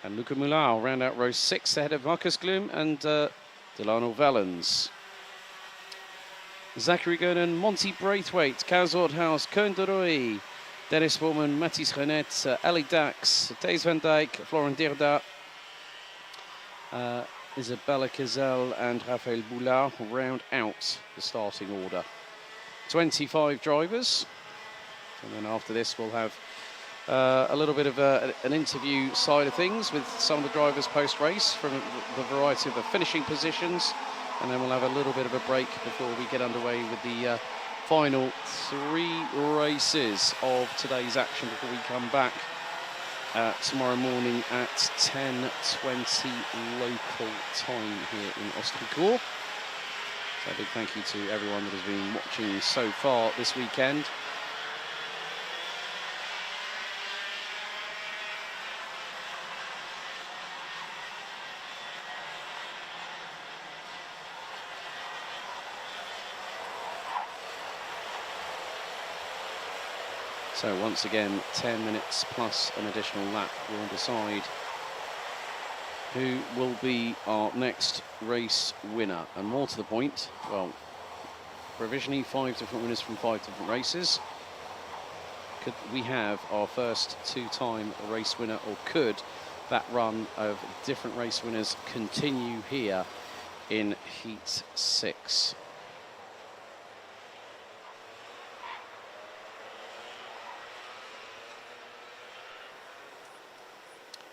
S1: and Luca Moulin round out row 6 ahead of Marcus Gloom and Delano Vallens. Zachary Gurden, Monty Braithwaite, Kaz Ordhaus, Koen de Rooij, Dennis Bowman, Mathis Renet, Ali Dax, Thijs van Dijk, Florent Dirda, Isabella Cazel and Raphael Boulard round out the starting order. 25 drivers, and then after this we'll have a little bit of an interview side of things with some of the drivers post-race from the variety of the finishing positions, and then we'll have a little bit of a break before we get underway with the final 3 races of today's action before we come back tomorrow morning at 10:20 local time here in Ostricourt. So a big thank you to everyone that has been watching so far this weekend. So once again, 10 minutes plus an additional lap will decide who will be our next race winner. And more to the point, well, provisionally 5 different winners from 5 different races. Could we have our first 2-time race winner, or could that run of different race winners continue here in Heat 6?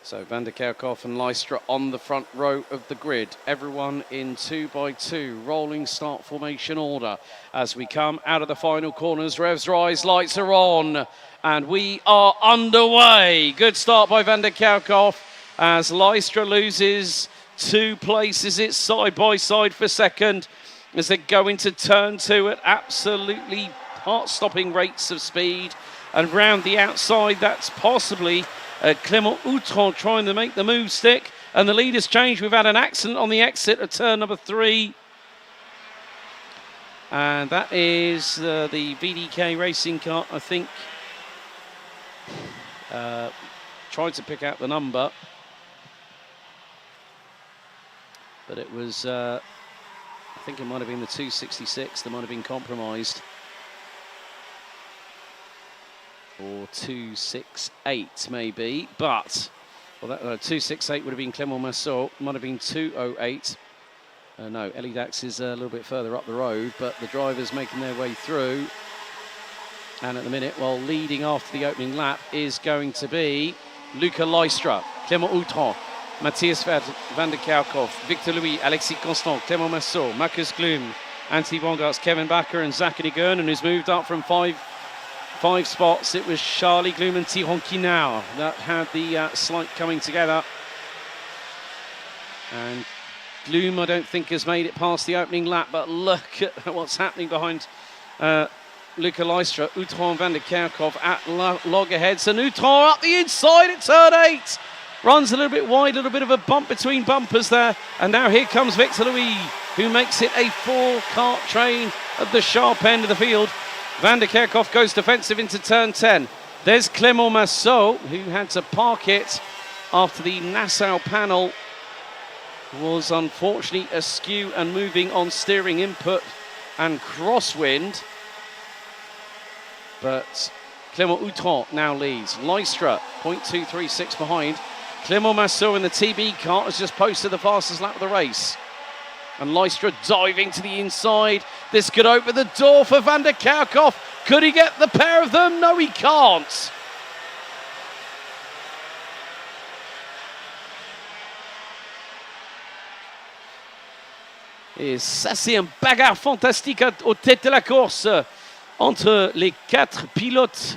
S1: So van der Kerkhoff and Leistra on the front row of the grid. Everyone in 2x2, rolling start formation order. As we come out of the final corners, revs rise, lights are on, and we are underway. Good start by van der Kerkhoff as Leistra loses 2 places. It's side by side for second as they go into turn 2 at absolutely heart-stopping rates of speed. And round the outside, that's possibly Clément Outron trying to make the move stick, and the lead has changed. We've had an accident on the exit of turn number 3, and that is the VDK racing car, I think, tried to pick out the number, but it was I think it might have been the 266 that might have been compromised, or 268 maybe, but well, that 268 would have been Clément Massot, might have been 208. No, Ellie Dax is a little bit further up the road, but the drivers making their way through. And at the minute, well, leading after the opening lap is going to be Luca Leistra, Clément Outron, Matthias van der Kerkhoff, Victor Louis, Alexis Constant, Clément Massot, Marcus Gloom, Anthony Bongarts, Kevin Bakker and Zachary Gurden, who's moved up from 5 spots. It was Charlie Gloom and Tyrone Kinard that had the slight coming together. And Gloom, I don't think, has made it past the opening lap, but look at what's happening behind Luca Leistra. Outron van der Kerkhoff at loggerheads, and Outron up the inside at turn 8. Runs a little bit wide, a little bit of a bump between bumpers there. And now here comes Victor Louis, who makes it a 4-kart train at the sharp end of the field. Van der Kerkhoff goes defensive into turn 10. There's Clément Massot, who had to park it after the Nassau panel was unfortunately askew and moving on steering input and crosswind. But Clément Outron now leads. Leistra, 0.236 behind. Clément Massot in the TB kart has just posted the fastest lap of the race. And Leistra diving to the inside. This could open the door for van der Kerkhoff. Could he get the pair of them? No, he can't. Et ça, c'est un bagarre fantastique aux têtes de la course entre les 4 pilotes.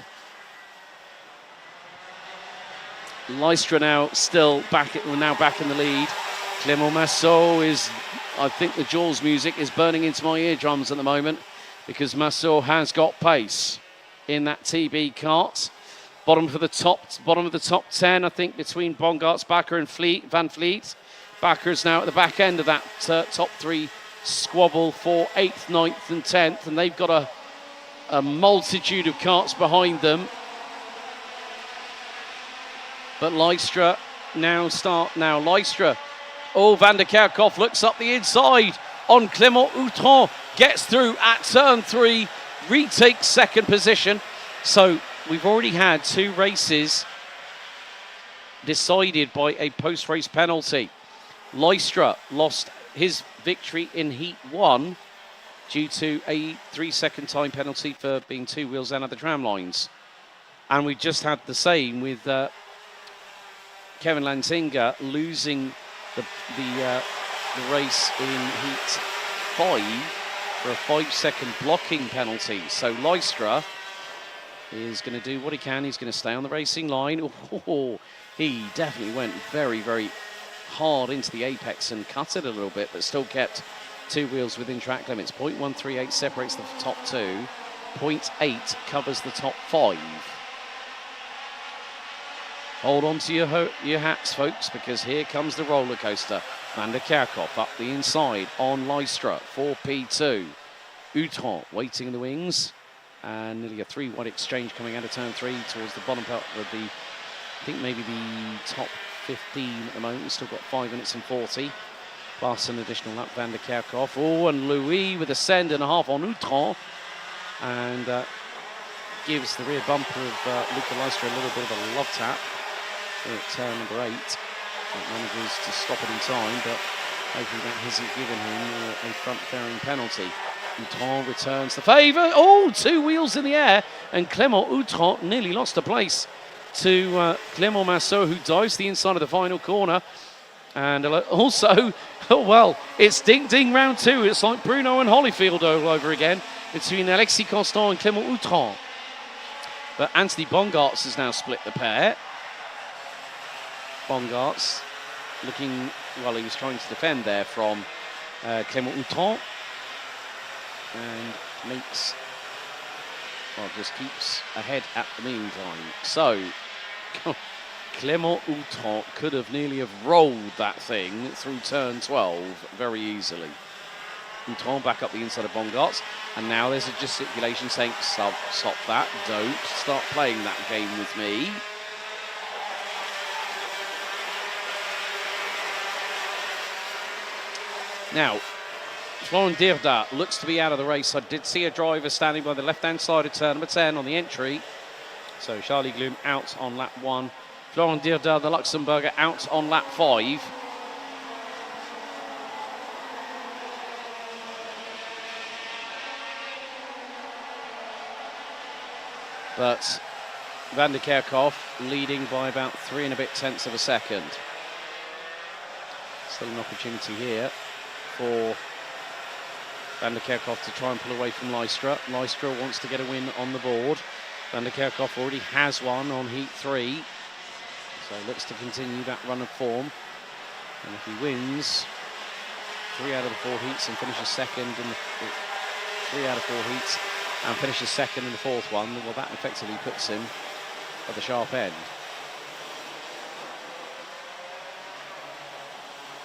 S1: Leistra now back in the lead. Clément Massot is, I think the Jaws music is burning into my eardrums at the moment because Massot has got pace in that TB kart. Bottom of the top 10, I think, between Bongarts, Bakker and Van Vliet. Bakker's now at the back end of that top 3 squabble for 8th, 9th and 10th, and they've got a multitude of karts behind them. But Lystra Lystra. Oh, Van der Kerkhoff looks up the inside on Clément Outron, gets through at turn 3, retakes second position. So we've already had 2 races decided by a post-race penalty. Lystra lost his victory in Heat 1 due to a 3-second time penalty for being 2 wheels down at the tram lines. And we just had the same with Kevin Lantinga losing the race in Heat 5 for a 5-second blocking penalty. So Lystra is going to do what he can. He's going to stay on the racing line. Oh, he definitely went very, very hard into the apex and cut it a little bit, but still kept 2 wheels within track limits. 0.138 separates the top 2. 0.8 covers the top 5. Hold on to your hats, folks, because here comes the roller coaster. Van der Kerkhoff up the inside on Lystra for P2. Outron waiting in the wings, and nearly a 3-wide exchange coming out of turn 3 towards the bottom part of the, I think maybe the top 15 at the moment. We've still got 5 minutes and 40, plus an additional lap. Van der Kerkhoff. Oh, and Louis with a send and a half on Outron, and gives the rear bumper of Luca Lystra a little bit of a love tap at turn number 8. That manages to stop it in time, but hopefully that hasn't given him a front-fairing penalty. Outron returns the favour. Oh, 2 wheels in the air, and Clément Outron nearly lost a place to Clément Massot, who dives the inside of the final corner. And also, oh well, it's ding-ding round 2. It's like Bruno and Holyfield all over again between Alexis Constant and Clément Outron. But Anthony Bongarts has now split the pair. Bongarts looking, well, he was trying to defend there from Clément Outron, and makes, well, just keeps ahead at the meantime. So Clément Outron could have nearly have rolled that thing through turn 12 very easily. Outron back up the inside of Bongarts, and now there's a gesticulation saying, stop that, don't start playing that game with me. Now, Florent Dirda looks to be out of the race. I did see a driver standing by the left-hand side of turn number 10 on the entry. So Charlie Gloom out on lap 1. Florent Dirda, the Luxembourger, out on lap 5. But Van der Kerkhoff leading by about 3 and a bit tenths of a second. Still an opportunity here for Van der Kerkhoff to try and pull away from Lystra. Lystra wants to get a win on the board. Van der Kerkhoff already has one on Heat 3. So looks to continue that run of form. And if he wins 3 out of the 4 heats and finishes second in the 3 out of 4 heats and finishes second in the 4th one, well, that effectively puts him at the sharp end.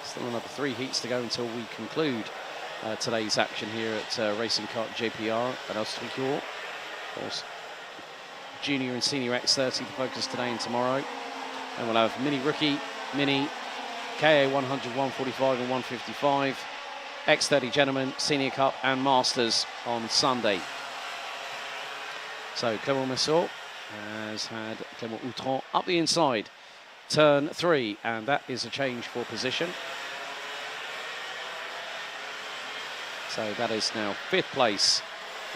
S1: Still another 3 heats to go until we conclude today's action here at Racing Kart JPR at Ostricourt. Of course, Junior and Senior X30 the focus today and tomorrow. And we'll have Mini Rookie, Mini, KA 100, 145 and 155, X30 Gentlemen, Senior Cup and Masters on Sunday. So Clément Massot has had Clément Outron up the inside, turn 3, and that is a change for position. So that is now 5th place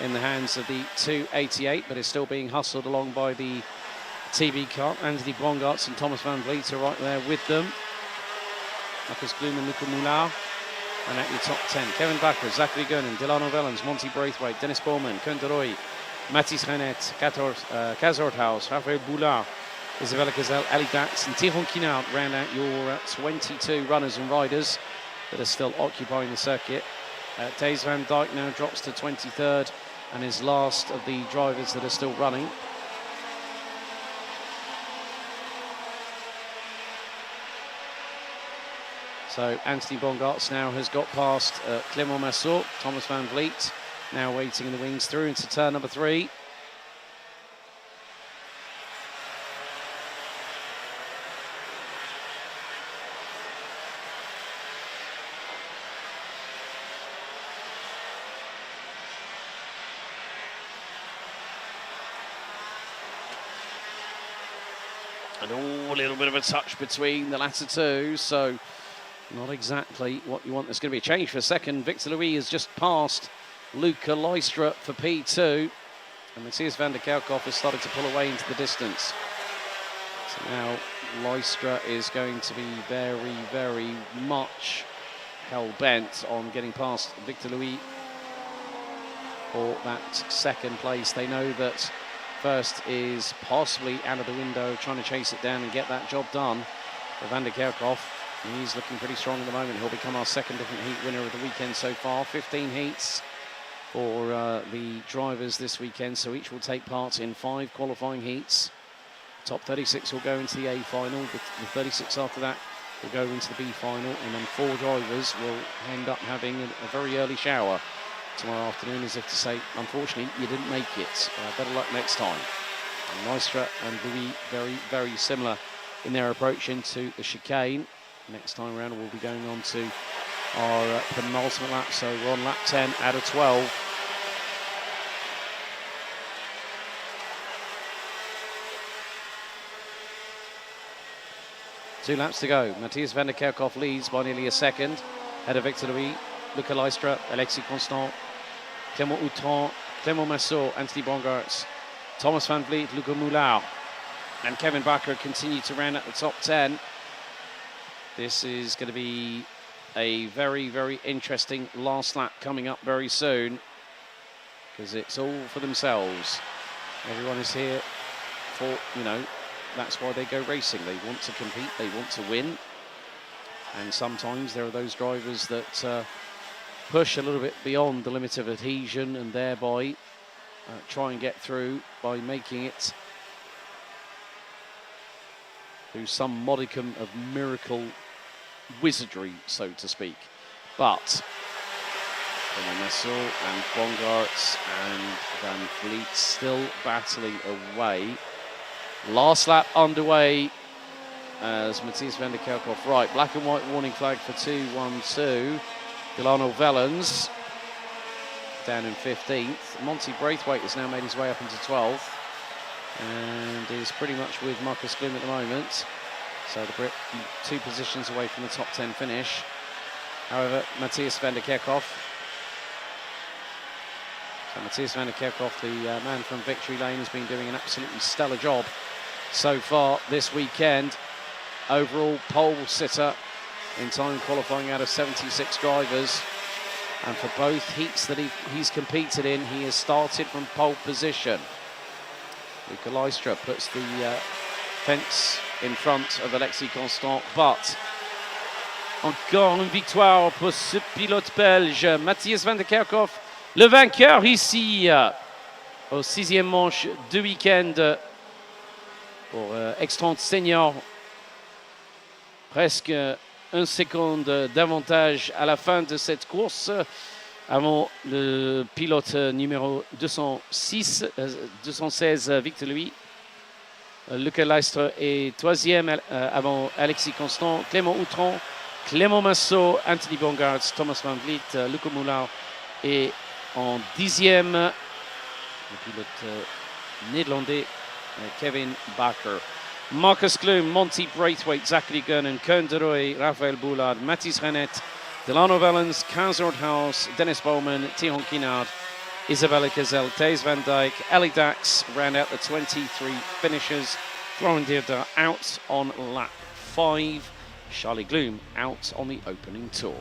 S1: in the hands of the 288, but is still being hustled along by the TB Kart. Anthony Bongarts and Thomas Van Vliet are right there with them. Marcus Gloom and Luca Moulin. And at your top 10, Kevin Bakker, Zachary Gernon, Delano Vellens, Monty Braithwaite, Dennis Bowman, Koen de Roy, Mathis Renet, Kazorthaus, Raphael Boulard, Isabella Gazelle, Ali Dax and Tyrone Quinard round out your 22 runners and riders that are still occupying the circuit. Thijs van Dijk now drops to 23rd and is last of the drivers that are still running. So Anthony Bongarts now has got past Clément Massot. Thomas van Vliet now waiting in the wings through into turn number 3. And a little bit of a touch between the latter two, so not exactly what you want. There's going to be a change for a second. Victor Louis has just passed Luca Leistra for P2, and Matthias van der Kerkhoff has started to pull away into the distance. So now Leistra is going to be very, very much hell-bent on getting past Victor Louis for that second place. They know that first is possibly out of the window, trying to chase it down and get that job done for van der Kerkhoff. He's looking pretty strong at the moment. He'll become our second different heat winner of the weekend so far. 15 heats for the drivers this weekend, so each will take part in 5 qualifying heats. Top 36 will go into the A final. The 36 after that will go into the B final, and then 4 drivers will end up having a very early shower tomorrow afternoon, as if to say, unfortunately, you didn't make it. Better luck next time. And Leistra and Louis very, very similar in their approach into the chicane. Next time around, we'll be going on to our penultimate lap, so we're on lap 10 out of 12. Two laps to go. Matthias van der Kerkhoff leads by nearly a second. Ahead of Victor Louis, Luca Leistra, Alexis Constant, Clément Outran, Clément Massot, Anthony Bongarts, Thomas van Vliet, Luca Moulau, and Kevin Bakker continue to round out the top 10. This is going to be a very, very interesting last lap coming up very soon, because it's all for themselves. Everyone is here for, that's why they go racing. They want to compete, they want to win. And sometimes there are those drivers that push a little bit beyond the limit of adhesion and thereby try and get through by making it through some modicum of miracle wizardry, so to speak. But Massot and Bongarts and Van Vliet still battling away. Last lap underway as Matthias van der Kerkhoff, right, black and white warning flag for 2-1-2. Delano Vellens down in 15th. Monty Braithwaite has now made his way up into 12th and is pretty much with Marcus Gloom at the moment. So the Brit 2 positions away from the top 10 finish. However, Matthias van der Kerkhoff. So Matthias van der Kerkhoff, the man from Victory Lane, has been doing an absolutely stellar job so far this weekend. Overall pole sitter in time qualifying out of 76 drivers. And for both heats that he's competed in, he has started from pole position. Luca Leistra puts the fence in front of Alexis Constant, but encore une victoire pour ce pilote belge, Matthias van der Kerkhoff, le vainqueur ici au 6e manche de week-end pour X30 Senior. Presque 1 seconde d'avantage à la fin de cette course avant le pilote numéro 216 Victor Louis. Luca Leistra est 3e avant Alexis Constant, Clément Outran, Clément Massot, Anthony Bongarts, Thomas van Vliet, Luca Moulau et en 10e le pilote néerlandais Kevin Bakker. Marcus Gloom, Monty Braithwaite, Zachary Gurnan, Koen de Rooij, Raphaël Boulard, Mathis Renet, Delano Vellens, Kaz Nordhaus, Dennis Bowman, Tyrone Quinard, Isabella Gazelle, Thijs van Dijk, Ali Dax round out the 23 finishers. Florent Dierda out on lap 5. Charlie Gloom out on the opening tour.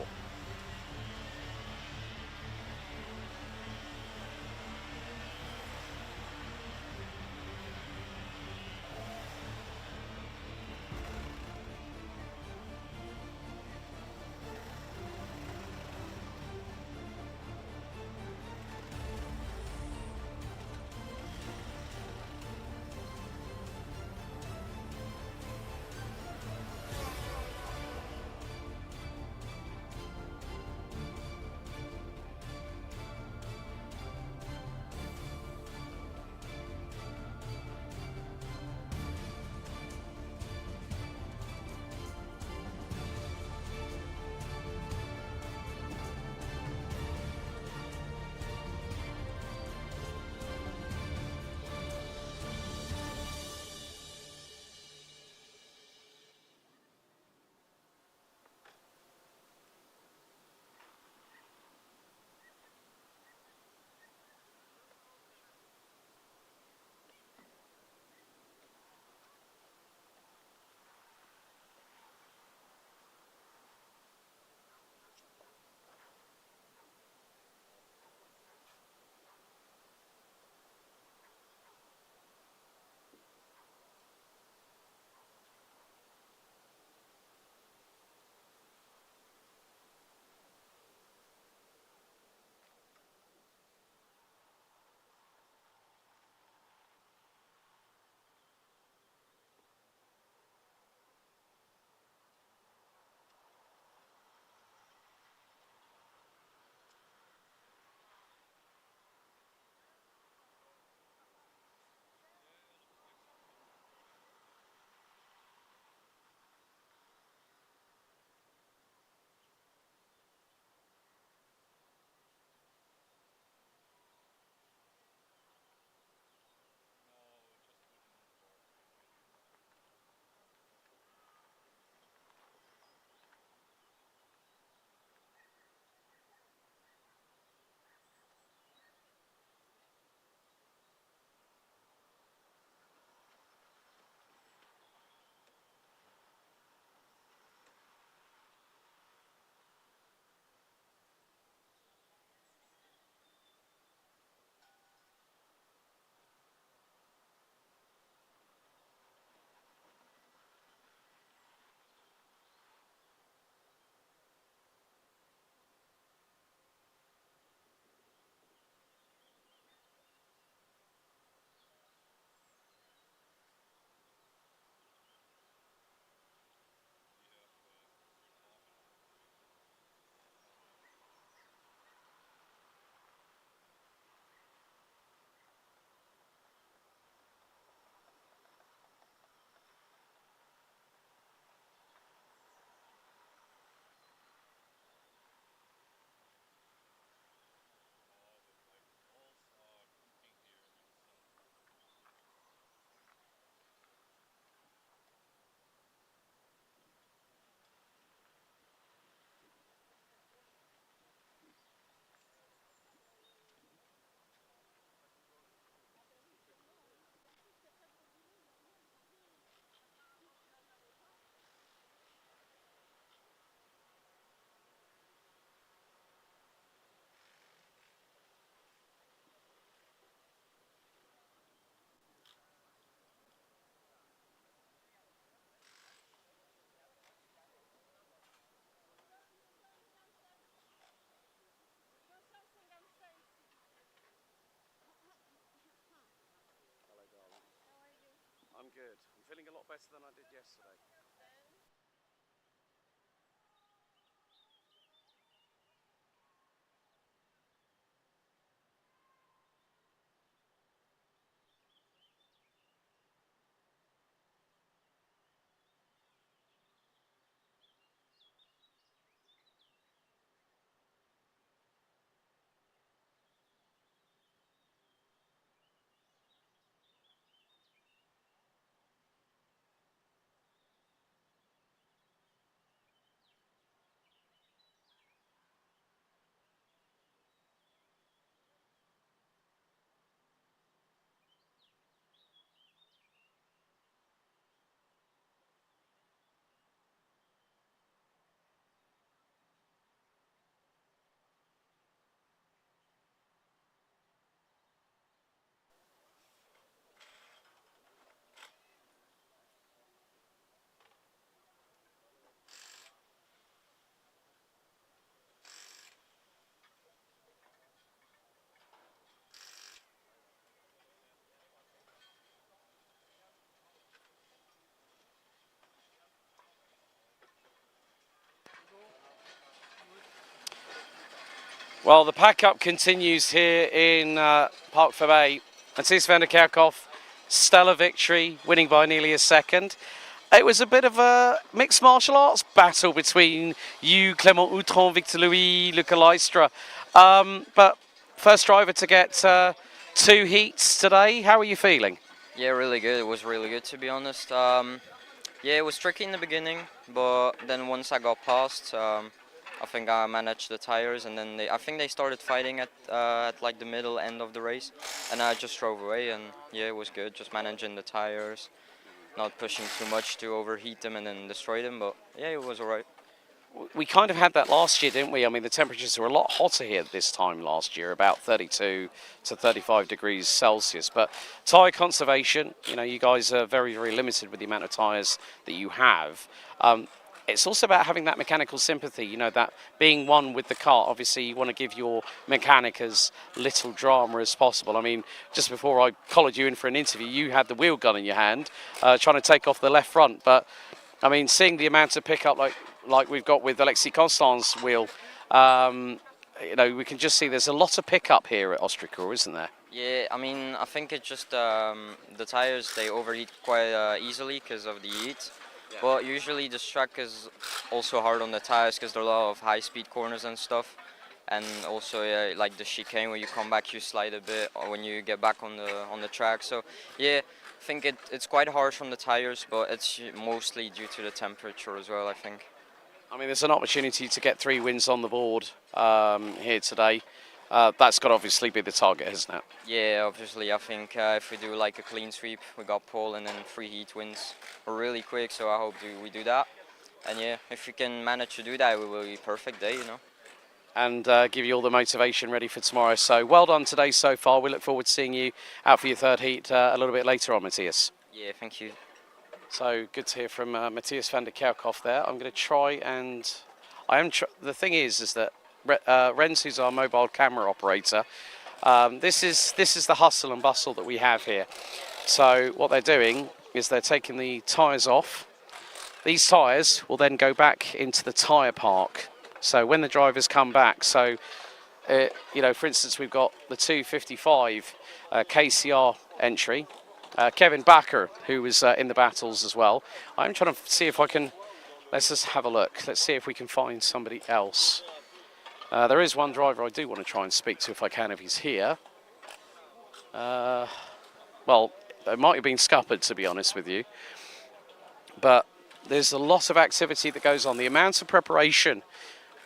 S1: good. I'm feeling a lot better than I did yesterday. Well, the pack-up continues here in Parc Fabre. Matthijs van der Kerkhoff, stellar victory, winning by nearly a second. It was a bit of a mixed martial arts battle between you, Clément Outron, Victor Louis, Luca Leistra. But first driver to get 2 heats today. How are you feeling?
S4: Yeah, really good. It was really good, to be honest. Yeah, it was tricky in the beginning, but then once I got past, I think I managed the tires, and then I think they started fighting at like the middle end of the race, and I just drove away, and yeah, it was good, just managing the tires, not pushing too much to overheat them and then destroy them, but yeah, it was alright.
S1: We kind of had that last year, didn't we? I mean, the temperatures were a lot hotter here this time last year, about 32 to 35 degrees Celsius. But tyre conservation, you know, you guys are very, very limited with the amount of tyres that you have. It's also about having that mechanical sympathy, you know, that being one with the kart. Obviously, you want to give your mechanic as little drama as possible. I mean, just before I collared you in for an interview, you had the wheel gun in your hand, trying to take off the left front. But, I mean, seeing the amount of pickup like we've got with Alexis Constant's wheel, you know, we can just see there's a lot of pickup here at Ostricourt, isn't there?
S4: Yeah, I mean, I think it's just the tires, they overheat quite easily because of the heat. Yeah. But usually this track is also hard on the tires because there are a lot of high-speed corners and stuff. And also, yeah, like the chicane, where you come back, you slide a bit, or when you get back on the track. So, yeah, I think it's quite harsh on the tires, but it's mostly due to the temperature as well, I think.
S1: I mean, there's an opportunity to get 3 wins on the board here today. That's got to obviously be the target, hasn't it?
S4: Yeah, obviously. I think if we do like a clean sweep, we got pole and then 3 heat wins really quick. So I hope we do that. And yeah, if we can manage to do that, it will be a perfect day, you know.
S1: And give you all the motivation ready for tomorrow. So well done today so far. We look forward to seeing you out for your 3rd heat a little bit later on, Matthijs.
S4: Yeah, thank you.
S1: So good to hear from Matthijs van der Kerkhoff there. I'm going to try and the thing is that Rens, who's our mobile camera operator, this is the hustle and bustle that we have here. So what they're doing is they're taking the tyres off. These tyres will then go back into the tyre park. So when the drivers come back, so you know, for instance, we've got the 255 KCR entry. Kevin Bakker, who was in the battles as well. I'm trying to see if I can, let's just have a look. Let's see if we can find somebody else. There is one driver I do want to try and speak to if I can, if he's here. Well, it might have been scuppered, to be honest with you. But there's a lot of activity that goes on. The amount of preparation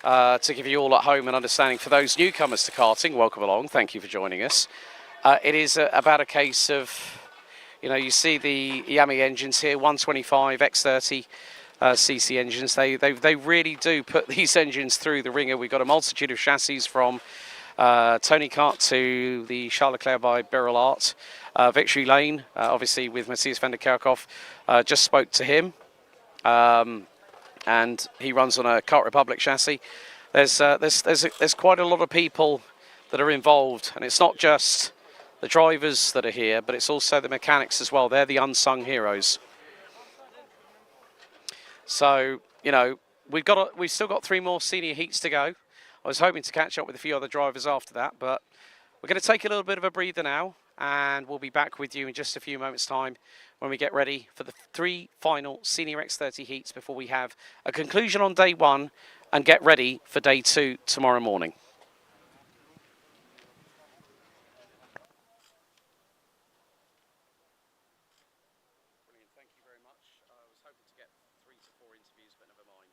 S1: to give you all at home an understanding for those newcomers to karting, welcome along, thank you for joining us. It is about a case of, you know, you see the Iame engines here, 125 X30 cc engines. They really do put these engines through the ringer. We've got a multitude of chassis from Tony Kart to the Charles Leclerc by Birrell Art. Victory Lane, obviously with Matthijs van der Kerkhoff, just spoke to him. And he runs on a Kart Republic chassis. There's quite a lot of people that are involved, and it's not just the drivers that are here, but it's also the mechanics as well. They're the unsung heroes. So, you know, we've still got 3 more senior heats to go. I was hoping to catch up with a few other drivers after that, but we're going to take a little bit of a breather now, and we'll be back with you in just a few moments' time when we get ready for the 3 final senior X30 heats before we have a conclusion on day 1 and get ready for day 2 tomorrow morning. Brilliant, thank you very much. I was hoping to get 3 to 4 interviews, but never mind.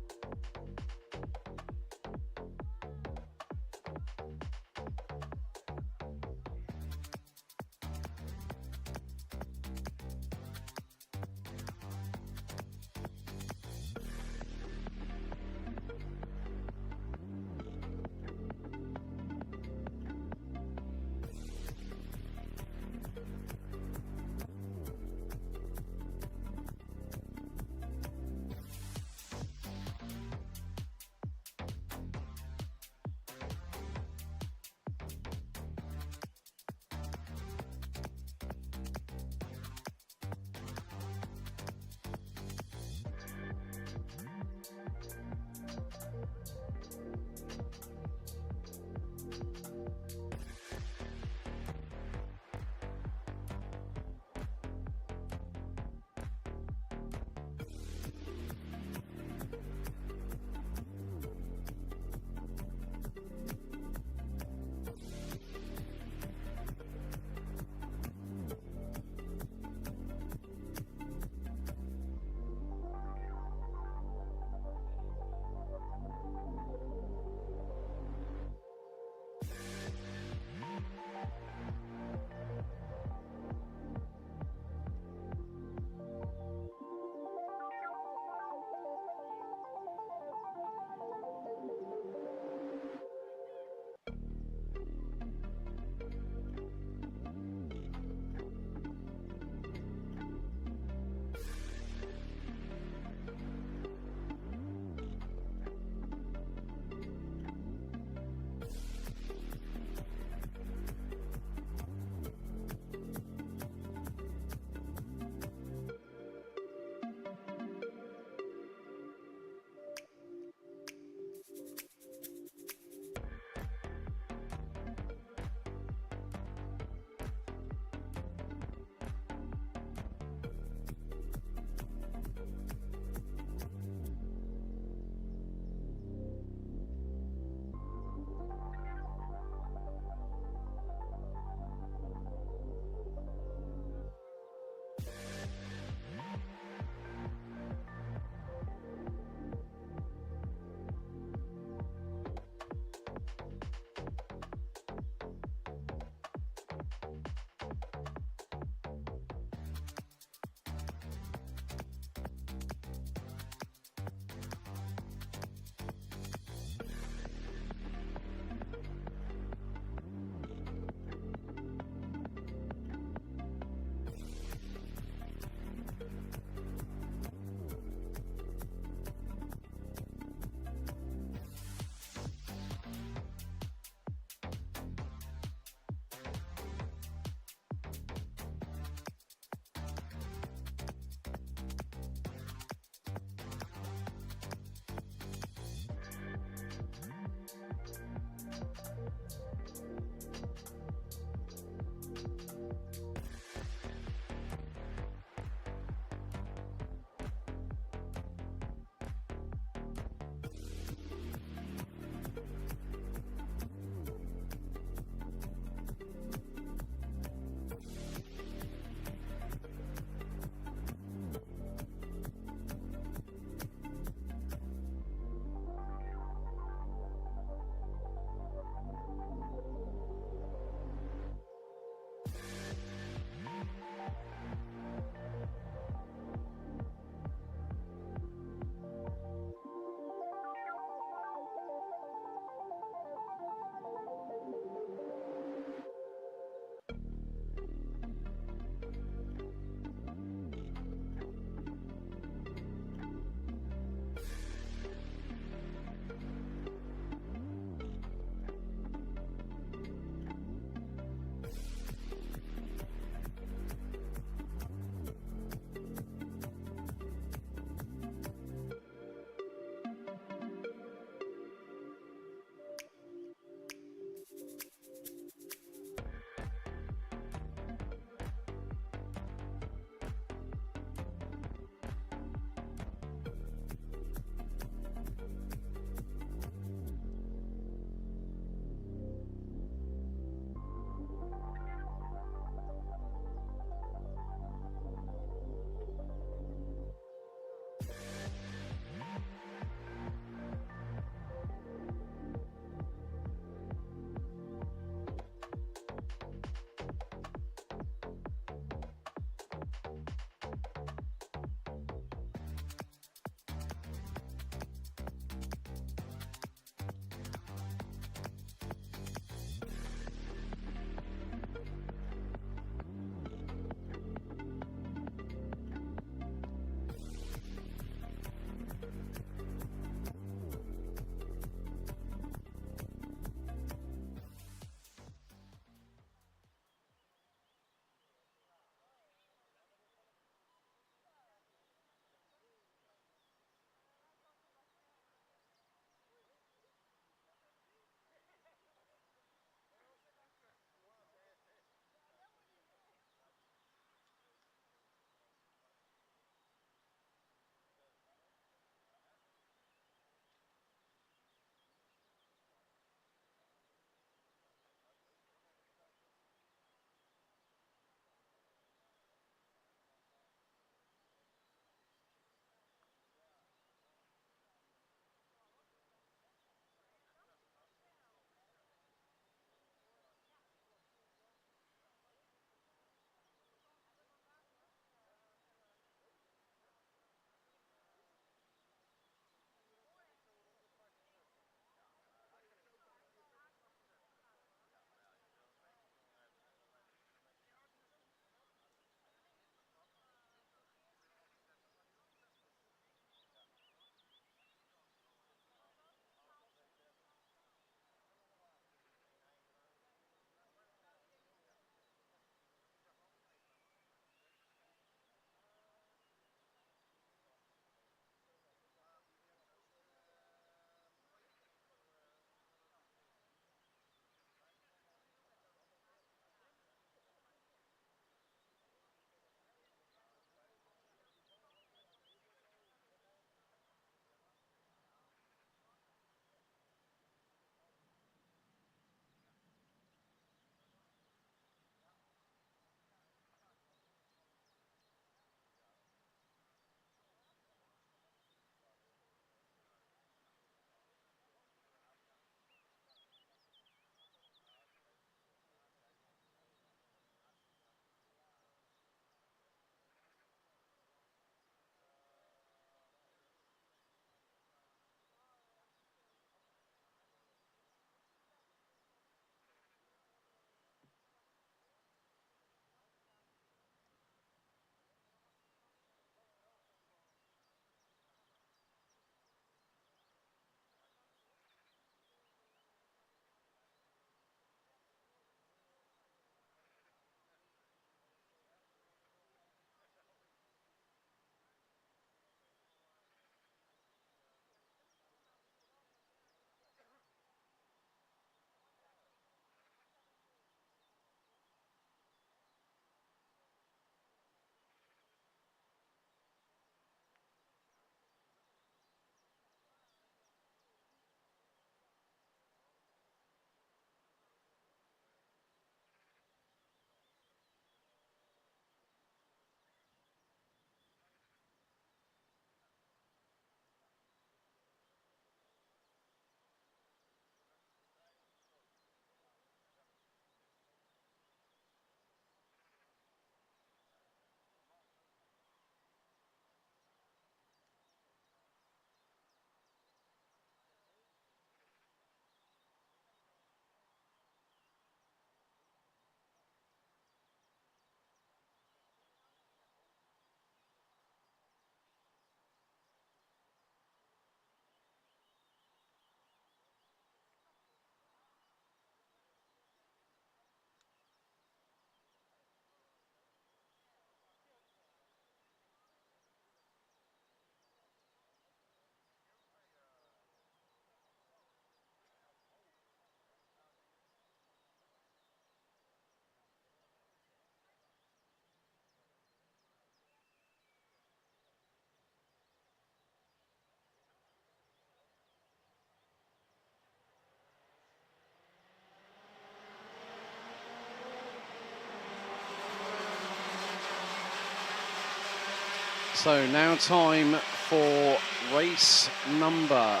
S1: So now time for race number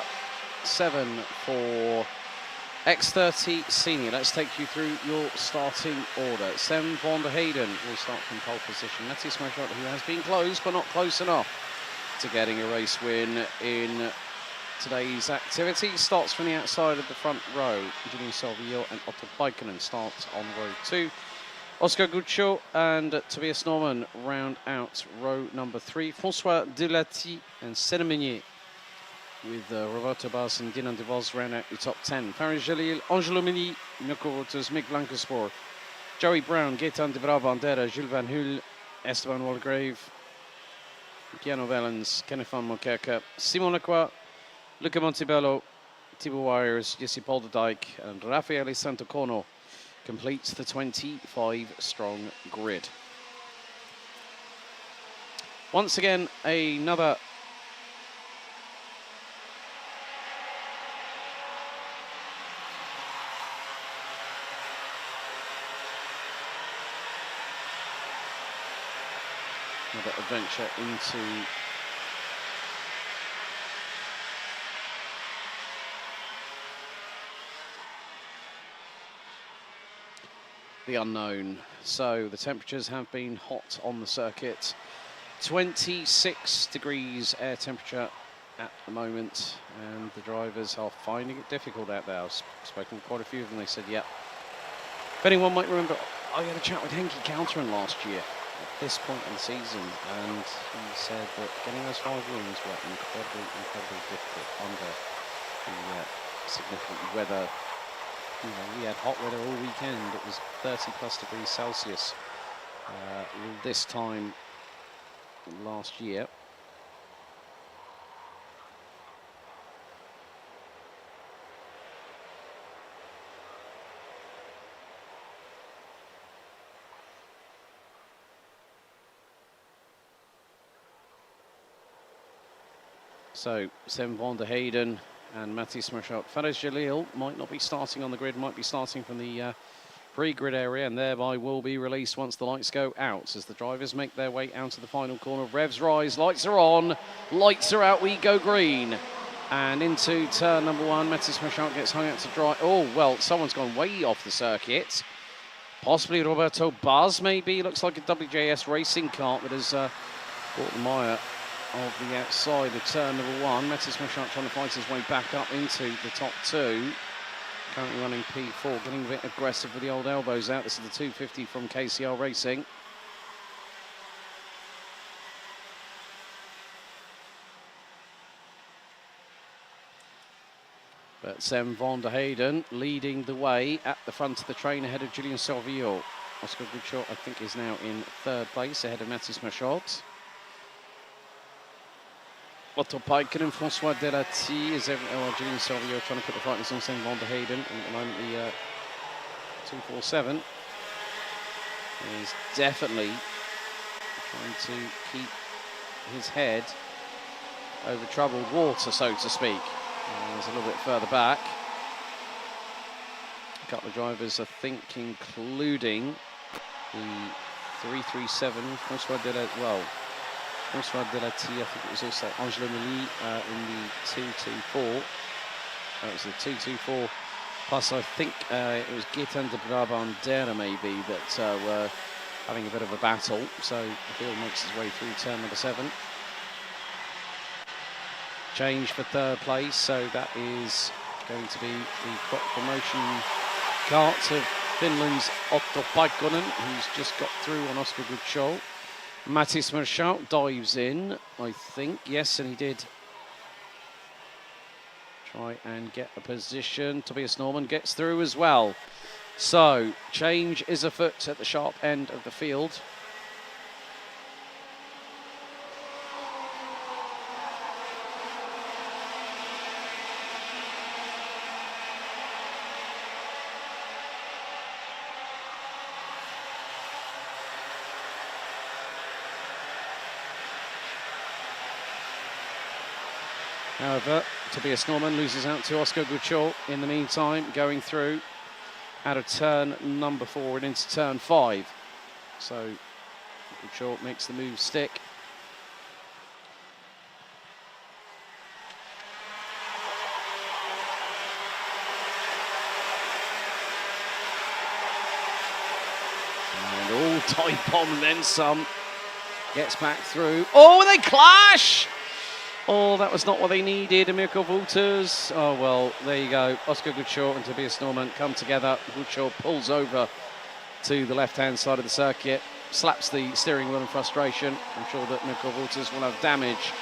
S1: 7 for X30 Senior. Let's take you through your starting order. Sam van der Heyden will start from pole position. Matthias Marchot, who has been close, but not close enough to getting a race win in today's activity. Starts from the outside of the front row. Julien Salvio and Otto Paikkonen starts on row 2. Oscar Guccio and Tobias Norman round out row number 3. François Delati and Senna Meunier with Roberto Bas and Dinan De Vos round out the top 10. Faris Jalil, Angelo Mini, Mirko Rotters, Mick Blankenspor, Joey Brown, Gaetan de Brabandera, Jules Van Hul, Esteban Walgrave, Keanu Vellens, Kenneth van Monkerke, Simon Lacroix, Luca Montebello, Thibaut Wires, Jesse Polderdijk and Raffaele Santocorno completes the 25-strong grid. Once again, another adventure into the unknown. So the temperatures have been hot on the circuit. 26 degrees air temperature at the moment, and the drivers are finding it difficult out there. I've spoken to quite a few of them. They said, yeah. If anyone might remember, I had a chat with Henki Couteren last year at this point in the season, and he said that getting those 5 wins were incredibly difficult under the significant weather. You know, we had hot weather all weekend. It was 30+ degrees Celsius this time last year. So, Sam van der Heyden and Matthias Marchot. Faris Jalil might not be starting on the grid, might be starting from the pre-grid area, and thereby will be released once the lights go out. As the drivers make their way out to the final corner, revs rise, lights are on, lights are out, we go green. And into turn number 1, Matthias Marchot gets hung out to dry. Oh, well, someone's gone way off the circuit. Possibly Roberto Baz, maybe. Looks like a WJS racing kart that has brought the mire of the outside of turn number 1. Matthias Marchot trying to fight his way back up into the top 2. Currently running P4, getting a bit aggressive with the old elbows out. This is the 250 from KCR Racing. But Sam van der Heyden leading the way at the front of the train ahead of Julien Salvio. Oscar Guccio, I think, is now in 3rd place ahead of Matthias Marchot. Otto Paikkonen and François Delati is Julien Salvio trying to put the brightness on Sam van der Heyden. And at the moment, the 247 is definitely trying to keep his head over troubled water, so to speak. He's a little bit further back. A couple of drivers, I think, including the 337, François Delati, well, François Delati, I think it was also Angelo Mili in the 224. That was the 224. Plus, I think it was Gaetan de Brabandera maybe that were having a bit of a battle. So the field makes its way through turn number 7. Change for 3rd place, so that is going to be the Crop Promotion kart of Finland's Otto Paikkonen, who's just got through on Oscar Guccio. Matthias Marchot dives in, I think. Yes, and he did try and get a position. Tobias Norman gets through as well. So, change is afoot at the sharp end of the field. However, Tobias Norman loses out to Oscar Guccio in the meantime, going through out of turn number 4 and into turn 5. So Guccio makes the move stick. dive bomb and then some. Gets back through. Oh, they clash! Oh, that was not what they needed. Mirko Wouters. Oh, well, there you go. Oscar Goldschmidt and Tobias Norman come together. Goldschmidt pulls over to the left-hand side of the circuit, slaps the steering wheel in frustration. I'm sure that Mirko Wouters will have damage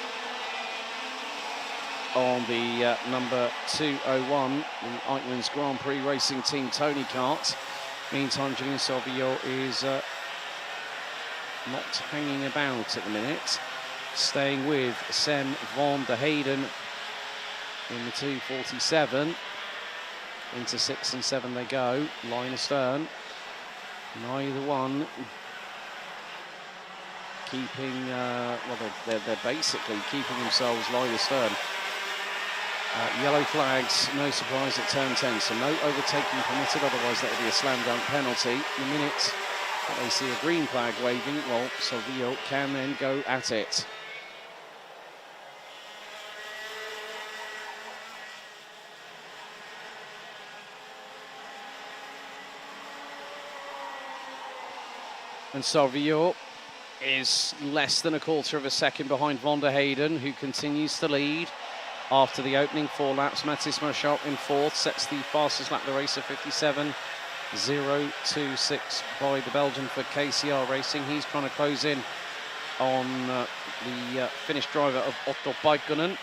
S1: on the number 201, the Eichmann's Grand Prix Racing Team Tony Kart. Meantime, Julien Sauviot is not hanging about at the minute, staying with Sam van der Heyden in the 247. Into 6 and 7 they go, line astern. Neither one keeping, well, they're basically keeping themselves line astern. Yellow flags, no surprise at turn 10, so no overtaking permitted, otherwise that would be a slam dunk penalty. The minute that they see a green flag waving, well, Sauviot can then go at it. And Sauviot is less than a quarter of a second behind van der Heyden, who continues to lead. After the opening 4 laps, Mathis Marchal in 4th, sets the fastest lap of the race of 57.026 by the Belgian for KCR Racing. He's trying to close in on the Finnish driver of Otto Paikkonen.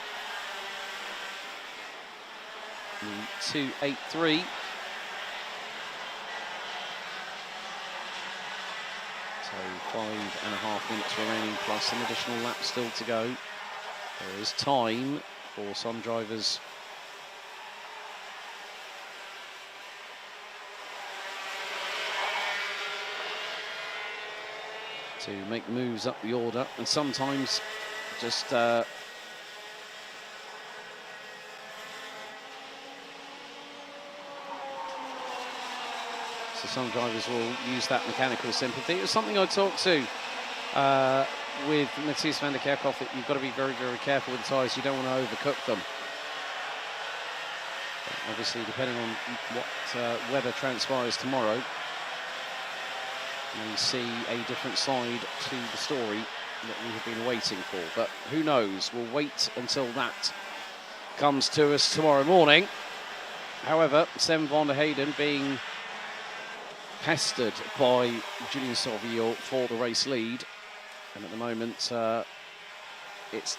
S1: The 283. So 5.5 minutes remaining plus an additional lap still to go. There is time for some drivers to make moves up the order, and sometimes just so some drivers will use that mechanical sympathy. It was something I talked to with Matthias van der Kerkhoff, that you've got to be very, very careful with the tyres. You don't want to overcook them. But obviously, depending on what weather transpires tomorrow, we see a different side to the story that we have been waiting for. But who knows? We'll wait until that comes to us tomorrow morning. However, Sam van der Heyden being pestered by Julien Sauviot for the race lead. And at the moment, it's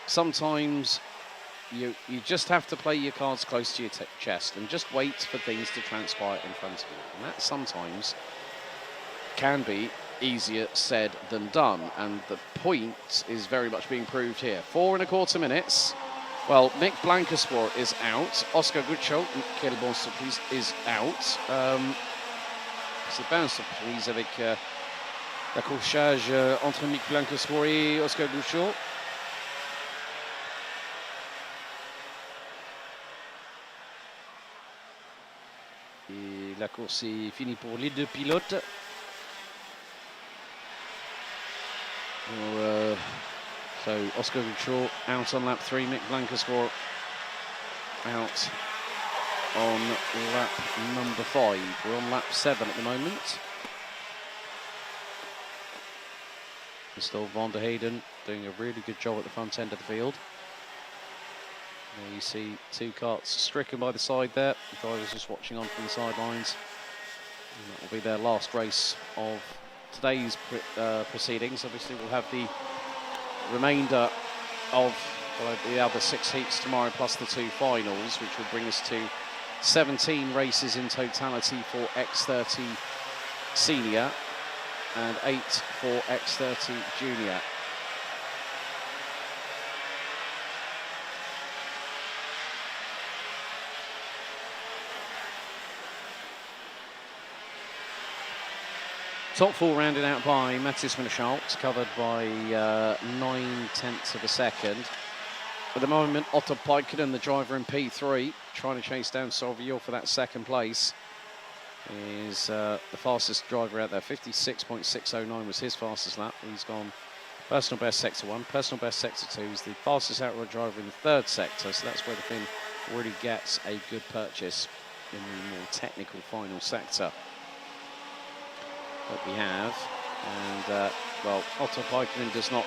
S1: sometimes you just have to play your cards close to your chest and just wait for things to transpire in front of you. And that sometimes can be easier said than done. And the point is very much being proved here. 4.25 minutes. Well, Mick Blankensport is out. Oscar Goodchill, quelle bonne surprise, is out. C'est pas une surprise avec l'accrochage entre Mick Blankensport et Oscar Goodchill. Et la course est finie pour les deux pilotes. So Oscar Goodchill out on lap 3, Mick Blankensport out on lap number 5. We're on lap 7 at the moment. Still van der Heyden doing a really good job at the front end of the field. There you see 2 karts stricken by the side there. The drivers just watching on from the sidelines. And that will be their last race of today's proceedings. Obviously, we'll have the remainder of the other 6 heats tomorrow, plus the 2 finals, which will bring us to 17 races in totality for X30 Senior and 8 for X30 Junior. Top 4 rounded out by Mathis Marchal, covered by 9/10 of a second. At the moment, Otto Paikkonen, the driver in P3, trying to chase down Sauviot for that second place, is the fastest driver out there. 56.609 was his fastest lap. He's gone personal best sector 1, personal best sector 2. He's the fastest outright driver in the 3rd sector, so that's where the Finn really gets a good purchase in the more technical final sector. that we have. And, well, Otto Paikkonen does not,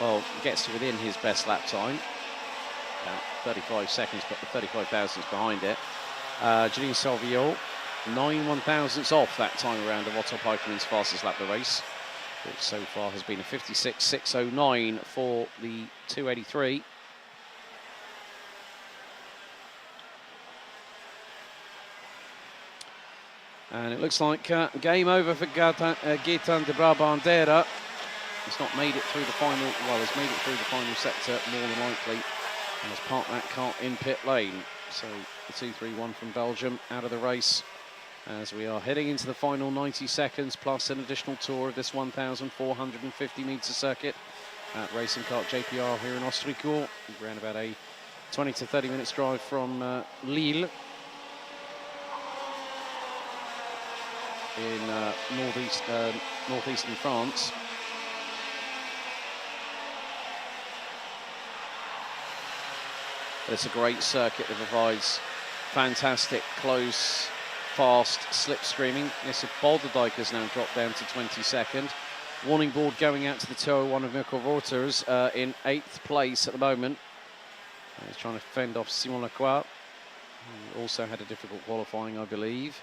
S1: well, gets to within his best lap time. About 35 seconds, but the 35 thousandths behind it. Julien Salvio, 9 1,000ths off that time around of Otto Paikkonen's fastest lap of the race, which so far has been a 56.609 for the 283. And it looks like game over for Gaetan de Brabandera. He's not made it through the final, well, he's made it through the final sector more than likely, and has parked that car in pit lane. So the 2-3-1 from Belgium out of the race as we are heading into the final 90 seconds plus an additional tour of this 1,450 metre circuit at Racing Kart JPR here in Ostricourt. Around about a 20 to 30 minutes drive from Lille in northeastern France. But it's a great circuit that provides fantastic, close, fast slipstreaming. Jesse Bolderdijk has now dropped down to 22nd. Warning board going out to the 201 of Mirko Wouters in 8th place at the moment. He's trying to fend off Simon Lacroix, who also had a difficult qualifying, I believe.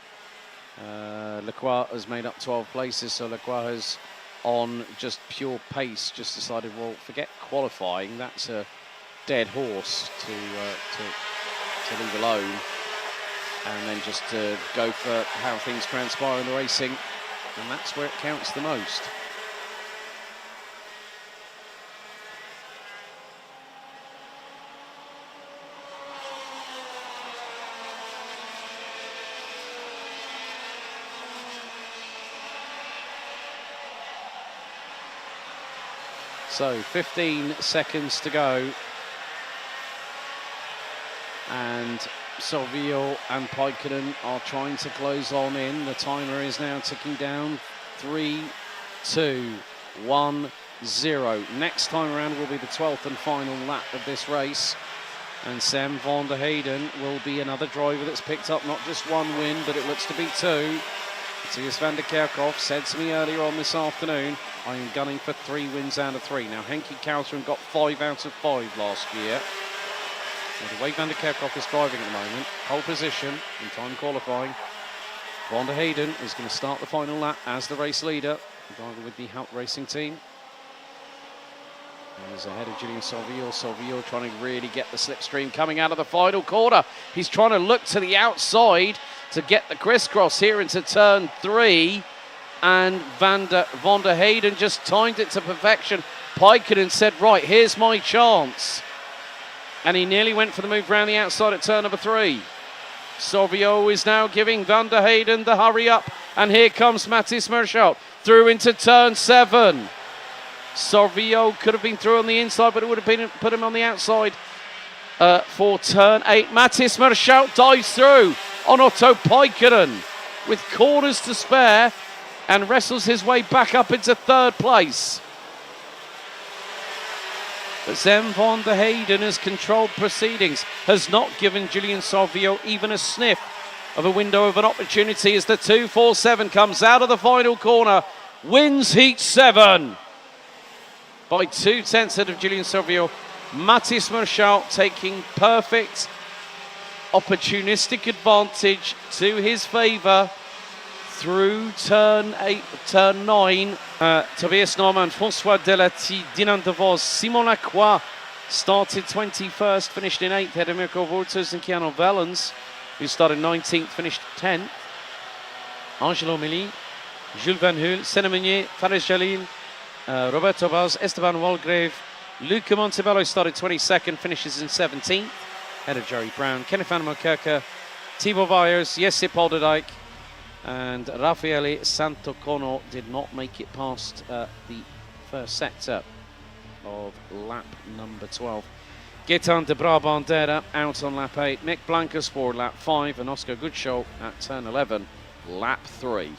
S1: Lacroix has made up 12 places, so Lacroix has, on just pure pace, just decided, well, forget qualifying, that's a dead horse to leave alone, and then just to go for how things transpire in the racing, and that's where it counts the most. So 15 seconds to go, and Salvio and Paikkonen are trying to close on in. The timer is now ticking down. 3, 2, 1, 0. Next time around will be the 12th and final lap of this race, and Sam van der Heyden will be another driver that's picked up not just one win, but it looks to be 2. Matthias van der Kerkhoff said to me earlier on this afternoon, I am gunning for 3 wins out of 3. Now, Henki Kouteren got 5 out of 5 last year. Now, the way Van der Kerkhoff is driving at the moment, pole position in time qualifying, Van der Heyden is going to start the final lap as the race leader, driver with the Hout Racing team. He's ahead of Julien Salvio. Salvio trying to really get the slipstream coming out of the final corner. He's trying to look to the outside to get the crisscross here into turn 3. And Van der Heyden just timed it to perfection. Paikkonen said, right, here's my chance. And he nearly went for the move round the outside at turn number 3. Salvio is now giving Van der Heyden the hurry up. And here comes Mathis Merschelt through into turn 7. Salvio could have been through on the inside, but it would have been put him on the outside for turn 8. Mathis Merschelt dives through on Otto Paikkonen with corners to spare and wrestles his way back up into 3rd place. But Sam van der Heyden has controlled proceedings, has not given Julien Salvio even a sniff of a window of an opportunity as the 247 comes out of the final corner, wins heat 7 by 2/10 of Julien Salvio. Mathis Merschelt taking perfect opportunistic advantage to his favour through turn 9. Tobias Norman, François Delati, Dinan de Vos, Simon Lacroix started 21st, finished in 8th, ahead of Mirko Wouters and Keanu Vallens, who started 19th, finished 10th. Angelo Mili, Jules Van Hul, Senna Meunier, Fares Jalil, Roberto Baz, Esteban Walgrave, Luca Montebello started 22nd, finishes in 17th, ahead of Jerry Brown, Kenneth Van Mokerke, Thibaut Byers, Jesse Polderdijk, and Raffaele Santocono did not make it past the first sector of lap number 12. Gaetan de Brabandera out on lap 8, Mick Blankenspor lap 5, and Oscar Goodshow at turn 11, lap 3.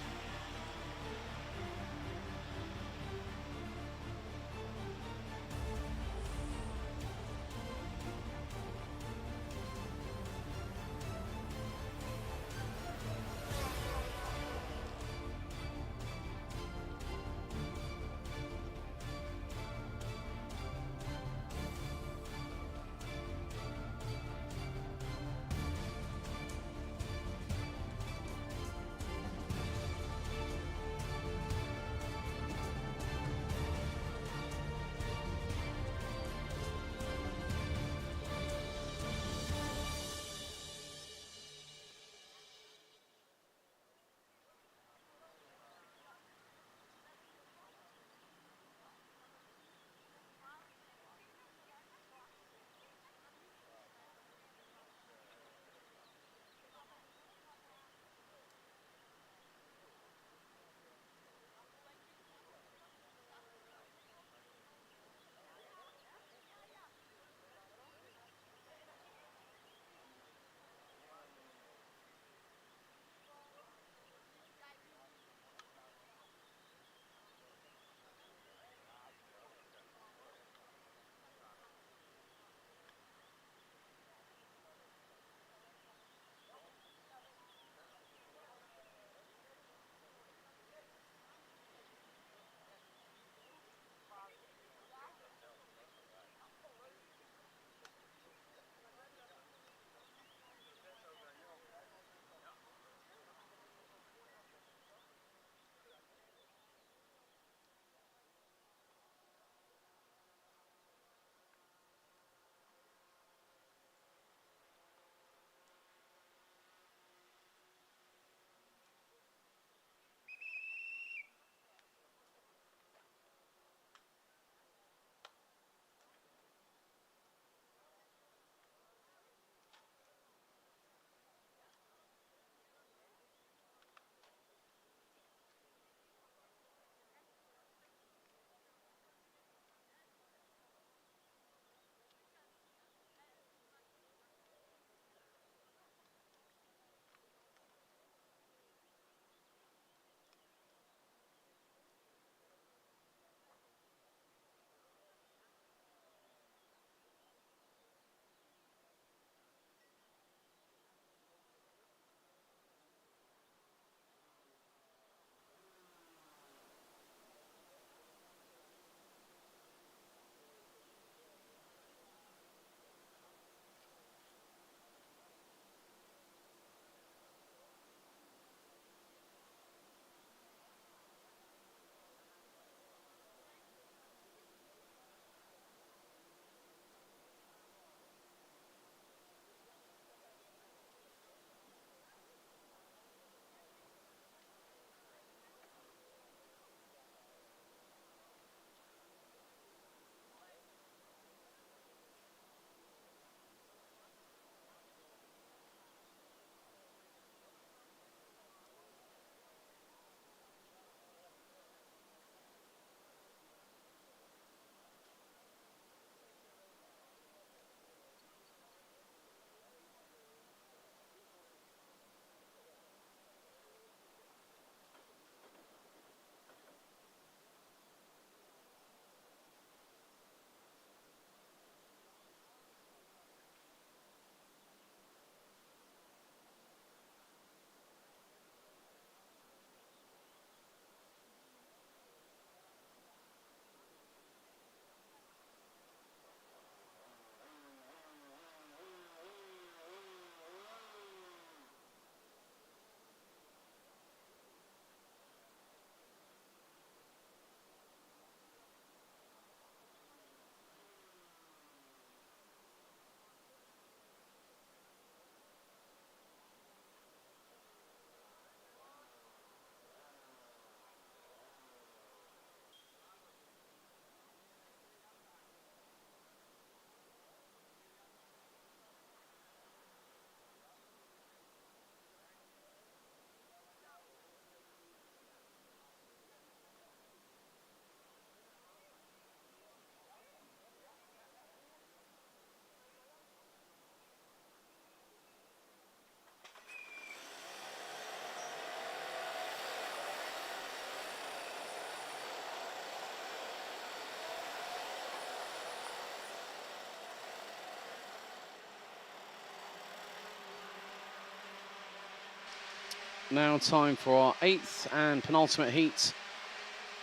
S1: now time for our 8th and penultimate heat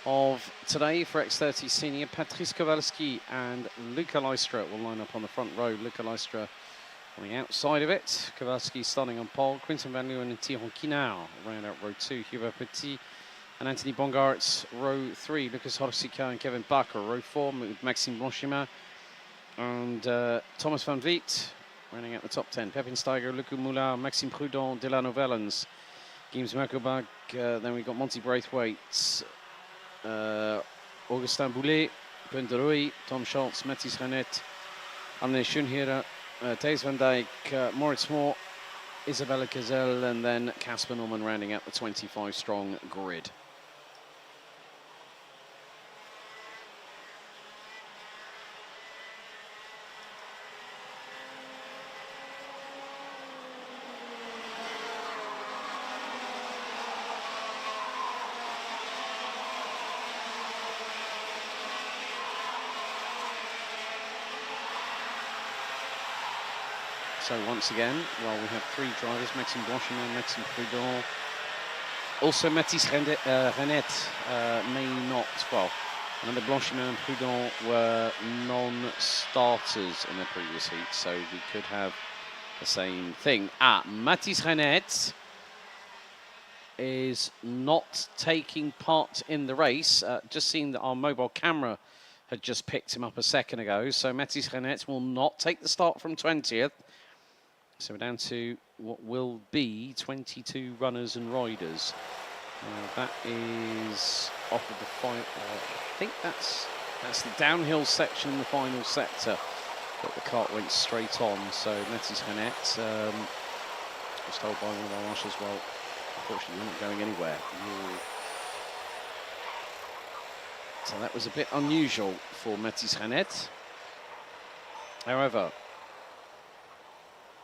S1: of today for X30 Senior. Patrice Kowalski and Luca Leistra will line up on the front row. Luca Leistra on the outside of it. Kowalski starting on pole. Quentin Van Leeuwen and Thierry Kinard round out row 2. Hubert Petit and Anthony Bongartz row 3. Lucas Ostricourt and Kevin Bakker row 4 with Maxime Blanchiment and Thomas van Vliet running out the top 10. Pepin Steiger, Luc Moulin, Maxime Prudent, Dylan Ovellens, Gims Makobag. Then we've got Monty Braithwaite, Augustin Boulet, Ben de Rooij, Tom Schultz, Mathis Renette, Anne Schoenheren, Thijs van Dijk, Moritz Moore, Isabella Cazel, and then Casper Norman rounding out the 25-strong grid. So once again, well, we have 3 drivers, Maxime Blanchiment, Maxime Prudent. Also Mathis Renette may not, well, and Blanchiment and Prudent were non-starters in the previous heat, so we could have the same thing. Mathis Renette is not taking part in the race. Just seen that our mobile camera had just picked him up a second ago, so Mathis Renette will not take the start from 20th. So we're down to what will be 22 runners and riders. That is off of the final. I think that's the downhill section in the final sector. But the kart went straight on. So Mathis Renette was told by one of our marshals, well, unfortunately you're not going anywhere. So that was a bit unusual for Mathis Renette. However,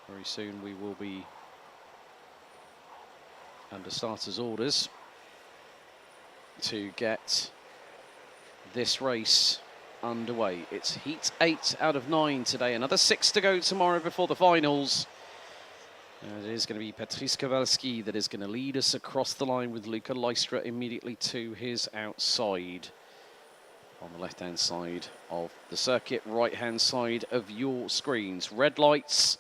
S1: very soon we will be under starters' orders to get this race underway. It's heat 8 out of 9 today. Another 6 to go tomorrow before the finals. And it is going to be Patrice Kowalski that is going to lead us across the line with Luca Leistra immediately to his outside. On the left-hand side of the circuit, right-hand side of your screens. Red lights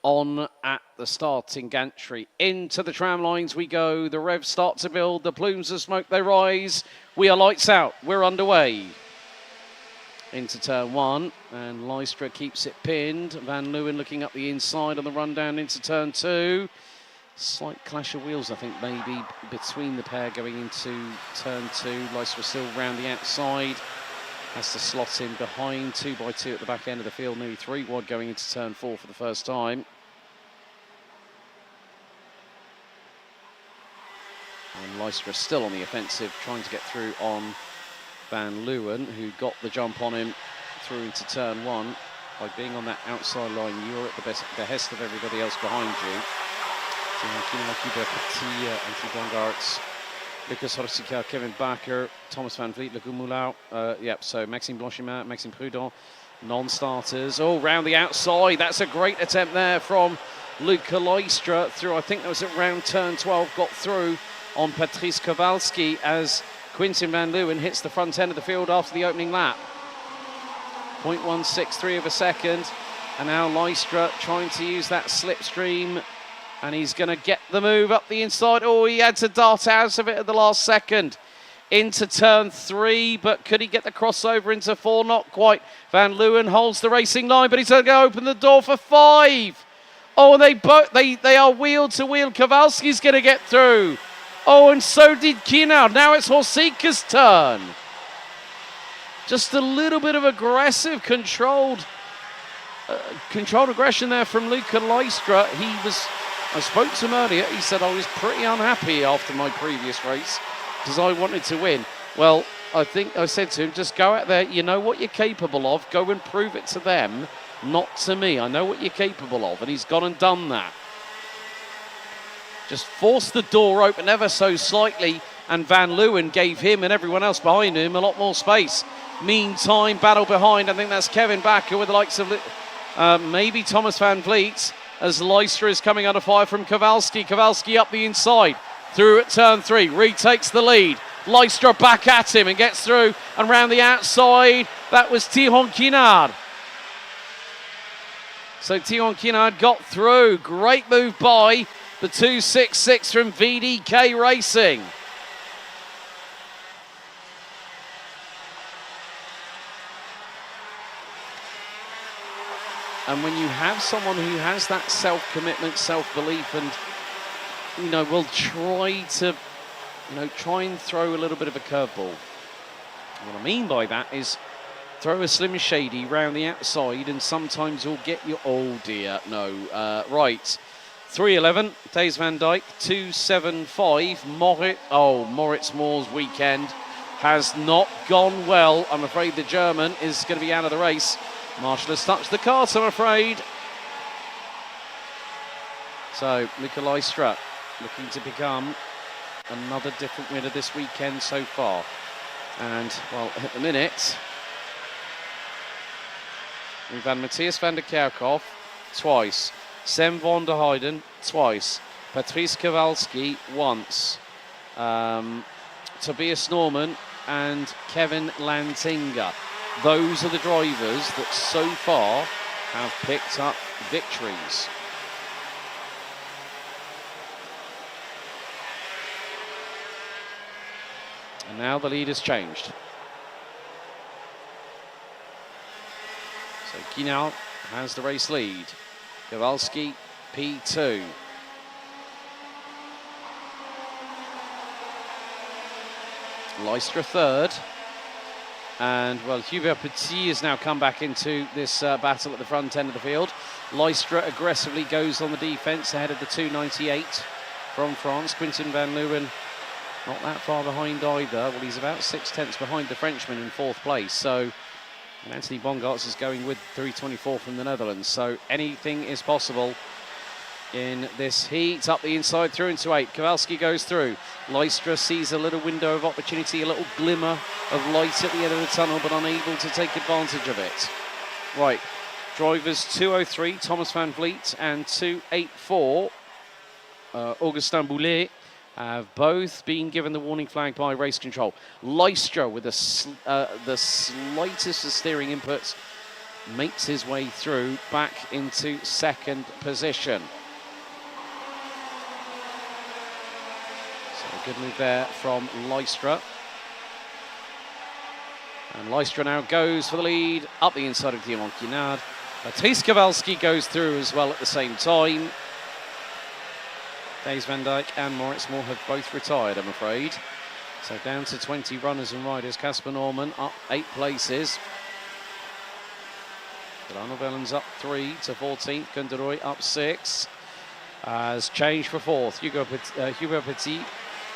S1: on at the starting gantry. Into the tram lines we go. The revs start to build. The plumes of smoke, they rise. We are lights out. We're underway. Into turn 1. And Leistra keeps it pinned. Van Leeuwen looking up the inside on the rundown into turn 2. Slight clash of wheels, I think, maybe between the pair going into turn 2. Leistra still round the outside. Has to slot in behind 2x2 at the back end of the field, nearly 3 wide going into turn 4 for the first time. And Leistra still on the offensive, trying to get through on Van Leeuwen, who got the jump on him through into turn 1. By being on that outside line, you're at the behest of everybody else behind you. Hubert Petit, Anthony Bongartz, Lucas Ostricourt, Kevin Bakker, Thomas van Vliet, Luc Moulin. So Maxime Blanchiment, Maxime Prudent, non-starters. Oh, round the outside. That's a great attempt there from Luca Leistra through, I think that was at round turn 12, got through on Patrice Kowalski as Quentin Van Leeuwen hits the front end of the field after the opening lap. 0.163 of a second. And now Leistra trying to use that slipstream. And he's going to get the move up the inside. Oh, he had to dart out of it at the last second. Into turn 3, but could he get the crossover into 4? Not quite. Van Leeuwen holds the racing line, but he's going to go open the door for 5. Oh, they are wheel to wheel. Kowalski's going to get through. Oh, and so did Kinard. Now it's Horsika's turn. Just a little bit of aggressive, controlled aggression there from Luca Leistra. I spoke to him earlier. He said, I was pretty unhappy after my previous race because I wanted to win. Well, I think I said to him, just go out there. You know what you're capable of. Go and prove it to them, not to me. I know what you're capable of. And he's gone and done that. Just forced the door open ever so slightly. And Van Leeuwen gave him and everyone else behind him a lot more space. Meantime, battle behind. I think that's Kevin Bakker with the likes of maybe Thomas van Vliet. As Leistra is coming under fire from Kowalski. Kowalski up the inside. through at turn 3, retakes the lead. Leistra back at him and gets through and round the outside. That was Tihon Kinard. So Tihon Kinard got through. Great move by the 266 from VDK Racing. And when you have someone who has that self-commitment, self-belief, and, you know, will try to, you know, try and throw a little bit of a curveball. What I mean by that is throw a slim shady round the outside and sometimes you'll get your, oh dear, no. Right, 3:11, Thijs van Dijk, 2:75, Moritz Moore's weekend has not gone well. I'm afraid the German is going to be out of the race. Marshall has touched the cart, I'm afraid. So, Luca Leistra looking to become another different winner this weekend so far. And, well, at the minute, we've had Matthias van der Kerkhoff twice, Sam van der Heijden twice, Patrice Kowalski once, Tobias Norman and Kevin Lantinga. Those are the drivers that so far have picked up victories. And now the lead has changed. So Kinal has the race lead. Kowalski, P2. Leistra third. And, well, Hubert Petit has now come back into this battle at the front end of the field. Leistra aggressively goes on the defence ahead of the 298 from France. Quintin van Leeuwen not that far behind either. Well, he's about 6/10 behind the Frenchman in 4th place. So, and Anthony Bongartz is going with 3:24 from the Netherlands. So anything is possible in this heat. Up the inside, through into 8. Kowalski goes through. Leistra sees a little window of opportunity, a little glimmer of light at the end of the tunnel, but unable to take advantage of it. Right, drivers 203, Thomas van Vliet, and 284, Augustin Boulet, have both been given the warning flag by race control. Leistra, with the slightest of steering inputs, makes his way through back into 2nd position. So a good move there from Leistra. And Leistra now goes for the lead up the inside of Diamant Kinard. Patrice Kowalski goes through as well at the same time. Thijs van Dijk and Moritz Moore have both retired, I'm afraid. So down to 20 runners and riders. Casper Norman up 8 places. Arno Bellens up 3 to 14th. Kunderoy up 6. Has changed for 4th. Hubert Petit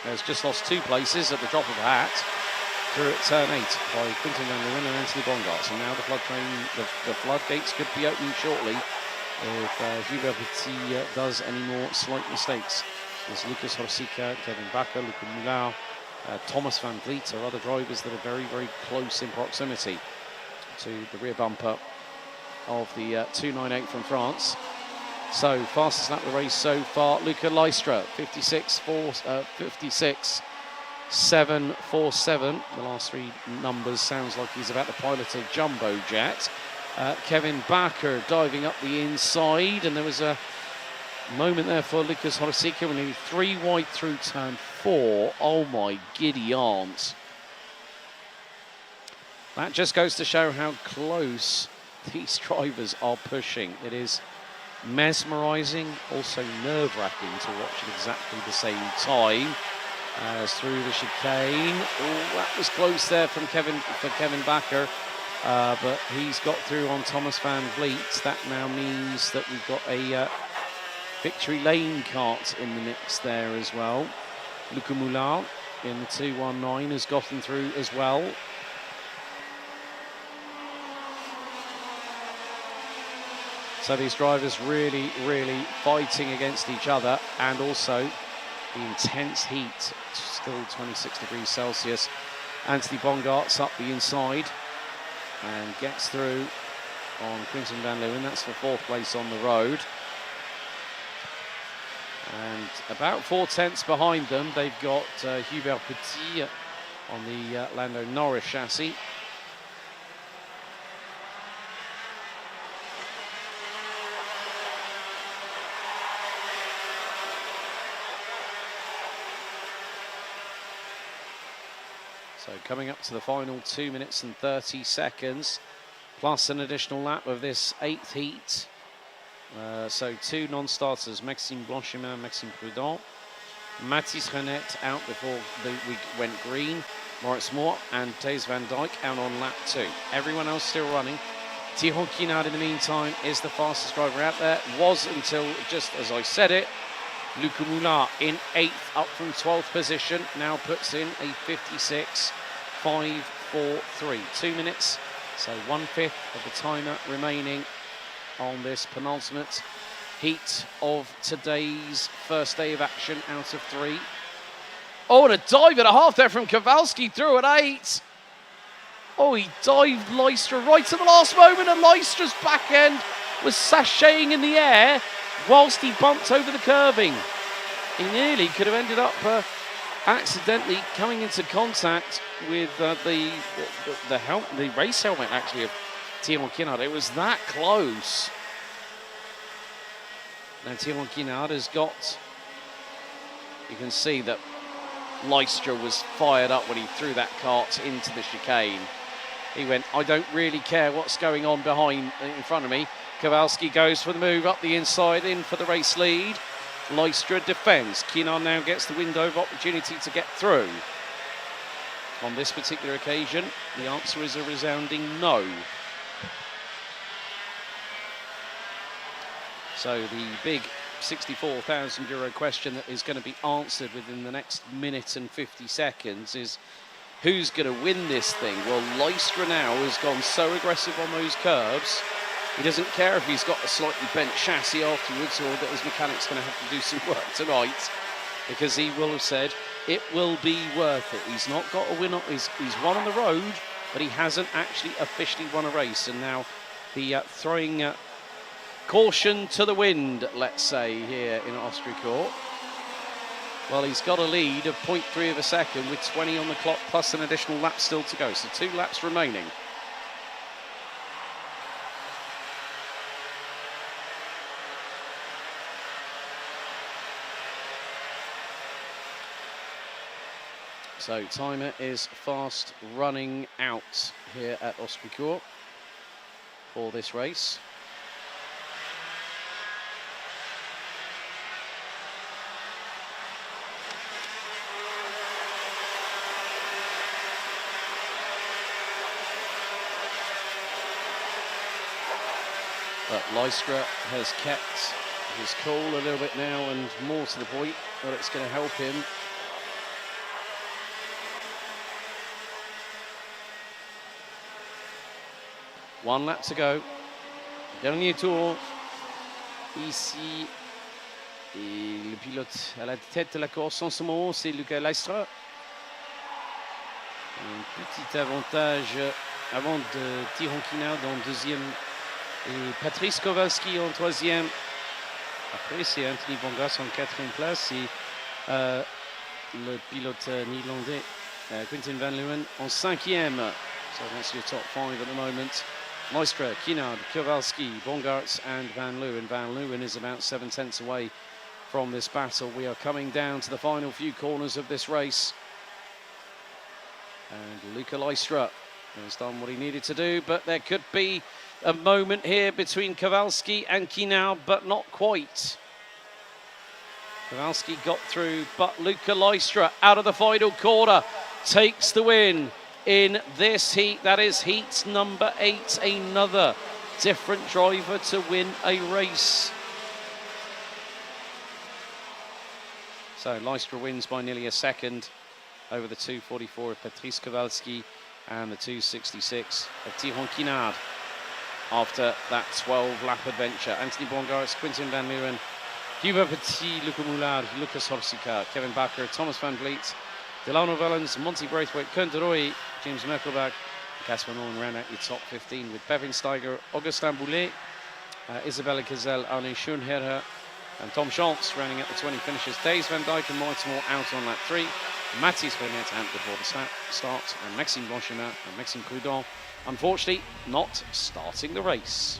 S1: has just lost 2 places at the drop of a hat. Through at turn 8 by Quintin van Leeuwen and Anthony Bongartz. And now the floodgates could be opening shortly if Hubert Petit does any more slight mistakes. There's Lucas Horsika, Kevin Bakker, Luca Moulin, Thomas van Vliet are other drivers that are very, very close in proximity to the rear bumper of the 298 from France. So, fastest lap of the race so far, Luca Leistra, 56.747. The last 3 numbers sounds like he's about to pilot a jumbo jet. Kevin Bakker diving up the inside, and there was a moment there for Lucas Horsika when he was 3 wide through turn 4. Oh my giddy aunt. That just goes to show how close these drivers are pushing. It is mesmerising, also nerve-wracking to watch at exactly the same time. As through the chicane. Oh, that was close there from Kevin Bakker. But he's got through on Thomas van Vliet. That now means that we've got a victory lane kart in the mix there as well. Luca Moulin in the 219 has gotten through as well. So these drivers really, really fighting against each other, and also the intense heat, still 26 degrees Celsius. Anthony Bongartz up the inside and gets through on Quintin van Leeuwen. That's for 4th place on the road. And about 4/10 behind them, they've got Hubert Petit on the Lando Norris chassis. So coming up to the final 2 minutes and 30 seconds, plus an additional lap of this 8th heat. So 2 non-starters, Maxime Blanchemin, Maxime Prudent. Mathis Renette out before we went green. Moritz Moore and Thijs van Dijk out on lap 2. Everyone else still running. Thierry Quinard in the meantime is the fastest driver out there. Was until just as I said it. Luca Moulin in 8th, up from 12th position. Now puts in a 56.543. 2 minutes, so 1/5 of the timer remaining on this penultimate heat of today's first day of action out of 3. Oh, and a dive and a half there from Kowalski through at 8. Oh, he dived Leicester right at the last moment, and Leicester's back end was sashaying in the air whilst he bumped over the curbing. He nearly could have ended up accidentally coming into contact with the race helmet, actually, of Thierry Quinard. It was that close. Now Thierry Quinard has got, you can see that Leicester was fired up when he threw that kart into the chicane. He went, I don't really care what's going on in front of me. Kowalski goes for the move up the inside, in for the race lead. Leicester defends. Quinard now gets the window of opportunity to get through. On this particular occasion, the answer is a resounding no. So the big €64,000 question that is going to be answered within the next minute and 50 seconds is, who's going to win this thing? Well, Leicester now has gone so aggressive on those curves. He doesn't care if he's got a slightly bent chassis afterwards, or that his mechanic's going to have to do some work tonight, because he will have said it will be worth it. He's not got a win. He's won on the road, but he hasn't actually officially won a race. And now the throwing caution to the wind, let's say, here in Ostricourt. Well, he's got a lead of 0.3 of a second with 20 on the clock, plus an additional lap still to go. So 2 laps remaining. So timer is fast running out here at Ostricourt for this race. But Leicester has kept his cool a little bit now, and more to the point, but it's going to help him. One lap to go. Dernier tour. Ici, et le pilote à la tête de la course en ce moment, c'est Luca Leicester. Un petit avantage avant de Thierry Quinard en deuxième et Patrice Kowalski en troisième. Après, c'est Anthony Bongas en 4e place et le pilote néerlandais Quinten van Leeuwen en 5e. So that's your top 5 at the moment. Leicester, Quinard, Kowalski, Bongarts and Van Leeuwen. Van Leeuwen is about 7/10 away from this battle. We are coming down to the final few corners of this race. And Luca Leicester has done what he needed to do, but there could be a moment here between Kowalski and Quinard, but not quite. Kowalski got through, but Luca Leicester out of the final corner takes the win in this heat. That is heat number 8, another different driver to win a race. So Leicester wins by nearly a second over the 2:44 of Patrice Kowalski and the 2:66 of Thierry Quinard after that 12-lap adventure. Anthony Bongarts, Quinten van Leeuwen, Hubert Petit, Luca Moulin, Lucas Ostricourt, Kevin Bakker, Thomas van Vliet, Delano Wellens, Monty Braithwaite, Koen de Rooij, James Merkelbach, Casper Nolan round out your top 15 with Bevin Steiger, Augustin Boulet, Isabella Gazelle, Arne Schoenherr, And Tom Schultz running at the 20 finishes. Days Van Dijk and Moitemore out on lap 3. Matthias Bennett out before the start. And Maxime Bonchemin and Maxime Prudhomme, unfortunately, not starting the race.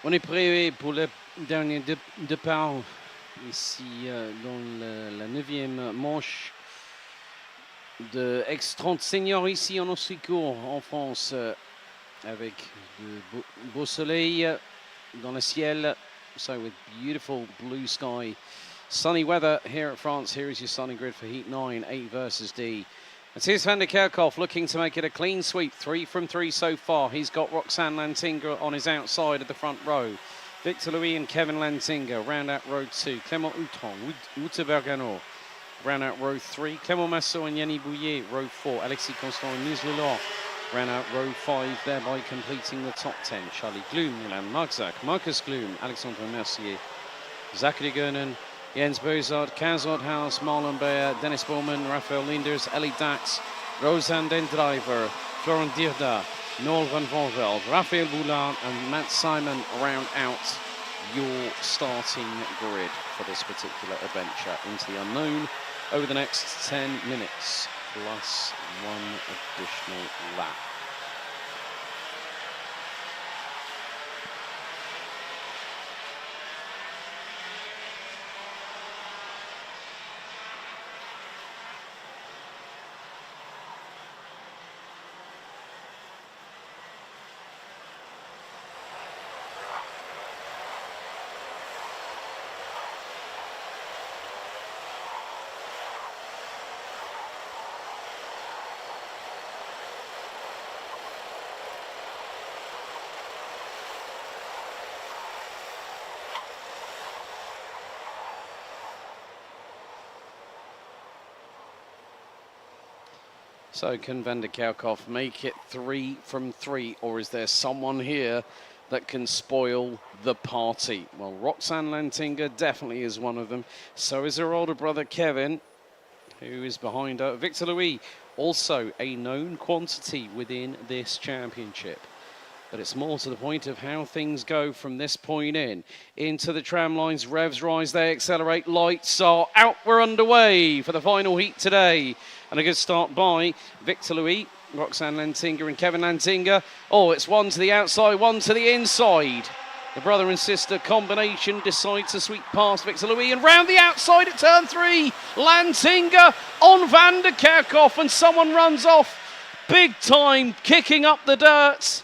S1: On est prêt pour le dernier départ ici dans la 9e manche de X30 Senior ici en Ostricourt en France avec de beau soleil dans le ciel. So with beautiful blue sky, sunny weather here at France. Here is your starting grid for Heat 9, 8 versus D. Matthias van der Kerkhoff looking to make it a clean sweep. 3 from 3 so far. He's got Roxanne Lantinga on his outside of the front row. Victor Louis and Kevin Lantinga round out row 2. Clément Houton, Ute Bergano round out row 3. Clément Massot and Yanni Bouillet row 4. Alexis Constant and Nils Lelor round out row 5, thereby completing the top 10. Charlie Gloom, Milan Marczak, Marcus Gloom, Alexandre Mercier, Zachary Gernen, Jens Bozard, Kaz Otthaus, Marlon Beyer, Dennis Bowman, Raphael Linders, Ellie Dax, Roseanne Den Driver, Florent Dirda, Noel van Vonveld, Raphael Boulard and Matt Simon round out your starting grid for this particular adventure into the unknown over the next 10 minutes plus one additional lap. So can Van der Kerkhoff make it 3 from 3, or is there someone here that can spoil the party? Well, Roxanne Lantinga definitely is one of them. So is her older brother Kevin, who is behind her. Victor Louis, also a known quantity within this championship. But it's more to the point of how things go from this point into the tram lines. Revs rise, they accelerate, lights are out. We're underway for the final heat today. And a good start by Victor Louis, Roxanne Lantinga and Kevin Lantinga. Oh, it's one to the outside, one to the inside. The brother and sister combination decides to sweep past Victor Louis and round the outside at turn 3. Lantinga on Van der Kerkhoff and someone runs off big time, kicking up the dirt.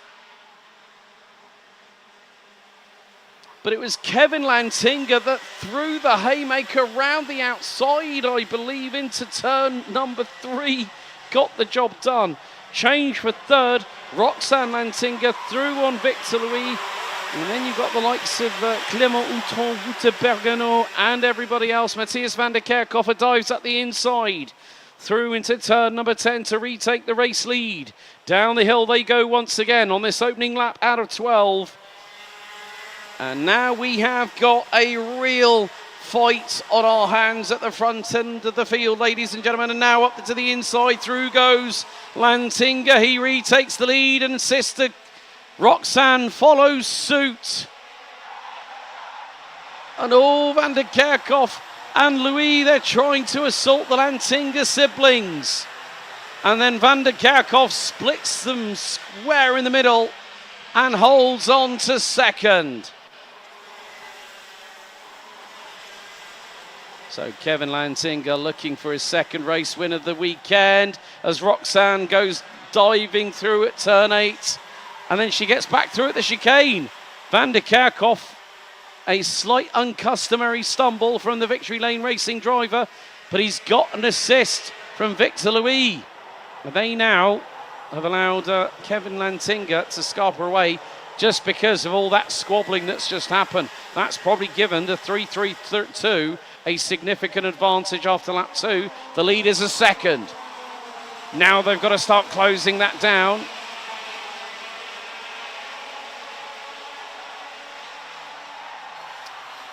S1: But it was Kevin Lantinga that threw the haymaker round the outside, I believe, into turn number 3. Got the job done. Change for third. Roxanne Lantinga through on Victor Louis. And then you've got the likes of Clément Houton, Ute Bergano, and everybody else. Matthias van der Kerkhoff dives up the inside. Through into turn number 10 to retake the race lead. Down the hill they go once again on this opening lap out of 12. And now we have got a real fight on our hands at the front end of the field, ladies and gentlemen. And now up to the inside, through goes Lantinga. He retakes the lead and sister Roxanne follows suit. And Van der Kerkhoff and Louis, they're trying to assault the Lantinga siblings. And then Van der Kerkhoff splits them square in the middle and holds on to second. So Kevin Lantinga looking for his second race win of the weekend as Roxanne goes diving through at turn 8. And then she gets back through at the chicane. Van der Kerkhoff, a slight uncustomary stumble from the Victory Lane Racing driver, but he's got an assist from Victor Louis. They now have allowed Kevin Lantinga to scarper away just because of all that squabbling that's just happened. That's probably given the 3-3-2 a significant advantage after lap 2. The lead is a second. Now they've got to start closing that down.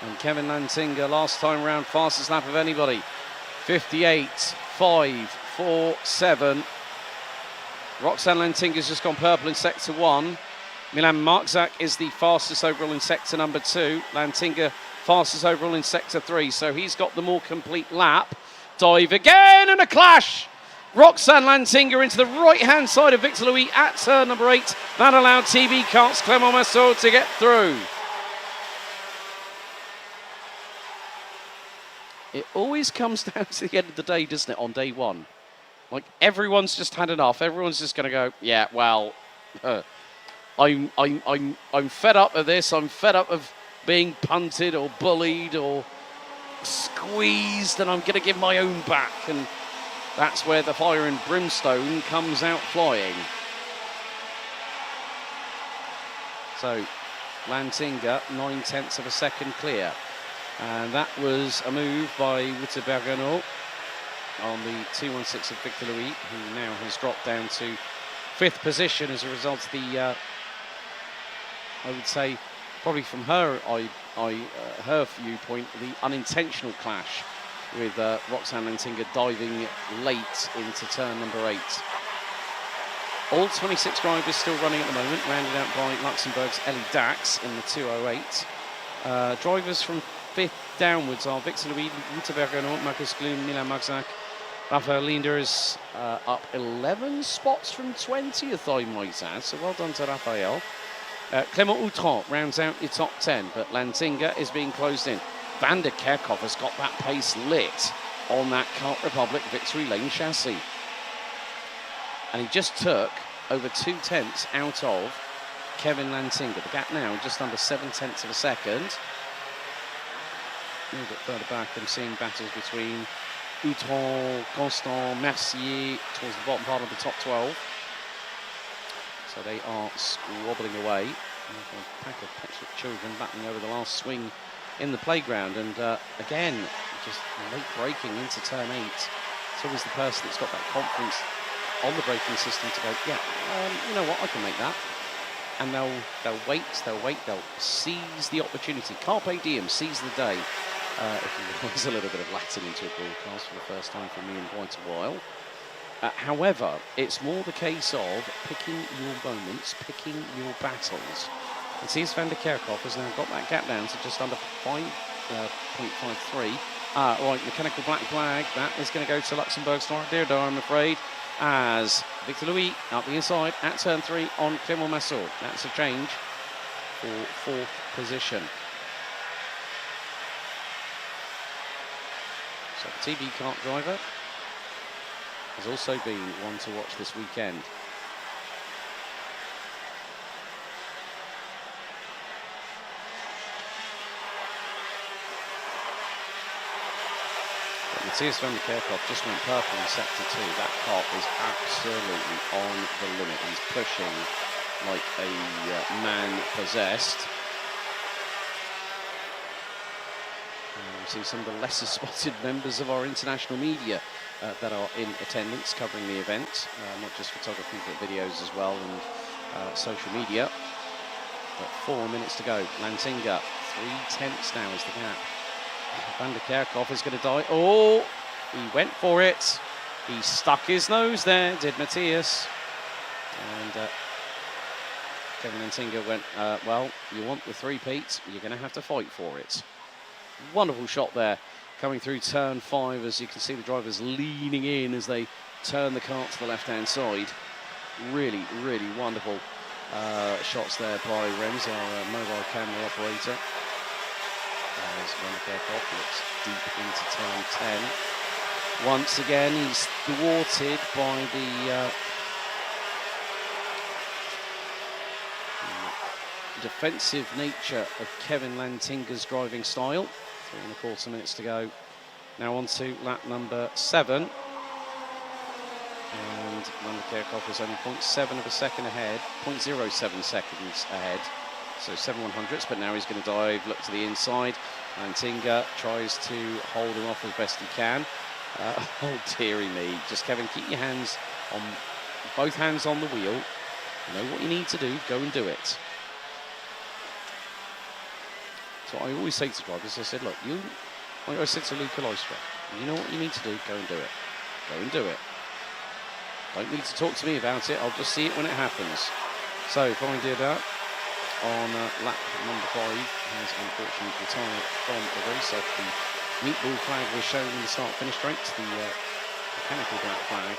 S1: And Kevin Lantinga, last time round, fastest lap of anybody. 58.547. Roxanne Lantinga's just gone purple in sector 1. Milan Marczak is the fastest overall in sector number 2. Lantinga fastest overall in sector 3, so he's got the more complete lap. Dive again and a clash. Roxanne Lantinga into the right-hand side of Victor Louis at turn number 8. That allowed TB Kart's Clément Massot to get through. It always comes down to the end of the day, doesn't it, on day one? Like, everyone's just had enough. Everyone's just going to go, yeah, well, I'm fed up of this. I'm fed up of being punted or bullied or squeezed, and I'm going to give my own back. And that's where the fire and brimstone comes out flying. So, Lantinga, 9/10 of a second clear. And that was a move by Wouter Bergerno on the 2:16 of Victor Louis, who now has dropped down to 5th position as a result of the, I would say, probably from her her viewpoint, the unintentional clash with Roxanne Lantinga diving late into turn number 8. All 26 drivers still running at the moment, rounded out by Luxembourg's Ellie Dax in the 2:08. Drivers from 5th downwards are Victor Louis, Wouter Bergerno, Marcus Gloom, Milan Magzak. Raphael Linder is up 11 spots from 20th, I might add, so well done to Raphael. Clément Outram rounds out your top 10, but Lantinga is being closed in. Van der Kerkhoff has got that pace lit on that Kart Republic Victory Lane chassis. And he just took over 2/10 out of Kevin Lantinga. The gap now just under 7/10 of a second. A little bit further back, I'm seeing battles between Outram, Constant, Mercier towards the bottom part of the top 12. So they are squabbling away. A pack of petulant children battling over the last swing in the playground. And again, just late braking into turn 8. It's always the person that's got that confidence on the braking system to go, yeah, you know what, I can make that. And they'll wait, they'll seize the opportunity. Carpe diem, seize the day. If you there's a little bit of Latin into a broadcast for the first time for me in quite a while. However, it's more the case of picking your moments, picking your battles. And Thies van der Kerkhoff has now got that gap down to just under 5.53. Right, mechanical black flag, that is going to go to Luxembourg's Laurent Deardar, I'm afraid, as Victor Louis up the inside at turn 3 on Clément Massot. That's a change for 4th position. So the TB kart driver has also been one to watch this weekend. But Matthias van der Kerkhoff just went purple in sector 2. That kart is absolutely on the limit. He's pushing like a man possessed. See some of the lesser spotted members of our international media that are in attendance covering the event, not just photography but videos as well, and social media. But 4 minutes to go. Lantinga, 3/10 now is the gap. Van der Kerkhoff is going to die. Oh, he went for it. He stuck his nose there, did Matthias. And Kevin Lantinga went, well, you want the three-peat, you're going to have to fight for it. Wonderful shot there, coming through turn 5, as you can see the drivers leaning in as they turn the kart to the left-hand side. Really, really wonderful shots there by Rems, our mobile camera operator. As Van der Kerkhoff looks deep into turn 10. Once again, he's thwarted by the defensive nature of Kevin Lantinga's driving style. 3¼ minutes to go. Now on to lap number 7. And Van der Kerkhoff is only 0.7 of a second ahead, 0.07 seconds ahead. So 7/100ths, but now he's going to dive, look to the inside. Lantinga tries to hold him off as best he can. Oh dearie me. Just Kevin, keep your hands on, both hands on the wheel. You know what you need to do, go and do it. So I always say to drivers, I said, look, like I said to Luca Lystra, you know what you need to do, go and do it. Go and do it. Don't need to talk to me about it, I'll just see it when it happens. So, Florian Deardar on lap number 5 has unfortunately retired from the race after the meatball flag was shown in the start-finish straight, the mechanical black flag.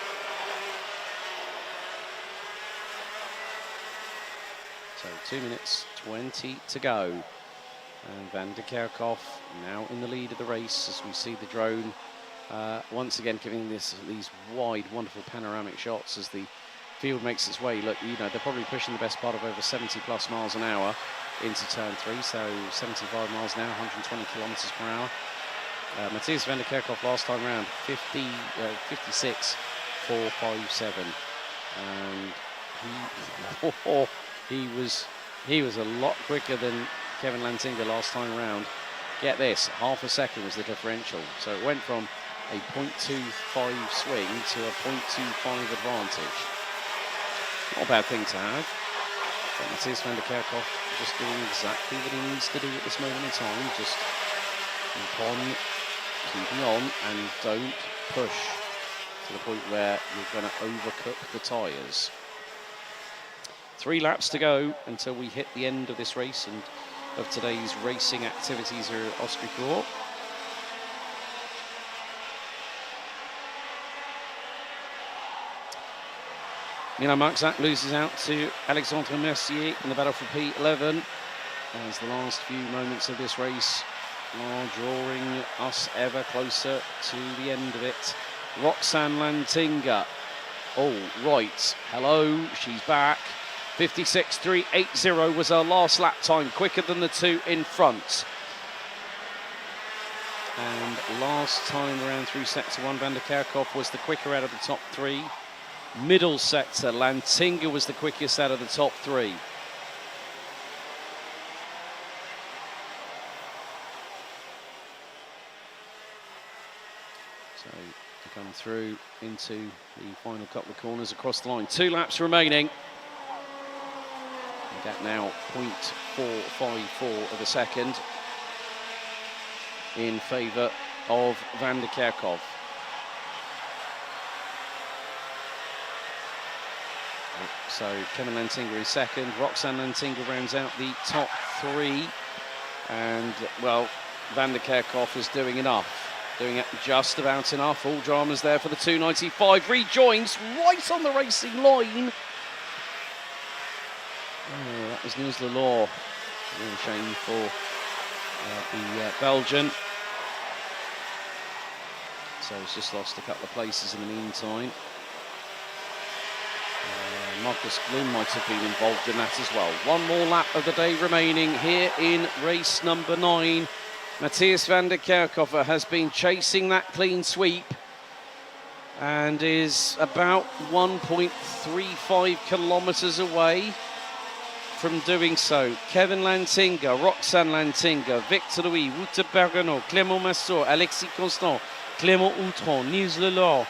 S1: So 2 minutes 20 to go. And Van der Kerkhoff now in the lead of the race as we see the drone once again giving these wide, wonderful panoramic shots as the field makes its way. Look, you know, they're probably pushing the best part of over 70 plus miles an hour into turn 3, so 75 miles an hour, 120 kilometers per hour. Matthias van der Kerkhoff last time round 56 457, and he was a lot quicker than Kevin Lantinga last time around. Get this, half a second was the differential, so it went from a 0.25 swing to a 0.25 advantage. Not a bad thing to have. But Matthias van der Kerkhoff just doing exactly what he needs to do at this moment in time. Just keeping on, and don't push to the point where you're going to overcook the tyres. 3 laps to go until we hit the end of this race and of today's racing activities here at Ostricourt. Milan Marczak loses out to Alexandre Mercier in the battle for P11 as the last few moments of this race are drawing us ever closer to the end of it. Roxanne Lantinga. Oh, right. Hello, she's back. 56.380 was her last lap time, quicker than the 2 in front. And last time around through sector 1, Van der Kerkhoff was the quicker out of the top 3. Middle sector, Lantinga was the quickest out of the top 3. So to come through into the final couple of corners across the line. 2 laps remaining. And that now 0.454 of a second in favour of Van der Kerkhoff. So Kevin Lantinga is second. Roxanne Lantinga rounds out the top 3. And, well, Van der Kerkhoff is doing enough. Doing it just about enough. All dramas there for the 295. Rejoins right on the racing line. Oh, that was Niels Lelaw. Real shame for the Belgian. So he's just lost a couple of places in the meantime. Marcus Gloom might have been involved in that as well. One more lap of the day remaining here in race number 9. Matthias van der Kerkhoff has been chasing that clean sweep and is about 1.35 kilometres away from doing so. Kevin Lantinga, Roxanne Lantinga, Victor Louis, Wouter Bergenot, Clément Massot, Alexis Constant, Clément Outron, Niels Lelaw.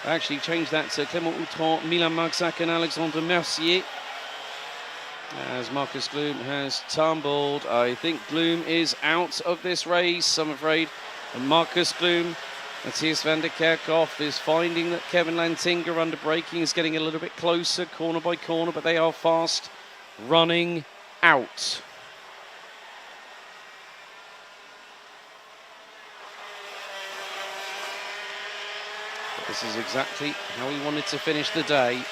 S1: Actually changed that to Clément Outron, Milan Marczak and Alexandre Mercier. As Marcus Gloom has tumbled. I think Gloom is out of this race, I'm afraid. And Marcus Gloom, Matthias van der Kerkhoff is finding that Kevin Lantinga under braking is getting a little bit closer, corner by corner, but they are fast running out. This is exactly how he wanted to finish the day.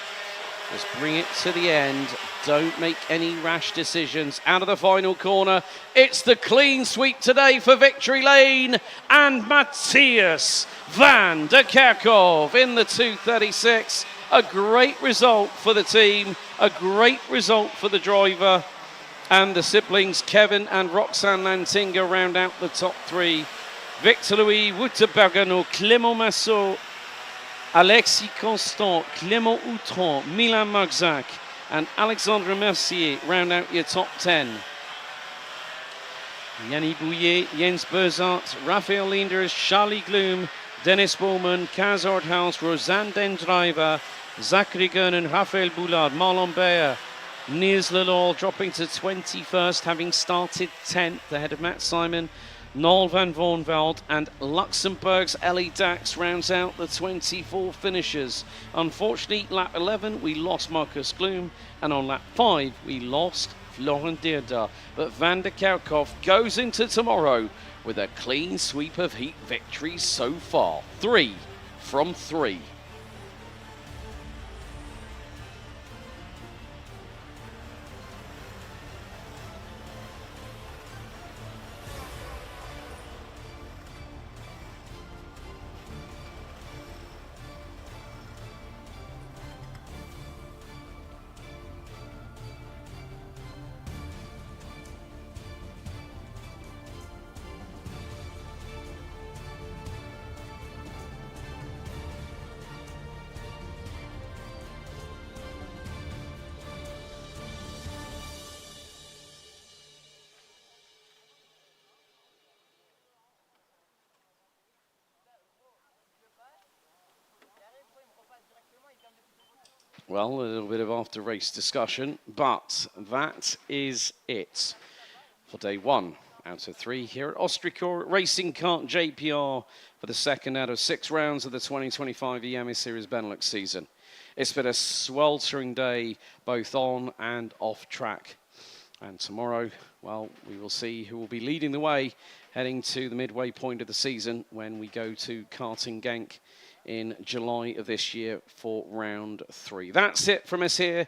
S1: Just bring it to the end. Don't make any rash decisions. Out of the final corner, it's the clean sweep today for Victory Lane. And Matthias van der Kerkhoff in the 2:36. A great result for the team. A great result for the driver. And the siblings, Kevin and Roxanne Lantinga, round out the top 3. Victor Louis, Wouter Bergenot, Clément Massot, Alexis Constant, Clément Outron, Milan Marczak and Alexandre Mercier round out your top 10. Yanni Bouillet, Jens Berzart, Raphael Linders, Charlie Gloom, Dennis Bowman, Kaz Orthaus, Rosanne Dendriver, Zachary Gernon, Raphael Boulard, Marlon Beyer, Niels Lelaw dropping to 21st, having started 10th ahead of Matt Simon. Noel van Voornveld and Luxembourg's Ellie Dax rounds out the 24 finishers. Unfortunately, lap 11 we lost Marcus Gloom, and on lap 5 we lost Florent Dierda. But Van der Kerkhoff goes into tomorrow with a clean sweep of heat victories so far. 3 from 3. Well, a little bit of after-race discussion, but that is it for day 1 out of 3 here at Ostricourt Racing Kart JPR for the second out of 6 rounds of the 2025 Iame Series Benelux season. It's been a sweltering day, both on and off track. And tomorrow, well, we will see who will be leading the way heading to the midway point of the season when we go to Karting Genk in July of this year for round 3. That's it from us here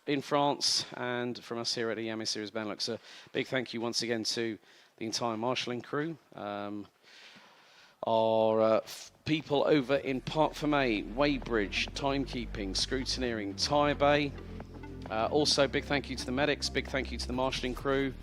S1: in France and from us here at Iame Series Benelux. A big thank you once again to the entire marshalling crew, our people over in Parc Fermé, Weybridge, timekeeping, scrutineering, tyre bay. Also, big thank you to the medics, big thank you to the marshalling crew.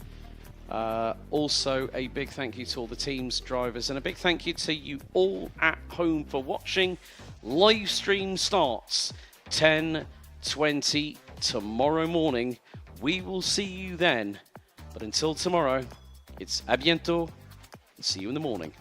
S1: Also, a big thank you to all the teams, drivers, and a big thank you to you all at home for watching. Live stream starts 10:20 tomorrow morning. We will see you then. But until tomorrow, it's à bientôt. See you in the morning.